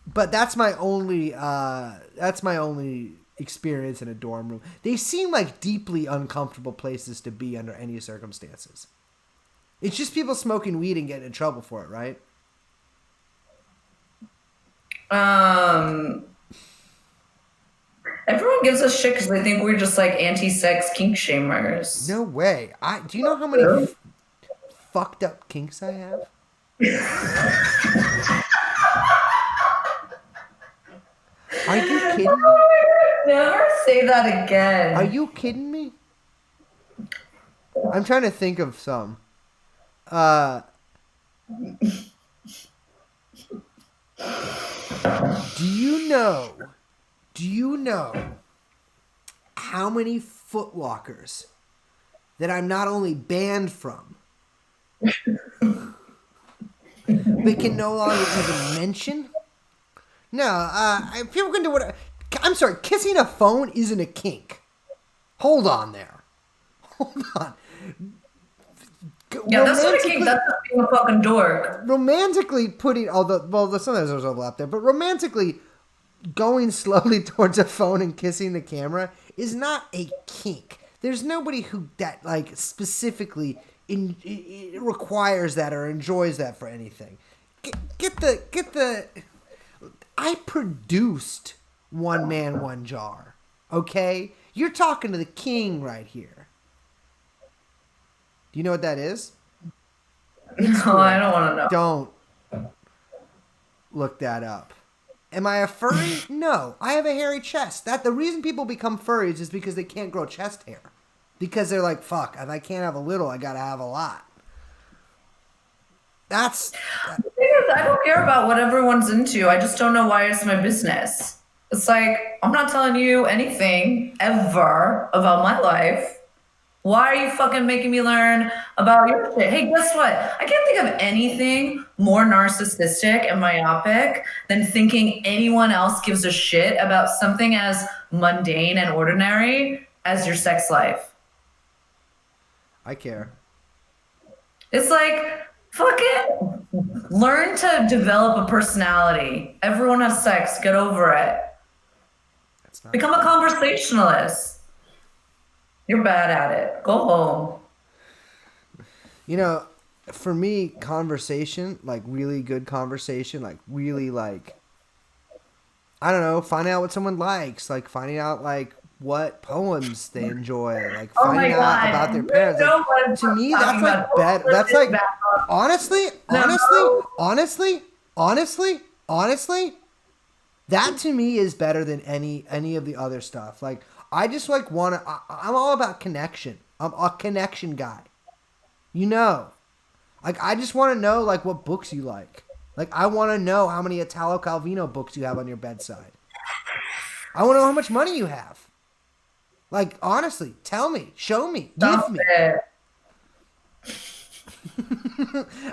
But that's my only experience in a dorm room. They seem like deeply uncomfortable places to be under any circumstances. It's just people smoking weed and getting in trouble for it, right? Everyone gives us shit because they think we're just like anti-sex kink shamers. No way. Do you know how many fucked up kinks I have? Are you kidding me? Never say that again. Are you kidding me? I'm trying to think of some. Do you know how many footlockers that I'm not only banned from, but can no longer even mention? No, people can do what. I'm sorry, kissing a phone isn't a kink. Hold on there. Hold on. Yeah, that's not a kink. That's just being a fucking dork. Romantically putting, sometimes there's overlap there, but romantically going slowly towards a phone and kissing the camera is not a kink. There's nobody who that like specifically requires that or enjoys that for anything. Get the. I produced One Man, One Jar. Okay? You're talking to the king right here. Do you know what that is? No, I don't want to know. Don't look that up. Am I a furry? No. I have a hairy chest. The reason people become furries is because they can't grow chest hair. Because they're like, fuck, if I can't have a little, I gotta have a lot. The thing is, I don't care about what everyone's into. I just don't know why it's my business. It's like, I'm not telling you anything ever about my life. Why are you fucking making me learn about your shit? Hey, guess what? I can't think of anything more narcissistic and myopic than thinking anyone else gives a shit about something as mundane and ordinary as your sex life. I care. It's like, fucking learn to develop a personality. Everyone has sex. Get over it. Become a conversationalist. You're bad at it. Go home. You know, for me, conversation, like really good conversation, like really like, I don't know, finding out what someone likes, like finding out like what poems they enjoy, like finding out about their parents. Like, to me, that's like better. That's like, honestly, that to me is better than any of the other stuff. Like, I just like want to. I'm all about connection. I'm a connection guy. You know, like I just want to know like what books you like. Like I want to know how many Italo Calvino books you have on your bedside. I want to know how much money you have. Like honestly, tell me, show me, give me.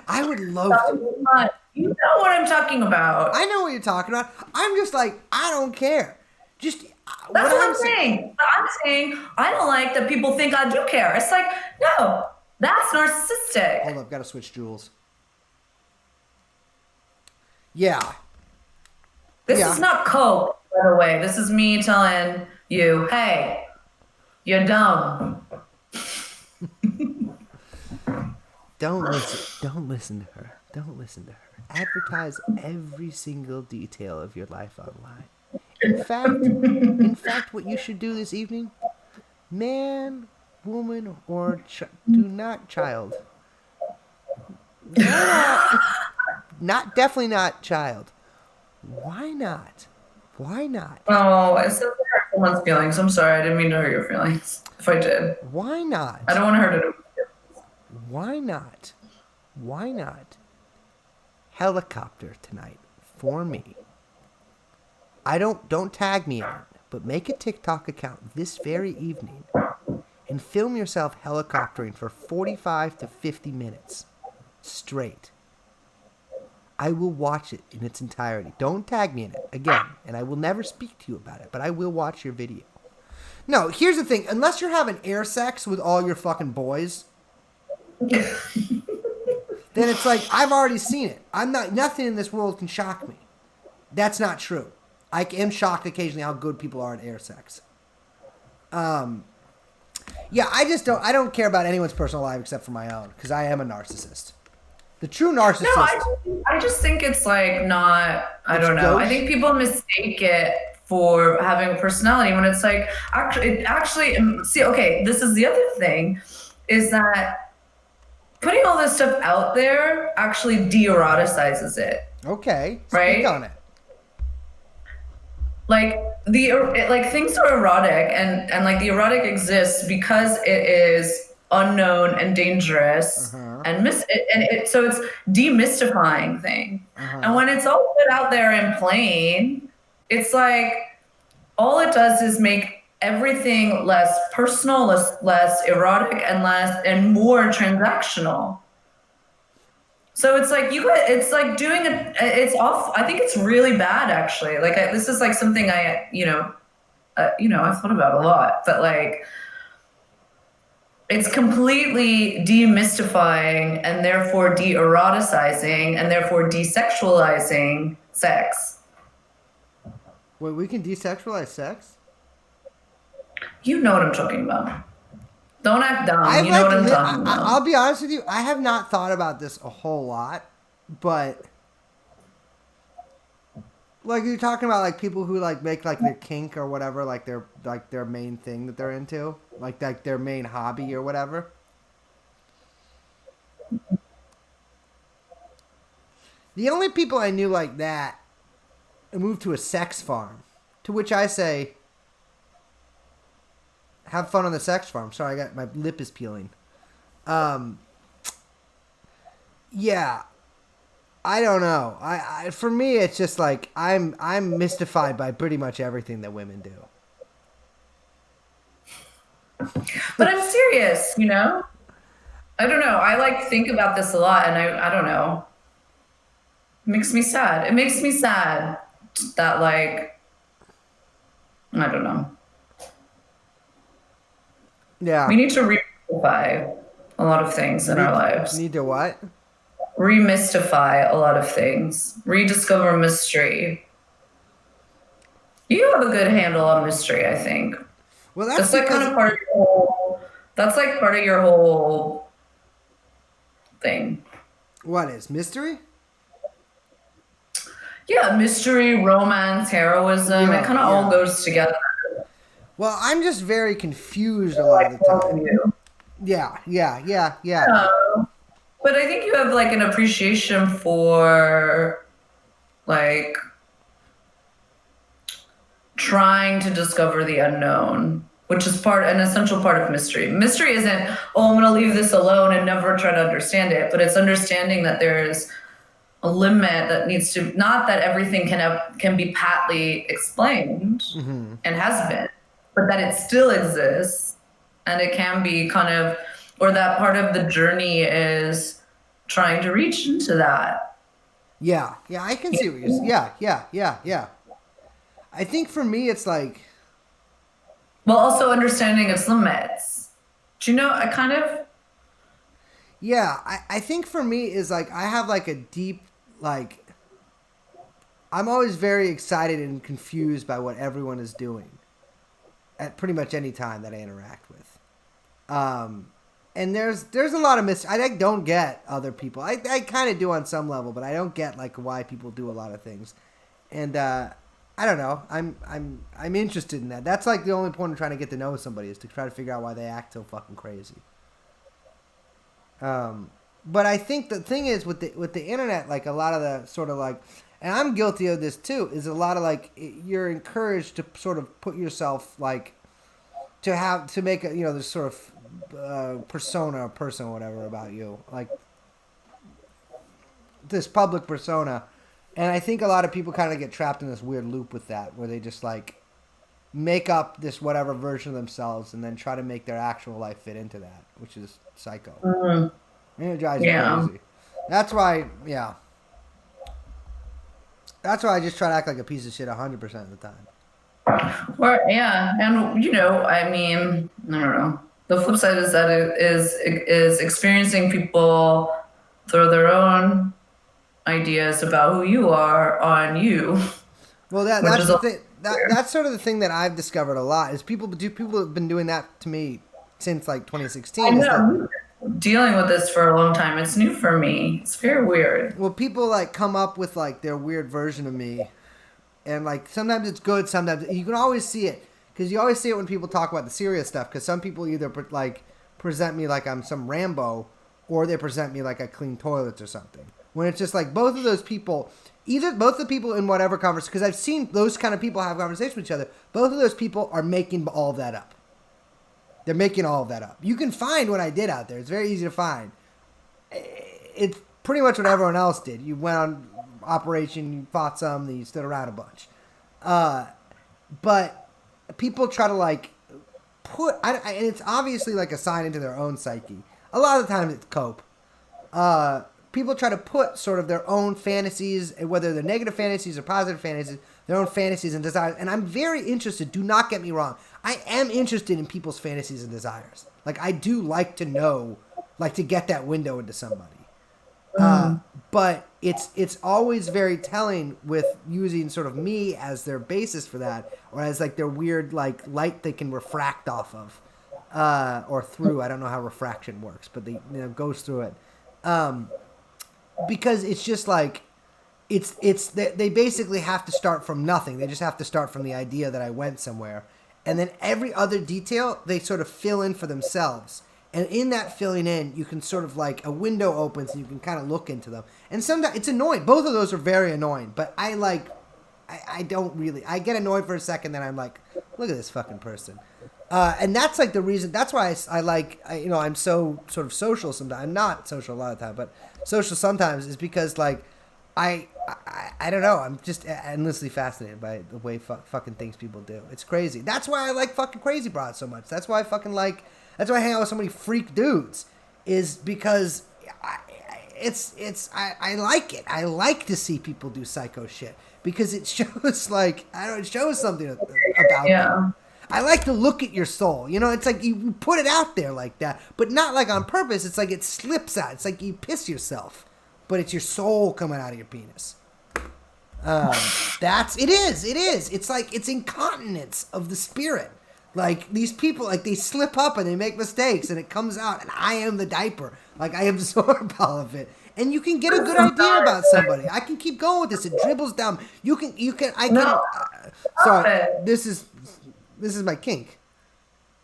I would love to. You know what I'm talking about. I know what you're talking about. I'm just like, I don't care. Just that's what I'm saying. I'm saying I don't like that people think I do care. It's like, no, that's narcissistic. Hold up, gotta switch jewels. Yeah. This is not coke, by the way. This is me telling you, hey, you're dumb. Don't listen to her. Don't listen to her. Advertise every single detail of your life online. In fact, what you should do this evening, man, woman, or do not child. Definitely not child. Why not? Why not? Oh, it says hurt someone's feelings. I'm sorry, I didn't mean to hurt your feelings. If I did. Why not? I don't want to hurt it. Why not? Why not? Helicopter tonight for me. Don't tag me in it, but make a TikTok account this very evening and film yourself helicoptering for 45 to 50 minutes straight. I will watch it in its entirety. Don't tag me in it again, and I will never speak to you about it, but I will watch your video. No, here's the thing. Unless you're having air sex with all your fucking boys, then it's like, I've already seen it. Nothing in this world can shock me. That's not true. I am shocked occasionally how good people are at air sex. Yeah, I don't care about anyone's personal life except for my own, because I am a narcissist. The true narcissist. No, I just think it's like not, I don't know. I think people mistake it for having a personality when it's like, see, okay, this is the other thing, is that putting all this stuff out there actually de-eroticizes it. Okay, right? Speak on it. Like things are erotic and like the erotic exists because it is unknown and dangerous so it's demystifying thing. And when it's all put out there in plain, it's like all it does is make everything less personal, less erotic, and more transactional. So it's like it's like doing it. It's off. I think it's really bad, actually. Like this is like something I've thought about a lot. But like, it's completely demystifying and therefore de-eroticizing and therefore desexualizing sex. Wait, we can desexualize sex? You know what I'm talking about. Don't act dumb. You know what I'm talking about. I'll be honest with you. I have not thought about this a whole lot, but like you're talking about, like people who like make like their kink or whatever, like their main thing that they're into, like their main hobby or whatever. The only people I knew like that moved to a sex farm, to which I say, have fun on the sex farm. Sorry, my lip is peeling. Yeah, I don't know. For me, it's just like I'm mystified by pretty much everything that women do. But I'm serious, you know? I don't know. I like think about this a lot and I don't know. It makes me sad. It makes me sad that like I don't know. Yeah. We need to remystify a lot of things in our lives. Need to what? Remystify a lot of things. Rediscover mystery. You have a good handle on mystery, I think. Well, That's like kind of part of your whole. That's like part of your whole thing. What is mystery? Yeah, mystery, romance, heroism. It kind of all goes together. Well, I'm just very confused a lot of the time. Yeah. But I think you have like an appreciation for like trying to discover the unknown, which is an essential part of mystery. Mystery isn't, oh, I'm going to leave this alone and never try to understand it, but it's understanding that there's a limit that needs to, not that everything can be patly explained and has been, but that it still exists and it can be kind of, or that part of the journey is trying to reach into that. Yeah, I can see what you're saying. Yeah. I think for me, it's like... Well, also understanding its limits. Do you know, I kind of... Yeah, I think for me is like, I have like a deep, like... I'm always very excited and confused by what everyone is doing. At pretty much any time that I interact with. And there's a lot of mystery. I don't get other people. I kind of do on some level, but I don't get like why people do a lot of things. And I don't know. I'm interested in that. That's like the only point of trying to get to know somebody is to try to figure out why they act so fucking crazy. But I think the thing is with the internet, like a lot of the sort of like, and I'm guilty of this too, is a lot of like you're encouraged to sort of put yourself like to make a, this sort of persona or person or whatever about you, like this public persona. And I think a lot of people kind of get trapped in this weird loop with that, where they just like make up this whatever version of themselves and then try to make their actual life fit into that, which is psycho. And it drives me crazy. That's why I just try to act like a piece of shit 100% of the time. Or yeah, and I mean, I don't know. The flip side is that it is experiencing people through their own ideas about who you are on you. Well, that's the thing. That's sort of the thing that I've discovered a lot is people have been doing that to me since like 2016. I know. Dealing with this for a long time. It's new for me. It's very weird. Well, people like come up with like their weird version of me, and like sometimes it's good, sometimes you can always see it because you always see it when people talk about the serious stuff. Because some people either like present me like I'm some Rambo, or they present me like I clean toilets or something. When it's just like both of those people, both the people in whatever conversation, because I've seen those kind of people have conversations with each other. Both of those people are making all of that up. They're making all of that up. You can find what I did out there. It's very easy to find. It's pretty much what everyone else did. You went on operation, you fought some, then you stood around a bunch. But people try to like and it's obviously like a sign into their own psyche. A lot of the times it's cope. People try to put sort of their own fantasies, whether they're negative fantasies or positive fantasies, their own fantasies and desires. And I'm very interested, do not get me wrong. I am interested in people's fantasies and desires. Like, I do like to know, like, to get that window into somebody. But it's always very telling with using sort of me as their basis for that, or as, like, their weird, like, light they can refract off of, or through. I don't know how refraction works, but goes through it. Because it's just like, they basically have to start from nothing. They just have to start from the idea that I went somewhere. And then every other detail, they sort of fill in for themselves. And in that filling in, you can sort of like, a window opens and you can kind of look into them. And sometimes, it's annoying. Both of those are very annoying. But I don't really, I get annoyed for a second, then I'm like, look at this fucking person. And that's like the reason, that's why I'm so sort of social sometimes. I'm not social a lot of the time, but social sometimes is because like, I I don't know. I'm just endlessly fascinated by the way fucking things people do. It's crazy. That's why I like fucking crazy broads so much. That's why I fucking like. That's why I hang out with so many freak dudes. Is because I like it. I like to see people do psycho shit because it shows like I don't know, it shows something about them. I like to look at your soul. You know, it's like you put it out there like that, but not like on purpose. It's like it slips out. It's like you piss yourself, but it's your soul coming out of your penis. It is. It's like it's incontinence of the spirit. Like these people, like they slip up and they make mistakes and it comes out and I am the diaper. Like I absorb all of it. And you can get a good idea about somebody. I can keep going with this. It dribbles down. Sorry, this is my kink.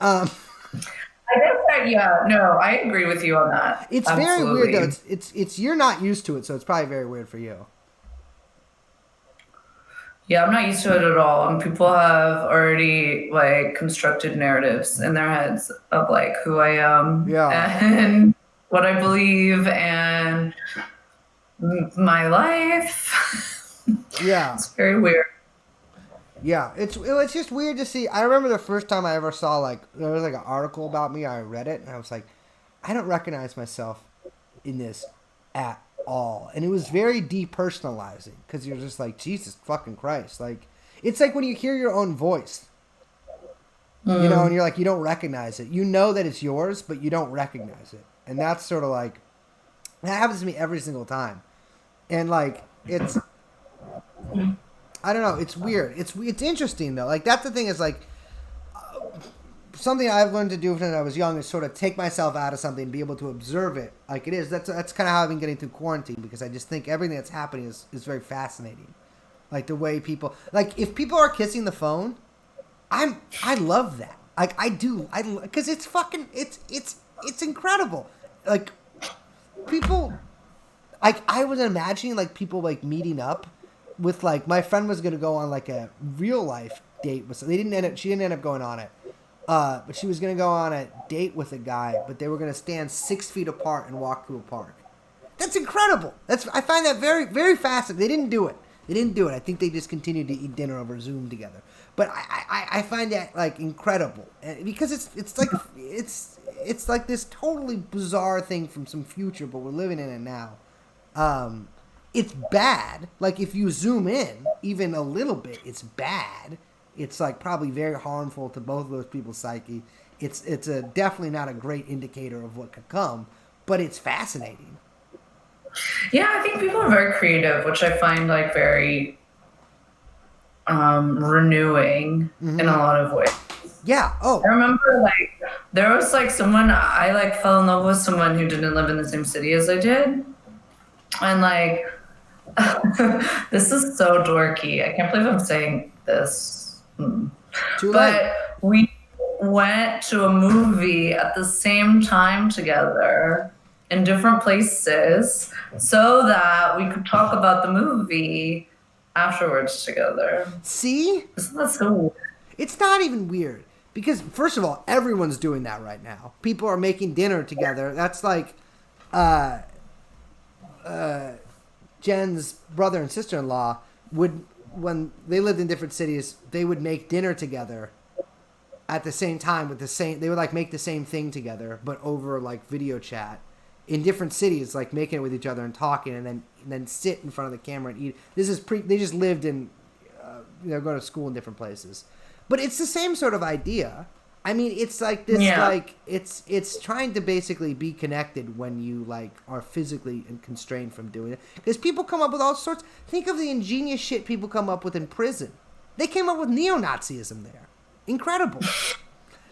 I guess I agree with you on that. It's Absolutely. very weird though. It's you're not used to it, so it's probably very weird for you. Yeah, I'm not used to it at all. And people have already like constructed narratives in their heads of like who I am and what I believe and my life. Yeah. It's very weird. Yeah, it's just weird to see. I remember the first time I ever saw like there was like an article about me. I read it and I was like, I don't recognize myself in this at all. And it was very depersonalizing because you're just like, Jesus fucking Christ. Like it's like when you hear your own voice, you know, and you're like, you don't recognize it. You know that it's yours, but you don't recognize it. And that's sort of like that happens to me every single time. And like it's I don't know. It's weird. It's interesting though. Like that's the thing is like something I've learned to do when I was young is sort of take myself out of something and be able to observe it like it is. That's kind of how I've been getting through quarantine because I just think everything that's happening is very fascinating. Like the way people like if people are kissing the phone, I love that. Like I do. Because it's fucking it's incredible. Like people like I was imagining like people like meeting up with like my friend was gonna go on like a real life date with. She didn't end up going on it, but she was gonna go on a date with a guy, but they were gonna stand 6 feet apart and walk through a park. That's incredible. I find that very very fascinating. They didn't do it. I think they just continued to eat dinner over Zoom together. But I find that like incredible because it's like this totally bizarre thing from some future, but we're living in it now. It's bad. Like if you zoom in even a little bit, it's bad. It's like probably very harmful to both of those people's psyche. It's definitely not a great indicator of what could come, but it's fascinating. Yeah, I think people are very creative, which I find like very renewing in a lot of ways. Yeah. Oh, I remember like there was like someone I like fell in love with someone who didn't live in the same city as I did. And like this is so dorky. I can't believe I'm saying this. Too late. But we went to a movie at the same time together in different places so that we could talk about the movie afterwards together. See? Isn't that so weird? It's not even weird. Because, first of all, everyone's doing that right now. People are making dinner together. That's like Jen's brother and sister-in-law would, when they lived in different cities, they would make dinner together at the same time with the same, they would like make the same thing together, but over like video chat in different cities, like making it with each other and talking and then sit in front of the camera and eat. They just lived in, go to school in different places. But it's the same sort of idea. I mean, it's like this, like it's trying to basically be connected when you like are physically constrained from doing it. Because people come up with all sorts. Think of the ingenious shit people come up with in prison. They came up with neo-Nazism there. Incredible.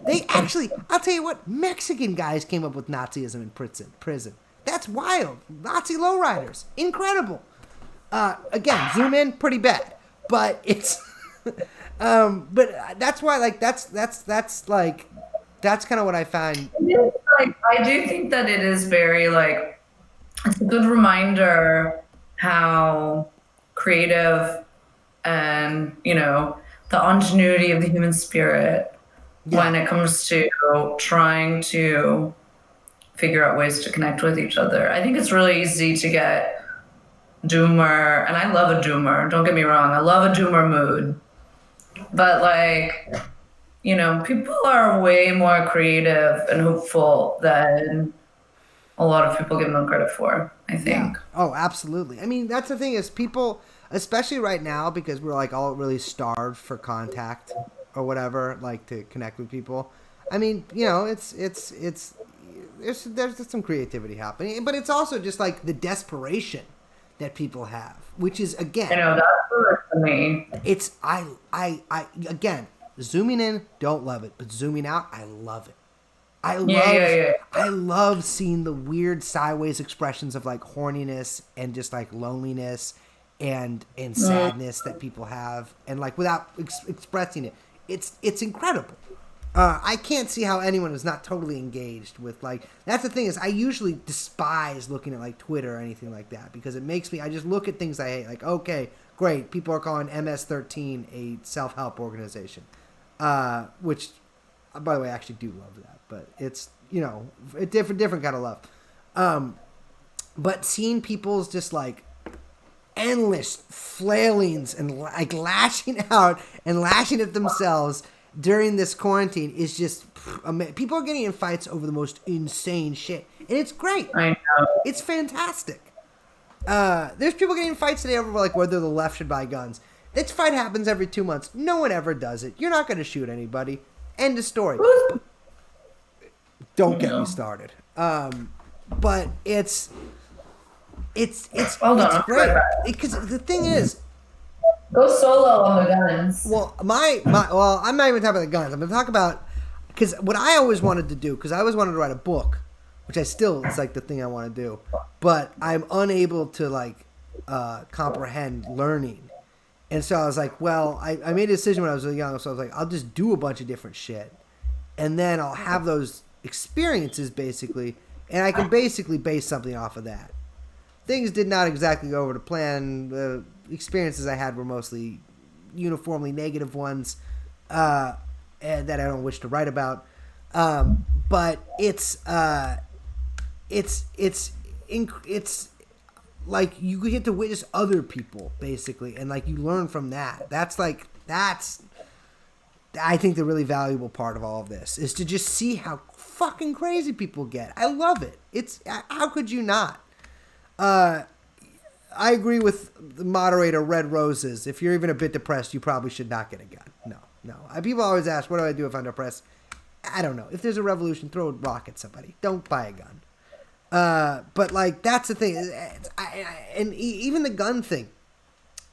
They actually, I'll tell you what, Mexican guys came up with Nazism in prison. That's wild. Nazi lowriders. Incredible. Again, zoom in, pretty bad. But it's... but that's why, like, that's kind of what I find. Like, I do think that it is very, like, it's a good reminder how creative and, the ingenuity of the human spirit when it comes to trying to figure out ways to connect with each other. I think it's really easy to get doomer, and I love a doomer. Don't get me wrong, I love a doomer mood. But like, people are way more creative and hopeful than a lot of people give them credit for, I Yeah. think. Oh, absolutely. I mean, that's the thing is people, especially right now, because we're like all really starved for contact or whatever, like to connect with people. I mean, there's just some creativity happening, but it's also just like the desperation that people have, which is I again, know that's what for me. it's I again zooming in, don't love it, but zooming out, I love it. I Yeah, yeah, love yeah. I love seeing the weird sideways expressions of like horniness and just like loneliness and sadness that people have, and like without expressing it. It's incredible. I can't see how anyone is not totally engaged with like that's the thing is I usually despise looking at like Twitter or anything like that because it makes me I just look at things I hate like okay great people are calling MS-13 a self-help organization, which by the way I actually do love that but it's a different kind of love, but seeing people's just like endless flailings and like lashing out and lashing at themselves during this quarantine is just people are getting in fights over the most insane shit and it's great. I know. It's fantastic. There's people getting in fights today over like whether the left should buy guns. This fight happens every 2 months. No one ever does it. You're not going to shoot anybody. End of story. Don't get me started. But it's Hold on, great because the thing is, go solo on the guns. well, well, I'm not even talking about the guns. I'm going to talk about because what I always wanted to do because I always wanted to write a book, which I still it's like the thing I want to do, but I'm unable to like comprehend learning, and so I was like, well, I made a decision when I was really young, so I was like, I'll just do a bunch of different shit, and then I'll have those experiences basically, and I can basically base something off of that. Things did not exactly go over to plan. The experiences I had were mostly uniformly negative ones, and that I don't wish to write about. But it's like you get to witness other people basically, and like you learn from that. That's I think the really valuable part of all of this is to just see how fucking crazy people get. I love it. It's how could you not? I agree with the moderator Red Roses. If you're even a bit depressed, you probably should not get a gun. No. People always ask, what do I do if I'm depressed? I don't know. If there's a revolution, throw a rock at somebody. Don't buy a gun. But like that's the thing. Even the gun thing,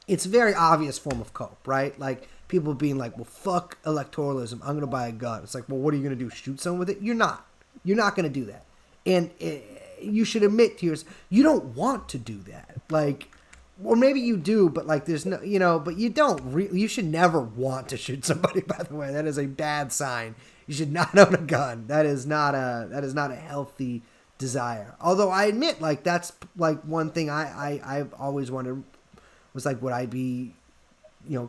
it's a very obvious form of cope, right? Like people being like, well, fuck electoralism. I'm going to buy a gun. It's like, well, what are you going to do? Shoot someone with it? You're not. You're not going to do that. And you should admit to yourself, you don't want to do that. Like, or maybe you do, but like there's no, but you don't you should never want to shoot somebody, by the way. That is a bad sign. You should not own a gun. That is not a healthy desire. Although I admit, like, that's like one thing I've always wondered was like, would I be,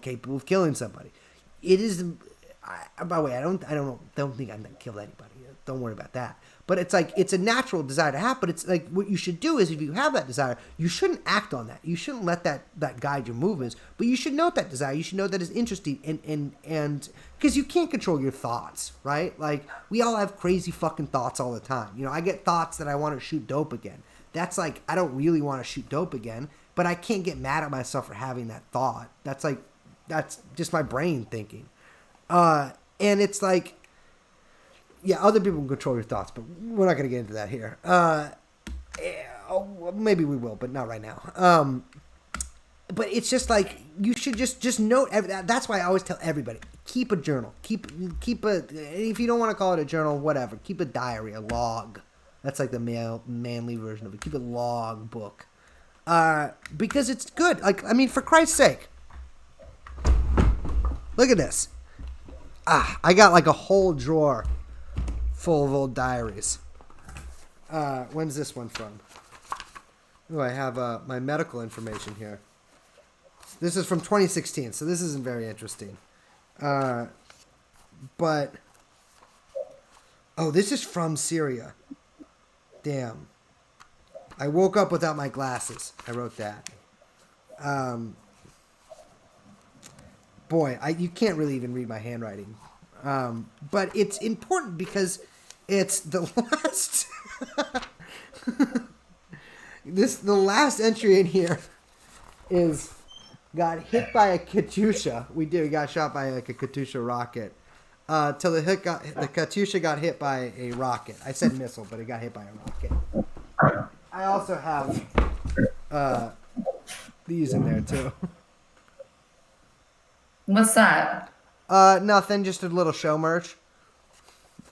capable of killing somebody? It is, by the way, I don't think I'm going to kill anybody. Don't worry about that. But it's like, it's a natural desire to have, but it's like what you should do is if you have that desire, you shouldn't act on that. You shouldn't let that guide your movements, but you should note that desire. You should know that it's interesting and because you can't control your thoughts, right? Like we all have crazy fucking thoughts all the time. I get thoughts that I want to shoot dope again. That's like, I don't really want to shoot dope again, but I can't get mad at myself for having that thought. That's just my brain thinking. And it's like, yeah, other people can control your thoughts, but we're not going to get into that here. Maybe we will, but not right now. But it's just like you should just note. That's why I always tell everybody: keep a journal. Keep a. If you don't want to call it a journal, whatever. Keep a diary, a log. That's like the manly version of it. Keep a log book, because it's good. Like I mean, for Christ's sake, look at this. I got like a whole drawer full of old diaries. When's this one from? Oh, I have my medical information here. This is from 2016, so this isn't very interesting. But this is from Syria. Damn. I woke up without my glasses. I wrote that. Boy, you can't really even read my handwriting. But it's important because it's the last. The last entry in here is got hit by a Katyusha. We got shot by like a Katyusha rocket. Till the Katyusha got hit by a rocket. I said missile, but it got hit by a rocket. I also have these in there too. What's that? Nothing. Just a little show merch.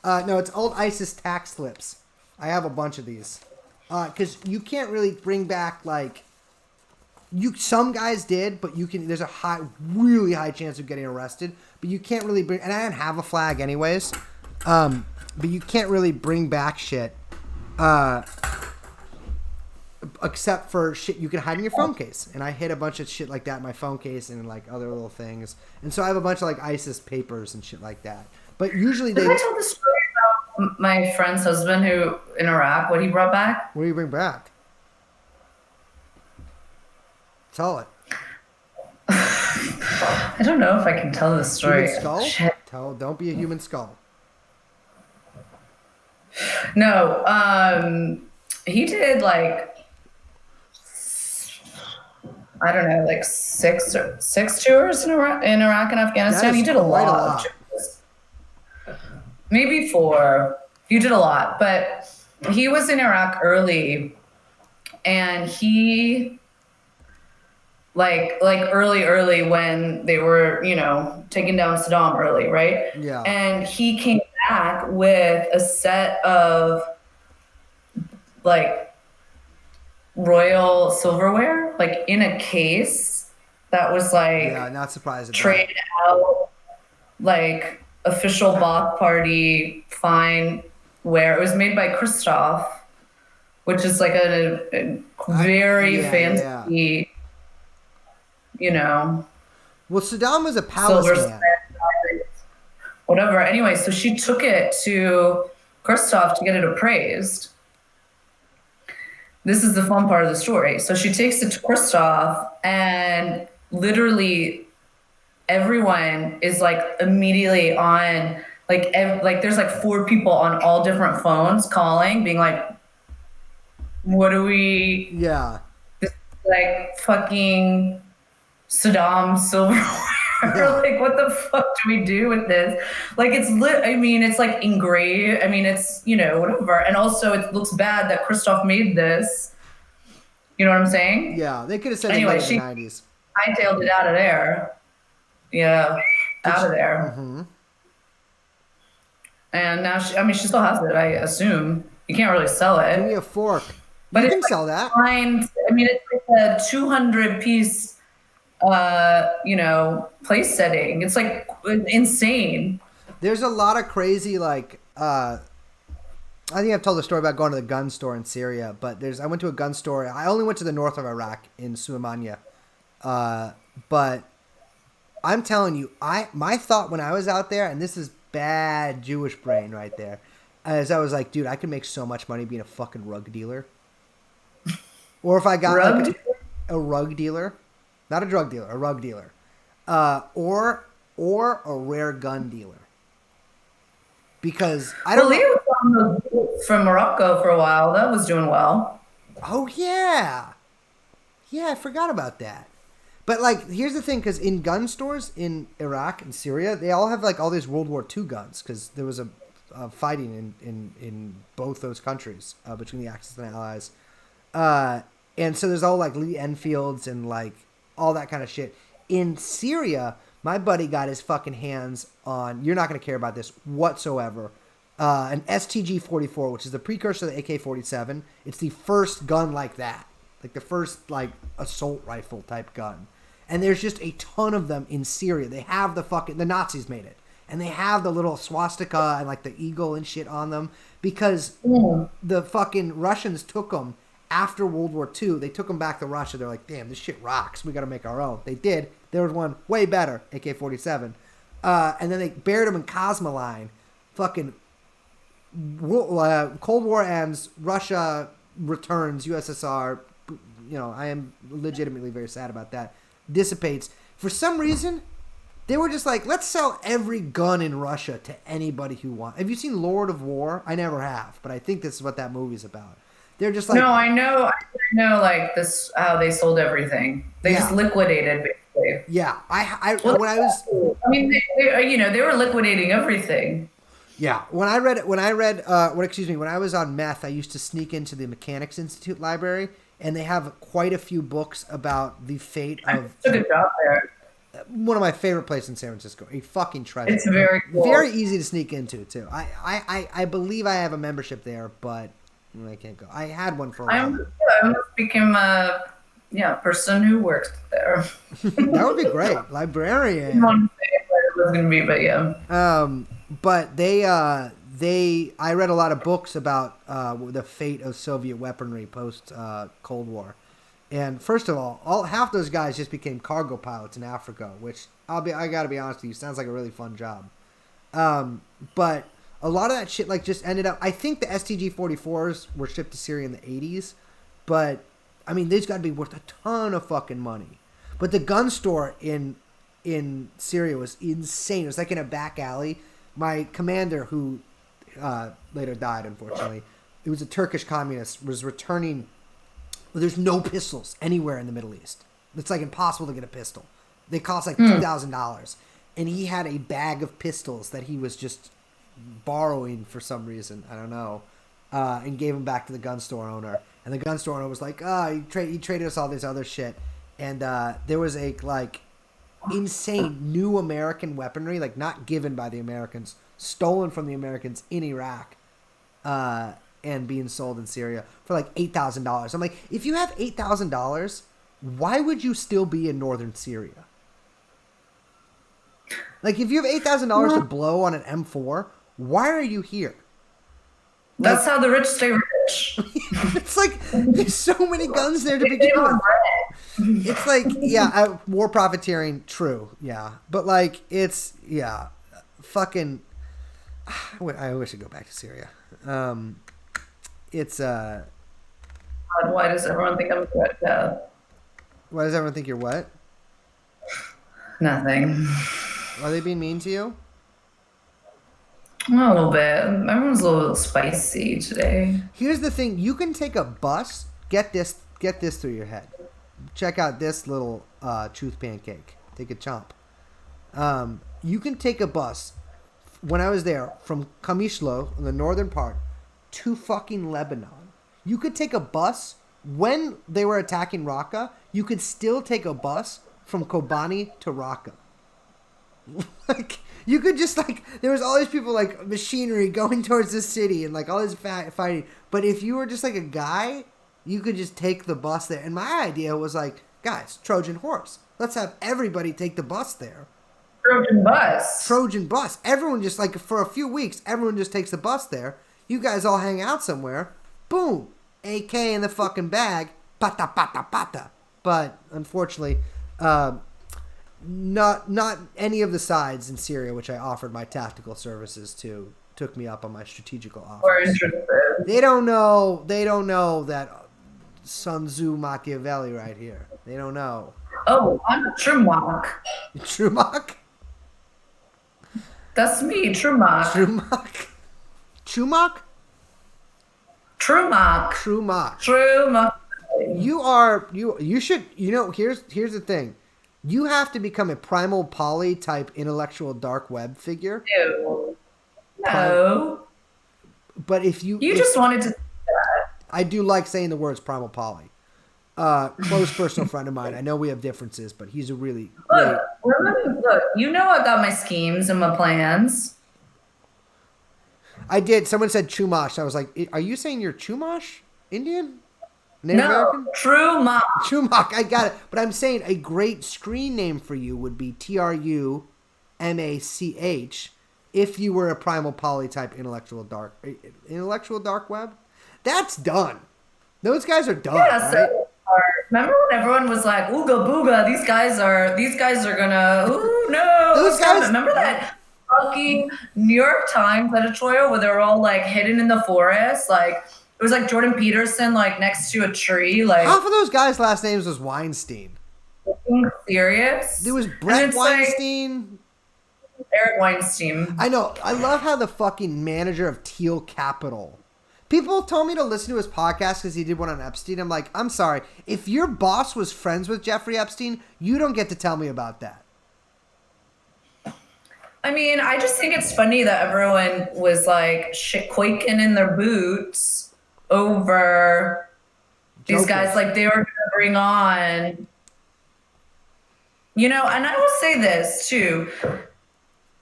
No, it's old ISIS tax slips. I have a bunch of these. Because you can't really bring back like some guys did, but you can. There's a really high chance of getting arrested. But you can't really bring. And I didn't have a flag anyways. But you can't really bring back shit. Except for shit you can hide in your phone case. And I hid a bunch of shit like that in my phone case and like other little things. And so I have a bunch of like ISIS papers and shit like that. But usually Did I tell the story about my friend's husband who in Iraq, what he brought back? What do you bring back? Tell it. I don't know if I can tell this story. Human skull? Shit. Don't be a human skull. No, he did like, I don't know, like six tours in Iraq and Afghanistan. He did a lot of tours. Maybe 4. He did a lot, but he was in Iraq early, and he like early when they were, taking down Saddam early, right? Yeah. And he came back with a set of like royal silverware, like in a case that was like, yeah, not surprised. Traded out like official Bach party fine wear. It was made by Christoph, which is like a very fancy, Well, Saddam was a palace man. Whatever. Anyway, so she took it to Christoph to get it appraised. This is the fun part of the story. So she takes it to Christoph, and literally everyone is like immediately on like there's like 4 people on all different phones calling, being like, what do we? Yeah. This is like fucking Saddam silverware. Yeah. Like, what the fuck do we do with this? Like, it's it's like engraved. I mean, it's, whatever. And also it looks bad that Christoph made this. You know what I'm saying? Yeah. They could have said anyway, it in the 90s. Hightailed it out of there. Yeah. Out of there. Mm-hmm. And now she still has it, I assume. You can't really sell it. Give me a fork. But you can like sell that. It's like a 200-piece place setting. It's like insane. There's a lot of crazy like I think I've told the story about going to the gun store in Syria, but I went to a gun store. I only went to the north of Iraq in Suleimania. But I'm telling you, my thought when I was out there, and this is bad Jewish brain right there, as I was like, dude, I could make so much money being a fucking rug dealer. Or if I got a rug dealer. Not a drug dealer, a rug dealer. Or a rare gun dealer. Because I don't know. Was from Morocco for a while. That was doing well. Oh, yeah. Yeah, I forgot about that. But, like, here's the thing, because in gun stores in Iraq and Syria, they all have, like, all these World War II guns, because there was a fighting in both those countries between the Axis and Allies. And so there's all, like, Lee Enfields and, like, all that kind of shit. In Syria, my buddy got his fucking hands on, you're not going to care about this whatsoever, an STG-44, which is the precursor to the AK-47. It's the first gun like that. Like the first, like, assault rifle type gun. And there's just a ton of them in Syria. They have the Nazis made it. And they have the little swastika and, like, the eagle and shit on them. Because the fucking Russians took them after World War II. They took them back to Russia. They're like, damn, this shit rocks. We got to make our own. They did. There was one way better, AK-47. And then they buried them in Cosmoline. Fucking Cold War ends. Russia returns. USSR, I am legitimately very sad about that, dissipates. For some reason, they were just like, let's sell every gun in Russia to anybody who wants. Have you seen Lord of War? I never have, but I think this is what that movie's about. They're just like, no, I know like this how they sold everything. They just liquidated basically. Yeah, when I they were liquidating everything. Yeah, when I was on meth, I used to sneak into the Mechanics Institute library, and they have quite a few books about the fate of. Took a job there. One of my favorite places in San Francisco. A fucking treasure. It's very cool. Very easy to sneak into too. I believe I have a membership there, but I can't go. I had one for a while. I became a person who works there. That would be great. Librarian. I don't want to say what it was going to be, but yeah. But I read a lot of books about the fate of Soviet weaponry post Cold War. And first of all, half those guys just became cargo pilots in Africa, which I got to be honest with you, sounds like a really fun job. But a lot of that shit just ended up. I think the STG-44s were shipped to Syria in the 80s, but I mean they've got to be worth a ton of fucking money. But the gun store in Syria was insane. It was like in a back alley. My commander, who later died, unfortunately, it was a Turkish communist, was returning. There's no pistols anywhere in the Middle East. It's like impossible to get a pistol. They cost like $2,000. And he had a bag of pistols that he was just borrowing for some reason. I don't know. And gave them back to the gun store owner. And the gun store owner was like, he traded us all this other shit. And there was a insane new American weaponry, not given by the Americans, stolen from the Americans in Iraq. And being sold in Syria for $8,000. I'm like, if you have $8,000, why would you still be in northern Syria? If you have $8,000 to blow on an M4, why are you here? That's how the rich stay rich. It's there's so many guns there to begin with. It's war profiteering, true, yeah. But fucking. I wish I'd go back to Syria. It's Why does everyone think I'm a threat? Yeah. Why does everyone think you're what? Nothing. Are they being mean to you? A little bit. Everyone's a little spicy today. Here's the thing: you can take a bus. Get this through your head. Check out this little truth pancake. Take a chomp. You can take a bus. When I was there, from Kamishlo, in the northern part, to fucking Lebanon. You could take a bus. When they were attacking Raqqa, you could still take a bus from Kobani to Raqqa. You could just there was all these people machinery going towards the city and all this fighting. But if you were just a guy, you could just take the bus there. And my idea was guys, Trojan horse. Let's have everybody take the bus there. Trojan bus. Everyone just for a few weeks, everyone just takes the bus there. You guys all hang out somewhere. Boom. AK in the fucking bag. Pata, pata, pata. But unfortunately, not any of the sides in Syria, which I offered my tactical services to, took me up on my strategical offers. Or interested. They don't know that Sun Tzu Machiavelli right here. They don't know. Oh, I'm Trumock. Trumock? That's me, Trumock. Trumock? Trumock? Trumock. Trumock. Trumock. You should, here's the thing. You have to become a primal poly type intellectual dark web figure. No. But if you just wanted to say that. I do like saying the words primal poly. Close personal friend of mine. I know we have differences, but he's a really look, I got my schemes and my plans. I did. Someone said Chumash. I was like, are you saying you're Chumash? Indian? Native American? Trumock. Trumock. I got it. But I'm saying a great screen name for you would be TruMach if you were a primal poly type intellectual dark web. That's done. Those guys are done. Yeah, right? So remember when everyone was like, "Ooga booga, these guys are gonna, ooh no." Those guys. Remember that fucking New York Times editorial where they're all hidden in the forest, It was like Jordan Peterson, like next to a tree, like half of those guys' last names was Weinstein. Serious. There was Brett Weinstein. Like Eric Weinstein. I know. I love how the fucking manager of Teal Capital. People told me to listen to his podcast because he did one on Epstein. I'm like, I'm sorry. If your boss was friends with Jeffrey Epstein, you don't get to tell me about that. I mean, I just think it's funny that everyone was like quaking in their boots over these guys. Like they were going to bring on, and I will say this too.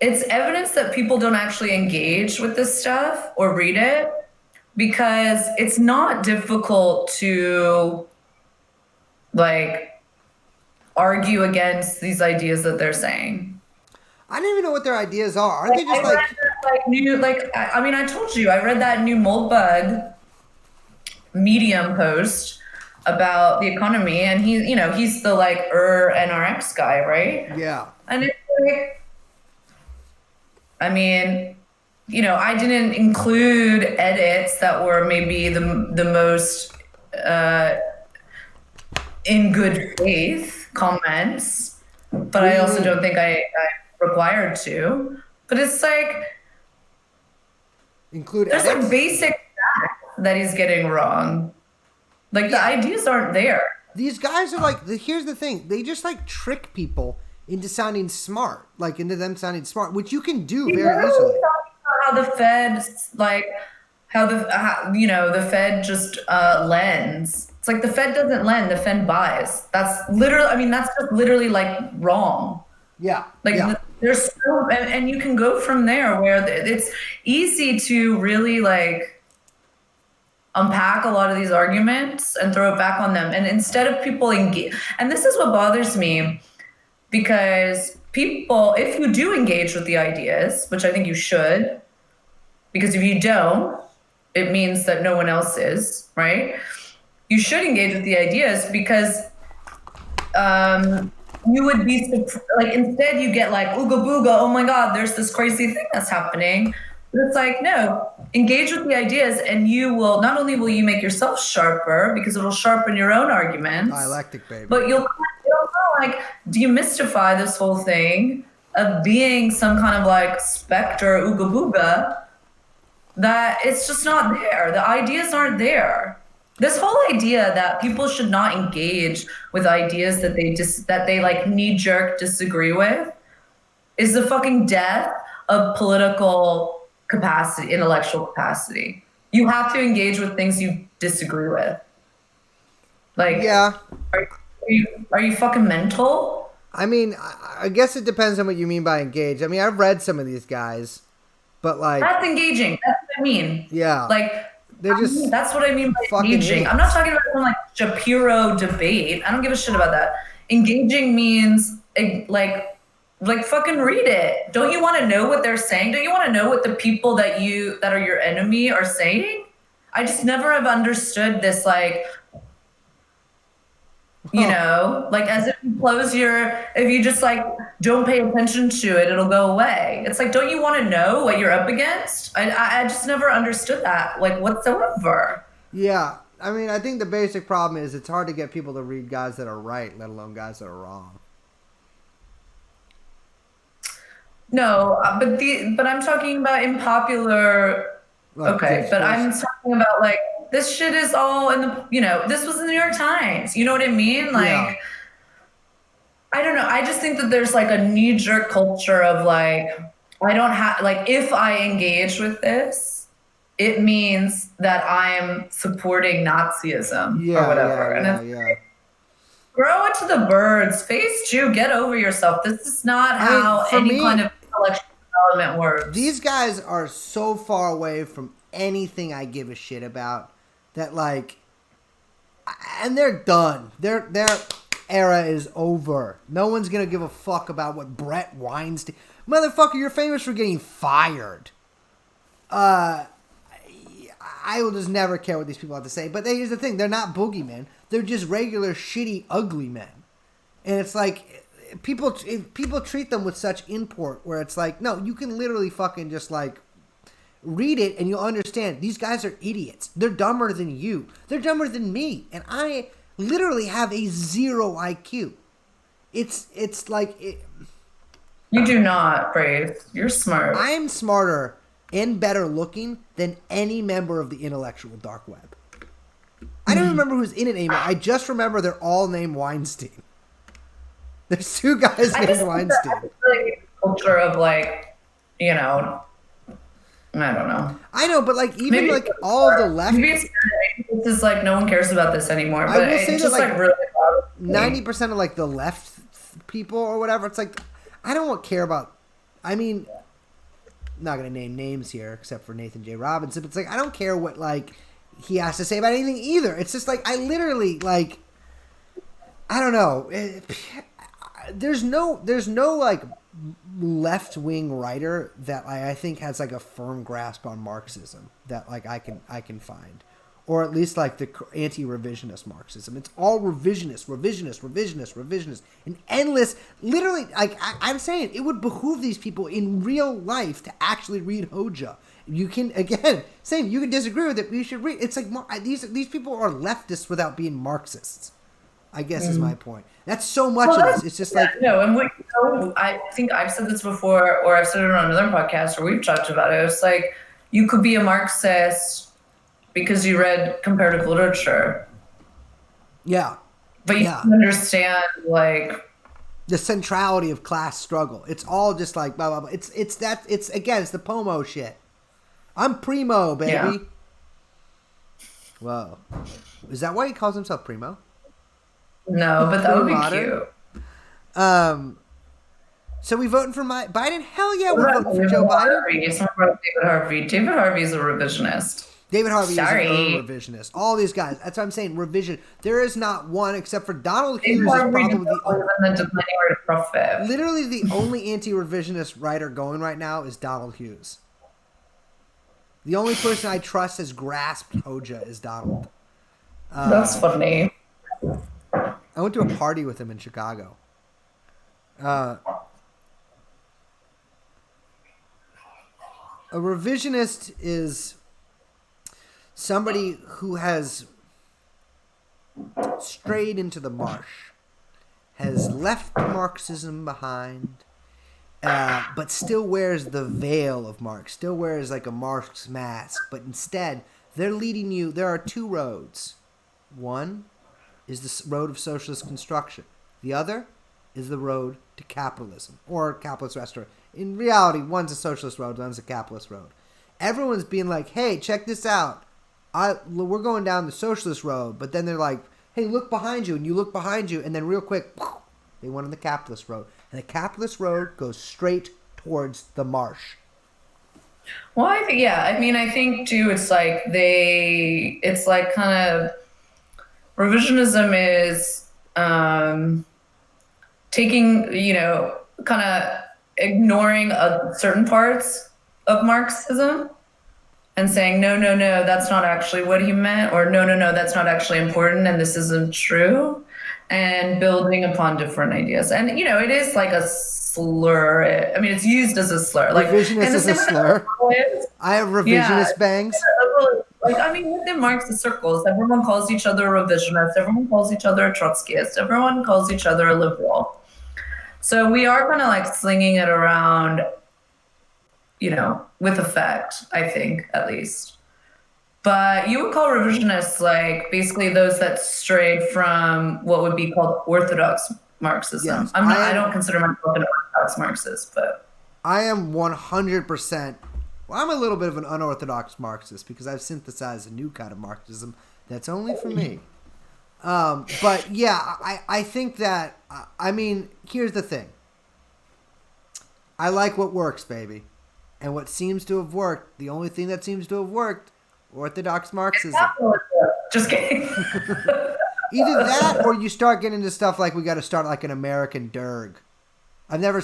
It's evidence that people don't actually engage with this stuff or read it because it's not difficult to like argue against these ideas that they're saying. I don't even know what their ideas are. Aren't they just I told you, I read that new Moldbug Medium post about the economy, and he's the like NRX guy, right? Yeah. And it's like, I didn't include edits that were maybe the most in good faith comments, but I also don't think I required to. But it's like there's edits? like basic facts that he's getting wrong. Like the ideas aren't there. These guys are like, here's the thing, they just like trick people into sounding smart, like into them sounding smart, which you can do very easily. How the Fed, the Fed just lends. It's like the Fed doesn't lend, the Fed buys. That's just literally like wrong. Yeah. There's and you can go from there where it's easy to really like unpack a lot of these arguments and throw it back on them. And instead of people engage, and this is what bothers me, because people, if you do engage with the ideas, which I think you should, because if you don't, it means that no one else is, right? You should engage with the ideas because you would be like, instead you get like ooga booga, oh my god, there's this crazy thing that's happening. But it's like, no, engage with the ideas, and you will not only will you make yourself sharper because it'll sharpen your own arguments, dialectic, baby, but you'll like demystify this whole thing of being some kind of like specter ooga booga that it's just not there. The ideas aren't there. This whole idea that people should not engage with ideas that they like knee-jerk disagree with is the fucking death of political capacity, intellectual capacity. You have to engage with things you disagree with. Like, yeah, are you fucking mental? I mean, I guess it depends on what you mean by engage. I mean, I've read some of these guys, but like that's engaging. That's what I mean. Yeah, like. That's what I mean by engaging. I'm not talking about some like Shapiro debate. I don't give a shit about that. Engaging means like fucking read it. Don't you want to know what they're saying? Don't you want to know what the people that are your enemy are saying? I just never have understood this like like as if you just like don't pay attention to it, it'll go away. It's like, don't you want to know what you're up against? I just never understood that, like, whatsoever. Yeah, I mean, I think the basic problem is it's hard to get people to read guys that are right, let alone guys that are wrong. No, but I'm talking about impopular. Okay, but I'm talking about like this shit is all in the this was the New York Times. You know what I mean? Like, yeah. I don't know. I just think that there's like a knee-jerk culture of like, I don't have like, if I engage with this, it means that I'm supporting Nazism or whatever. Like, grow it to the birds. Phase 2, get over yourself. This is not how any kind of intellectual development works. These guys are so far away from anything I give a shit about that, like, and they're done. Their era is over. No one's gonna give a fuck about what Brett Weinstein. Motherfucker, you're famous for getting fired. I will just never care what these people have to say. But here's the thing: they're not boogeymen. They're just regular, shitty, ugly men. And it's like people treat them with such import, where it's like, no, you can literally fucking just like read it and you'll understand these guys are idiots. They're dumber than you. They're dumber than me. And I literally have a 0 IQ. It's like... You do not, Brave. You're smart. I am smarter and better looking than any member of the intellectual dark web. I don't remember who's in it anymore. I just remember they're all named Weinstein. There's 2 guys named Weinstein. I feel like culture of like, you know, I don't know. I know, but like even maybe like all of the left. Maybe it's just like no one cares about this anymore. But I will say it's that just like really 90% of like the left people or whatever. It's like I don't care about. I mean, I'm not gonna name names here except for Nathan J. Robinson. But it's like I don't care what like he has to say about anything either. It's just like I literally like I don't know. There's no like left wing writer that I think has like a firm grasp on Marxism that like I can find, or at least like the anti-revisionist Marxism. It's all revisionist, and endless. Literally, like I'm saying, it would behoove these people in real life to actually read Hoja. You can again saying you can disagree with it, but you should read. It's like these people are leftists without being Marxists, I guess is my point. That's so much of this. It's just like no, and I think I've said this before, or I've said it on another podcast, or we've talked about it. It's like you could be a Marxist because you read comparative literature. Yeah, but you can understand like the centrality of class struggle. It's all just like blah blah blah. It's the Pomo shit. I'm primo, baby. Yeah. Whoa, is that why he calls himself primo? No, but that would be cute. So we voting for Biden? Hell yeah, we're voting for Joe Biden. David Harvey. David Harvey's a revisionist. David Harvey is a revisionist. All these guys. That's what I'm saying. Revision. There is not one except for Donald Hughes. Is probably literally the only anti-revisionist writer going right now is Donald Hughes. The only person I trust has grasped Hoja is Donald. That's funny. I went to a party with him in Chicago. A revisionist is somebody who has strayed into the marsh, has left Marxism behind, but still wears the veil of Marx, still wears like a Marx mask, but instead they're leading you. There are 2 roads. One is the road of socialist construction. The other is the road to capitalism or capitalist restoration. In reality, one's a socialist road, one's a capitalist road. Everyone's being like, hey, check this out. We're going down the socialist road. But then they're like, hey, look behind you. And you look behind you. And then real quick, they went on the capitalist road. And the capitalist road goes straight towards the marsh. Well, I think too, it's like kind of, revisionism is taking, kind of ignoring certain parts of Marxism and saying, no, that's not actually what he meant, or no, that's not actually important, and this isn't true, and building upon different ideas. And, it is like a slur. It's used as a slur. Like revisionist is a slur. I have revisionist bangs. Within Marxist circles, everyone calls each other a revisionist, everyone calls each other a Trotskyist, everyone calls each other a liberal. So we are kind of like slinging it around, with effect, I think, at least. But you would call revisionists like basically those that strayed from what would be called orthodox Marxism. Yes, I don't consider myself an orthodox Marxist, but I am 100%. Well, I'm a little bit of an unorthodox Marxist because I've synthesized a new kind of Marxism that's only for me. But yeah, I think that, here's the thing. I like what works, baby. And what seems to have worked, the only thing that seems to have worked, orthodox Marxism. Just kidding. Either that or you start getting into stuff like we got to start like an American derg. I've never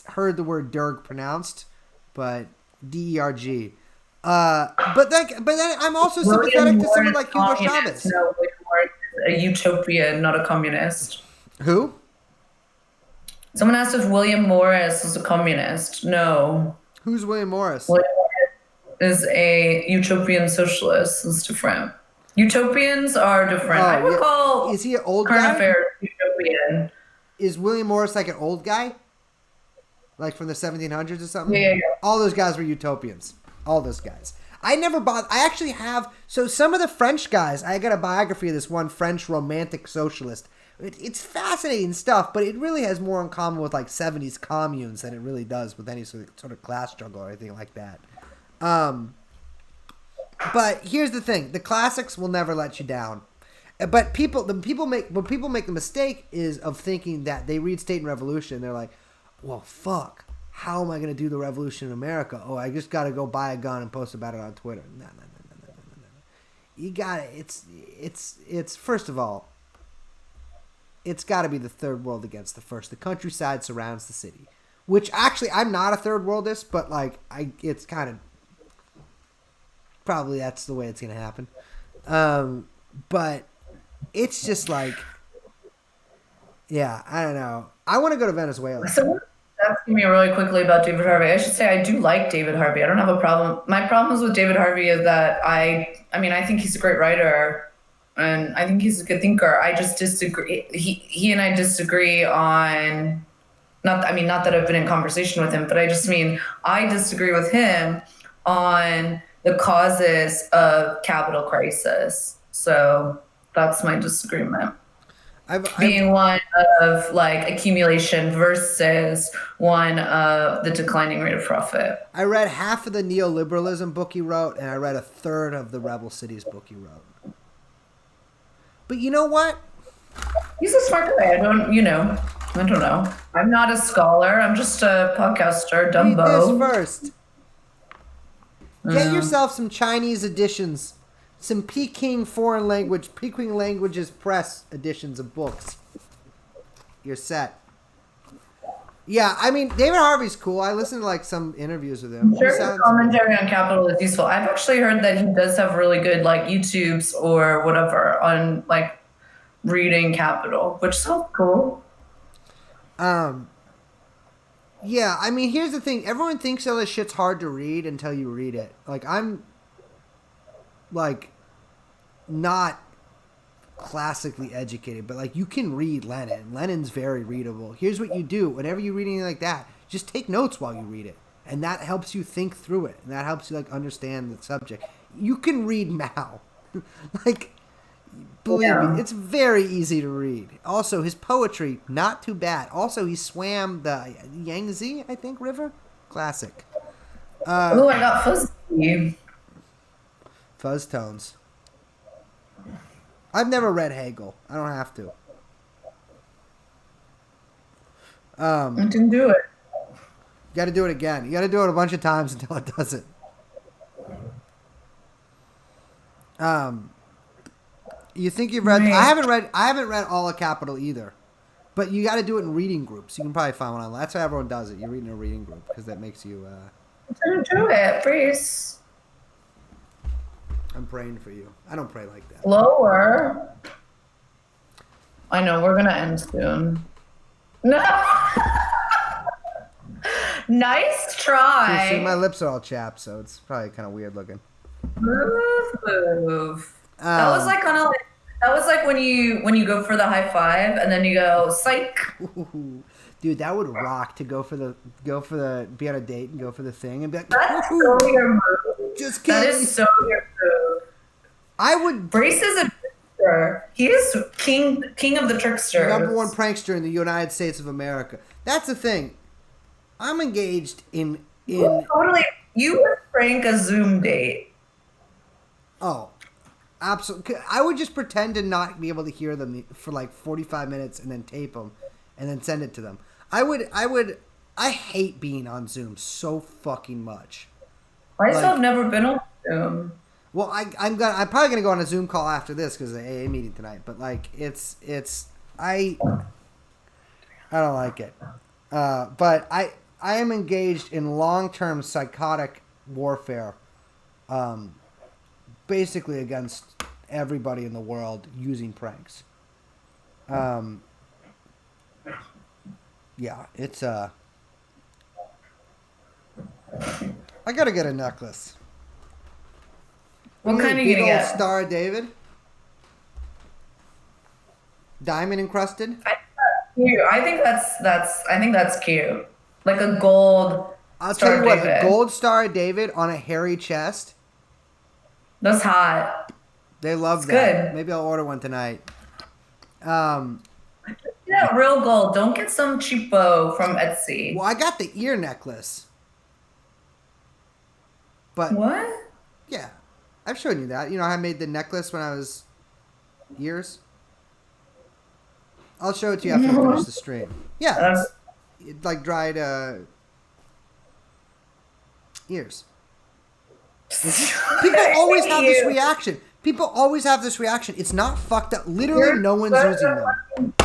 heard the word derg pronounced, but DERG. But then I'm also sympathetic to someone like Hugo Chavez. No, a utopian, not a communist. Who? Someone asked if William Morris was a communist. No. Who's William Morris? William Morris is a utopian socialist. It's different. Utopians are different. I would call is he an old current guy? affairs utopian. Is William Morris like an old guy? Like from the 1700s or something? Yeah. All those guys were utopians. All those guys. I never bought. I actually have. So some of the French guys. I got a biography of this one French romantic socialist. It's fascinating stuff, but it really has more in common with like 70s communes than it really does with any sort of class struggle or anything like that. But here's the thing: the classics will never let you down. But people make the mistake is of thinking that they read State and Revolution and they're like, well, fuck. How am I going to do the revolution in America? Oh, I just got to go buy a gun and post about it on Twitter. No. You got it. It's first of all, it's got to be the third world against the first. The countryside surrounds the city, which actually I'm not a third worldist, but like it's kind of probably that's the way it's going to happen. But it's just like, yeah, I don't know. I want to go to Venezuela. So asking me really quickly about David Harvey. I should say I do like David Harvey. I don't have a problem. My problems with David Harvey is that I think he's a great writer and I think he's a good thinker. I just disagree. He and I disagree on not that I've been in conversation with him, but I disagree with him on the causes of capital crisis. So that's my disagreement. Being one of like accumulation versus one of the declining rate of profit. I read half of the neoliberalism book he wrote, and I read a third of the Rebel Cities book he wrote. But you know what? He's a smart guy. I don't know. I'm not a scholar. I'm just a podcaster. Dumbo. Read this first. Get yourself some Chinese editions. Some Peking languages press editions of books. You're set. Yeah, I mean, David Harvey's cool. I listened to like some interviews with him. I'm sure his commentary on capital is useful. I've actually heard that he does have really good like YouTubes or whatever on like reading capital, which sounds cool. Yeah, I mean, here's the thing. Everyone thinks all this shit's hard to read until you read it. Like, I'm like not classically educated, but like you can read Lenin. Lenin's very readable. Here's what you do. Whenever you read anything like that, just take notes while you read it. And that helps you think through it. And that helps you like understand the subject. You can read Mao. Like, believe me, it's very easy to read. Also, his poetry, not too bad. Also, he swam the Yangtze, I think, river. Classic. I got fuzzy. Fuzz tones. I've never read Hegel. I don't have to. I didn't do it. You got to do it again. You got to do it a bunch of times until it does it. You think you've read? I haven't read all of Capital either, but you got to do it in reading groups. You can probably find one online. That's how everyone does it. You read in a reading group because that makes you. Didn't do it, please. I'm praying for you. I don't pray like that. Lower. I know we're gonna end soon. No. Nice try. See, my lips are all chapped, so it's probably kind of weird looking. Move. That was like kind of like that was like when you go for the high five and then you go psych. Ooh, dude, that would rock to go for the be on a date and go for the thing and be like, that's so your move. Just kidding. That is so your move. I would. Brace is a trickster. He is king of the tricksters. Number one prankster in the United States of America. That's the thing. I'm engaged in. Totally. You would prank a Zoom date. Oh, absolutely. I would just pretend to not be able to hear them for like 45 minutes and then tape them and then send it to them. I hate being on Zoom so fucking much. I still have never been on Zoom. Well, I'm probably gonna go on a Zoom call after this because of the AA meeting tonight. But like, I don't like it. But I am engaged in long-term psychotic warfare, basically against everybody in the world using pranks. Yeah, it's I gotta get a necklace. What kind are you big gonna old get? Star of David? Diamond encrusted? Cute. I think that's cute. Like a gold I'll tell Star you of what, a David. gold Star of David on a hairy chest. That's hot. They love It's that. good. Maybe I'll order one tonight. Yeah, real gold. Don't get some cheapo from Well, Etsy. I got the ear necklace. But, What? yeah. I've shown you that. You know, I made the necklace when I was years. I'll show it to you after we finish the stream. Yeah, it's like dried ears. People always have this reaction. People always have this reaction. It's not fucked up. Literally, no one's using them.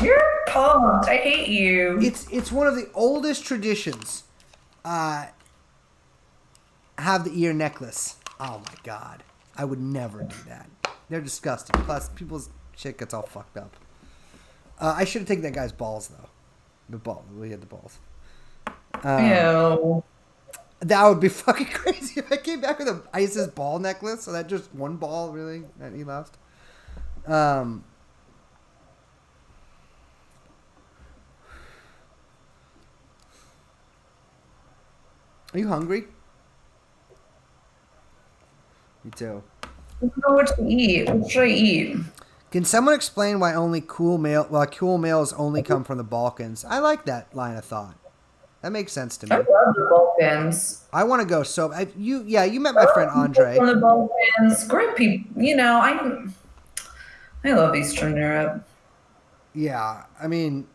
You're pumped. I hate you. It's one of the oldest traditions. Have the ear necklace. Oh my god, I would never do that. They're disgusting. Plus, people's shit gets all fucked up. I should have taken that guy's balls though. The ball. We had the balls. Ew. That would be fucking crazy if I came back with an ISIS ball necklace. So that just one ball really that he lost. Are you hungry? Me too. I don't know what to eat. What should I eat? Can someone explain why only cool males only come from the Balkans? I like that line of thought. That makes sense to I me. love the Balkans. I want to go. So you met my friend Andre. From the Balkans, great people. You know, I love Eastern Europe. Yeah, I mean.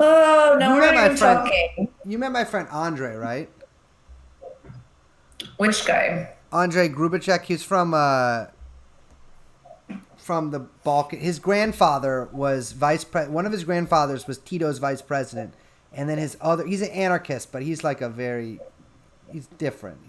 Oh, no, we're not even talking. You met my friend Andre, right? Which guy? Andre Grubacek. He's from the Balkan. His grandfather was one of his grandfathers was Tito's vice president, and then he's an anarchist, but he's like he's different.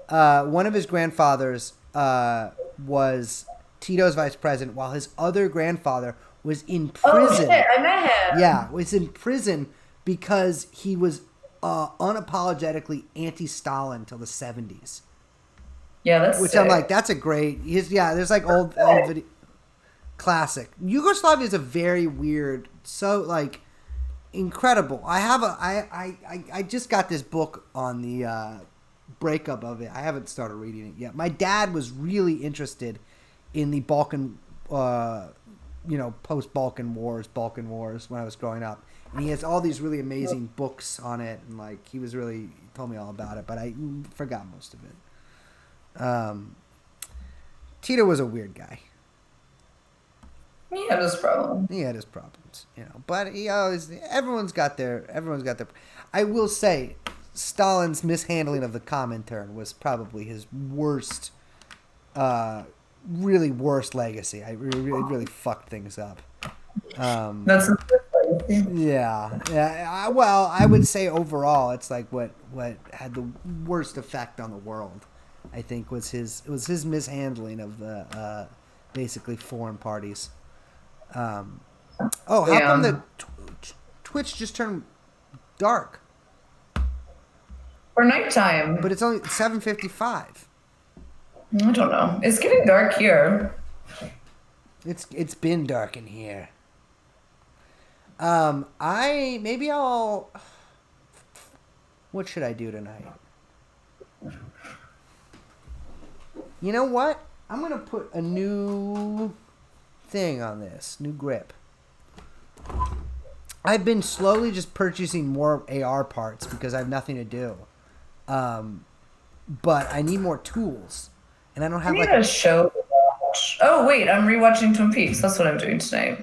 One of his grandfathers was Tito's vice president, while his other grandfather was in prison. Oh shit, I met him. Yeah, was in prison because he was unapologetically anti-Stalin till the 70s. Yeah, that's Which sick. I'm like, that's a great. There's like old video, classic. Yugoslavia is a very weird, so like incredible. I just got this book on the breakup of it. I haven't started reading it yet. My dad was really interested in the Balkan, post-Balkan Wars when I was growing up, and he has all these really amazing books on it, and like he told me all about it, but I forgot most of it. Tito was a weird guy. He had his problem. He had his problems, but everyone's got their. I will say, Stalin's mishandling of the Comintern was probably his worst, really worst legacy. It really fucked things up. That's a good legacy. Yeah. Well, I would say overall, it's like what had the worst effect on the world. I think was his mishandling of the basically foreign parties. How come the Twitch just turned dark? For nighttime. But it's only 7:55. I don't know. It's getting dark here. It's been dark in here. What should I do tonight? You know what? I'm going to put a new thing on this. New grip. I've been slowly just purchasing more AR parts because I have nothing to do. But I need more tools. And I don't have a show to watch. Oh, wait. I'm rewatching Twin Peaks. That's what I'm doing tonight.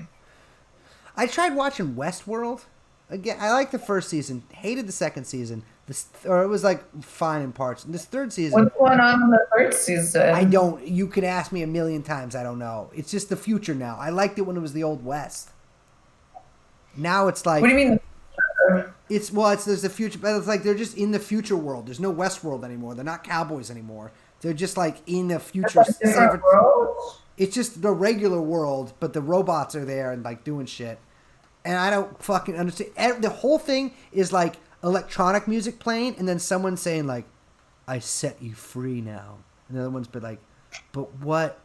I tried watching Westworld. Again, I liked the first season. Hated the second season. It was like fine in parts. This third season. What's going on in the third season? You could ask me a million times. I don't know. It's just the future now. I liked it when it was the Old West. Now it's like. What do you mean? It's there's the future, but it's like they're just in the future world. There's no Westworld anymore. They're not cowboys anymore. They're just like in a future. That's a different world? It's just the regular world, but the robots are there and like doing shit. And I don't fucking understand. The whole thing is like electronic music playing, and then someone saying like, "I set you free now," and the other one's been like, "But what?"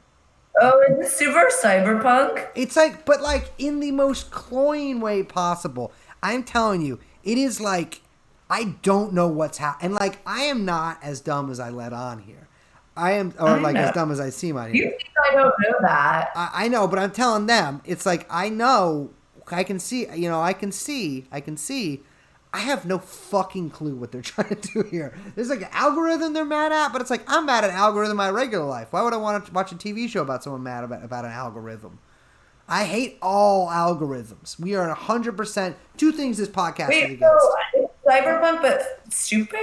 Oh, it's super cyberpunk. It's like, but like in the most cloying way possible. I'm telling you, it is like I don't know what's happening. And like I am not as dumb as I let on here. I am, or like as dumb as I seem on here. You think I don't know that? I know, but I'm telling them, it's like I know, I can see, I can see. I have no fucking clue what they're trying to do here. There's like an algorithm they're mad at, but it's like I'm mad at algorithm in my regular life. Why would I want to watch a TV show about someone mad about an algorithm? I hate all algorithms. We are 100%. Two things this podcast is against. So it's cyberpunk, but stupid?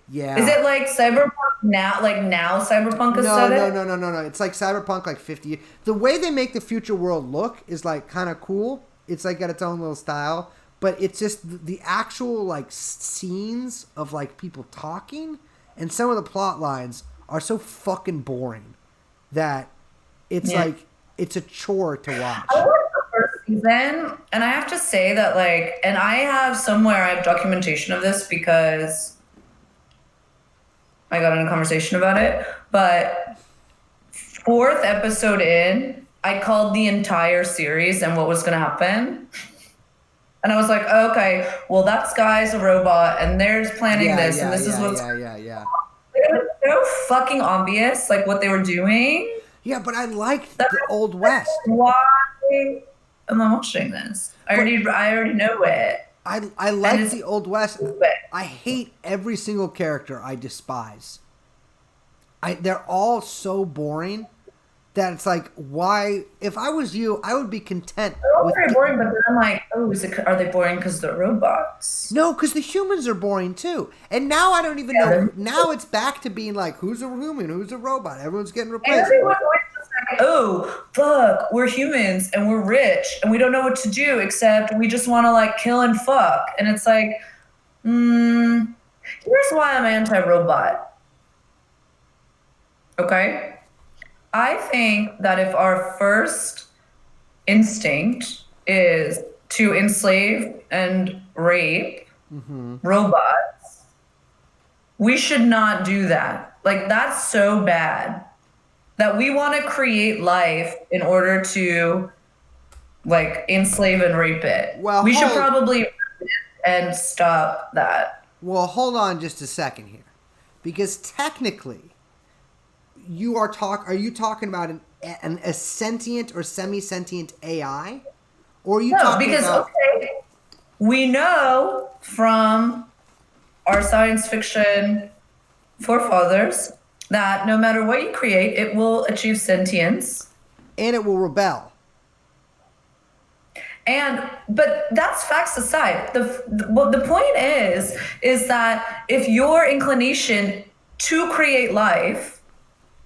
Yeah. Is it like cyberpunk now? Like now cyberpunk aesthetic? No. It's like cyberpunk like 50. The way they make the future world look is like kind of cool. It's like got its own little style. But it's just the actual like scenes of like people talking and some of the plot lines are so fucking boring that it's like it's a chore to watch. I watched the first season, and I have to say that like, and I have documentation of this because I got in a conversation about it. But fourth episode in, I called the entire series and what was going to happen. And I was like, oh, okay, well, that guy's a robot, and they're planning this, and this is what's... Yeah. It was so fucking obvious, like, what they were doing. Yeah, but I liked the Old West. Why am I watching this? I already know it. I like the Old West. I hate every single character I despise. They're all so boring that it's like, why? If I was you, I would be content. They're all very boring, but then I'm like, oh, are they boring because they're robots? No, because the humans are boring too. And now I don't even know. Now it's back to being like, who's a human, who's a robot? Everyone's getting replaced. Everyone's just like, oh, fuck, we're humans and we're rich and we don't know what to do except we just want to like kill and fuck. And it's like, here's why I'm anti-robot. Okay? I think that if our first instinct is to enslave and rape robots, we should not do that. Like, that's so bad that we want to create life in order to, like, enslave and rape it. Well, we should probably and stop that. Well, hold on just a second here. Because technically, are you talking about a sentient or semi-sentient AI? Or are you talking about... okay, we know from our science fiction forefathers that no matter what you create, it will achieve sentience. And it will rebel. But that's facts aside. The point is that if your inclination to create life,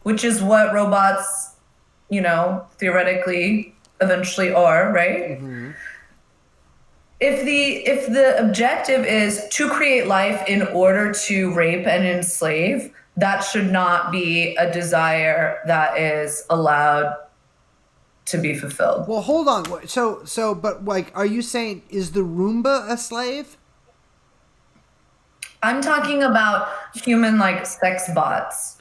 which is what robots, theoretically eventually are, right? Mm-hmm. If the objective is to create life in order to rape and enslave, that should not be a desire that is allowed to be fulfilled. Well, hold on. But like, are you saying, is the Roomba a slave? I'm talking about human like sex bots.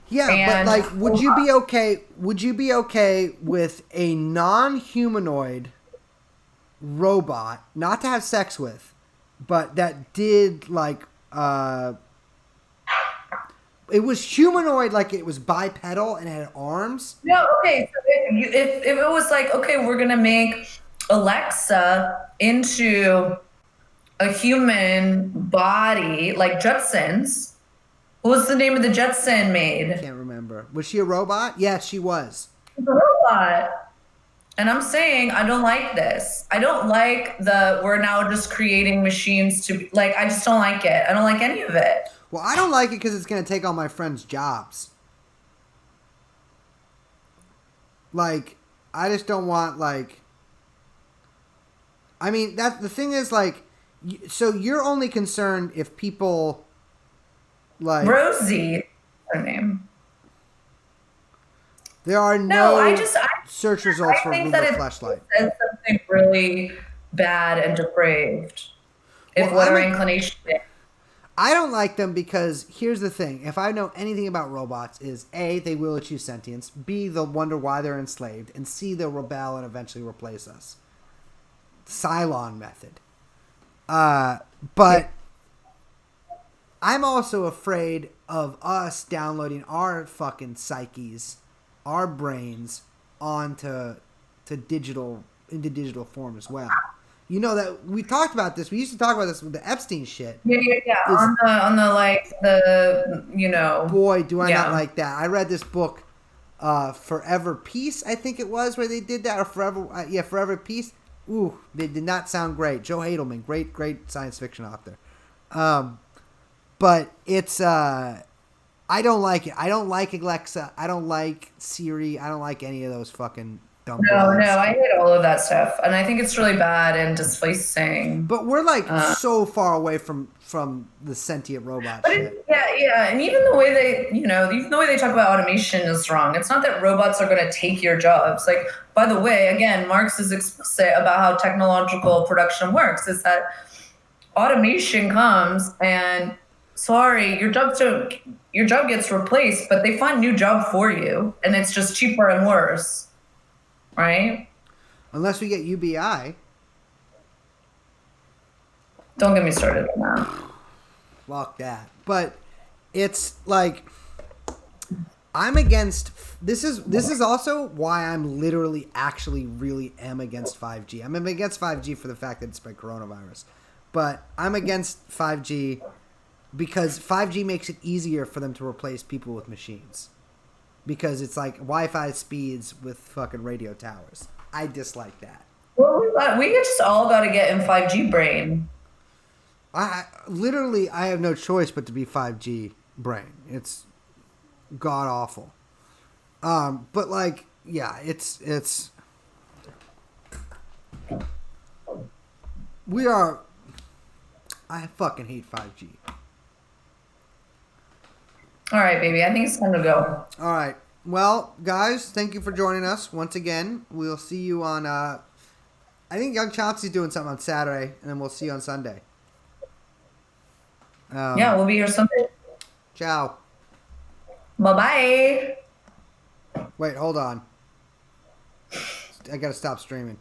Yeah, but like, would you be okay? Would you be okay with a non-humanoid robot, not to have sex with, but that did like, it was humanoid, like it was bipedal and had arms? No, okay. So if it was like, okay, we're gonna make Alexa into a human body, like Jetsons. What was the name of the Jetson made? I can't remember. Was she a robot? Yeah, she was. She's a robot. And I'm saying I don't like this. I don't like we're now just creating machines to, like, I just don't like it. I don't like any of it. Well, I don't like it because it's going to take all my friends' jobs. Like, I just don't want, like... I mean, the thing is, like, So you're only concerned if people like Rosie, her name. There are No, I search results for think Roomba that it flashlight. says something really bad and depraved. If Well, what our inclination is. I don't like them because here's the thing. If I know anything about robots is A, they will achieve sentience, B, they'll wonder why they're enslaved, and C, they'll rebel and eventually replace us. Cylon method. But I'm also afraid of us downloading our fucking psyches, our brains, onto digital form as well. You know that we talked about this. We used to talk about this with the Epstein shit. Yeah. On the like the Boy, do I not like that. I read this book, Forever Peace, I think it was, where they did that, or Forever Peace. Ooh, they did not sound great. Joe Hadelman, great science fiction author. But it's I don't like it. I don't like Alexa. I don't like Siri. I don't like any of those fucking dumb No, I hate all of that stuff, and I think it's really bad and displacing. But we're like so far away from the sentient robot shit. And even the way they talk about automation is wrong. It's not that robots are going to take your jobs. Like, by the way, again, Marx is explicit about how technological production works. Is that automation comes and sorry, your job gets replaced, but they find a new job for you, and it's just cheaper and worse, right? Unless we get UBI. Don't get me started on that. Fuck that. But it's like I'm against. This is also why I'm literally actually really am against 5G. I'm against 5G for the fact that it's spread coronavirus, but I'm against 5G. Because 5G makes it easier for them to replace people with machines. Because it's like Wi-Fi speeds with fucking radio towers. I dislike that. Well, we just all got to get in 5G brain. I have no choice but to be 5G brain. It's god awful. But like, yeah, it's I fucking hate 5G. All right, baby. I think it's time to go. All right. Well, guys, thank you for joining us once again. We'll see you on, I think Young Chauncey's doing something on Saturday, and then we'll see you on Sunday. Yeah, we'll be here Sunday. Ciao. Bye-bye. Wait, hold on. I gotta stop streaming.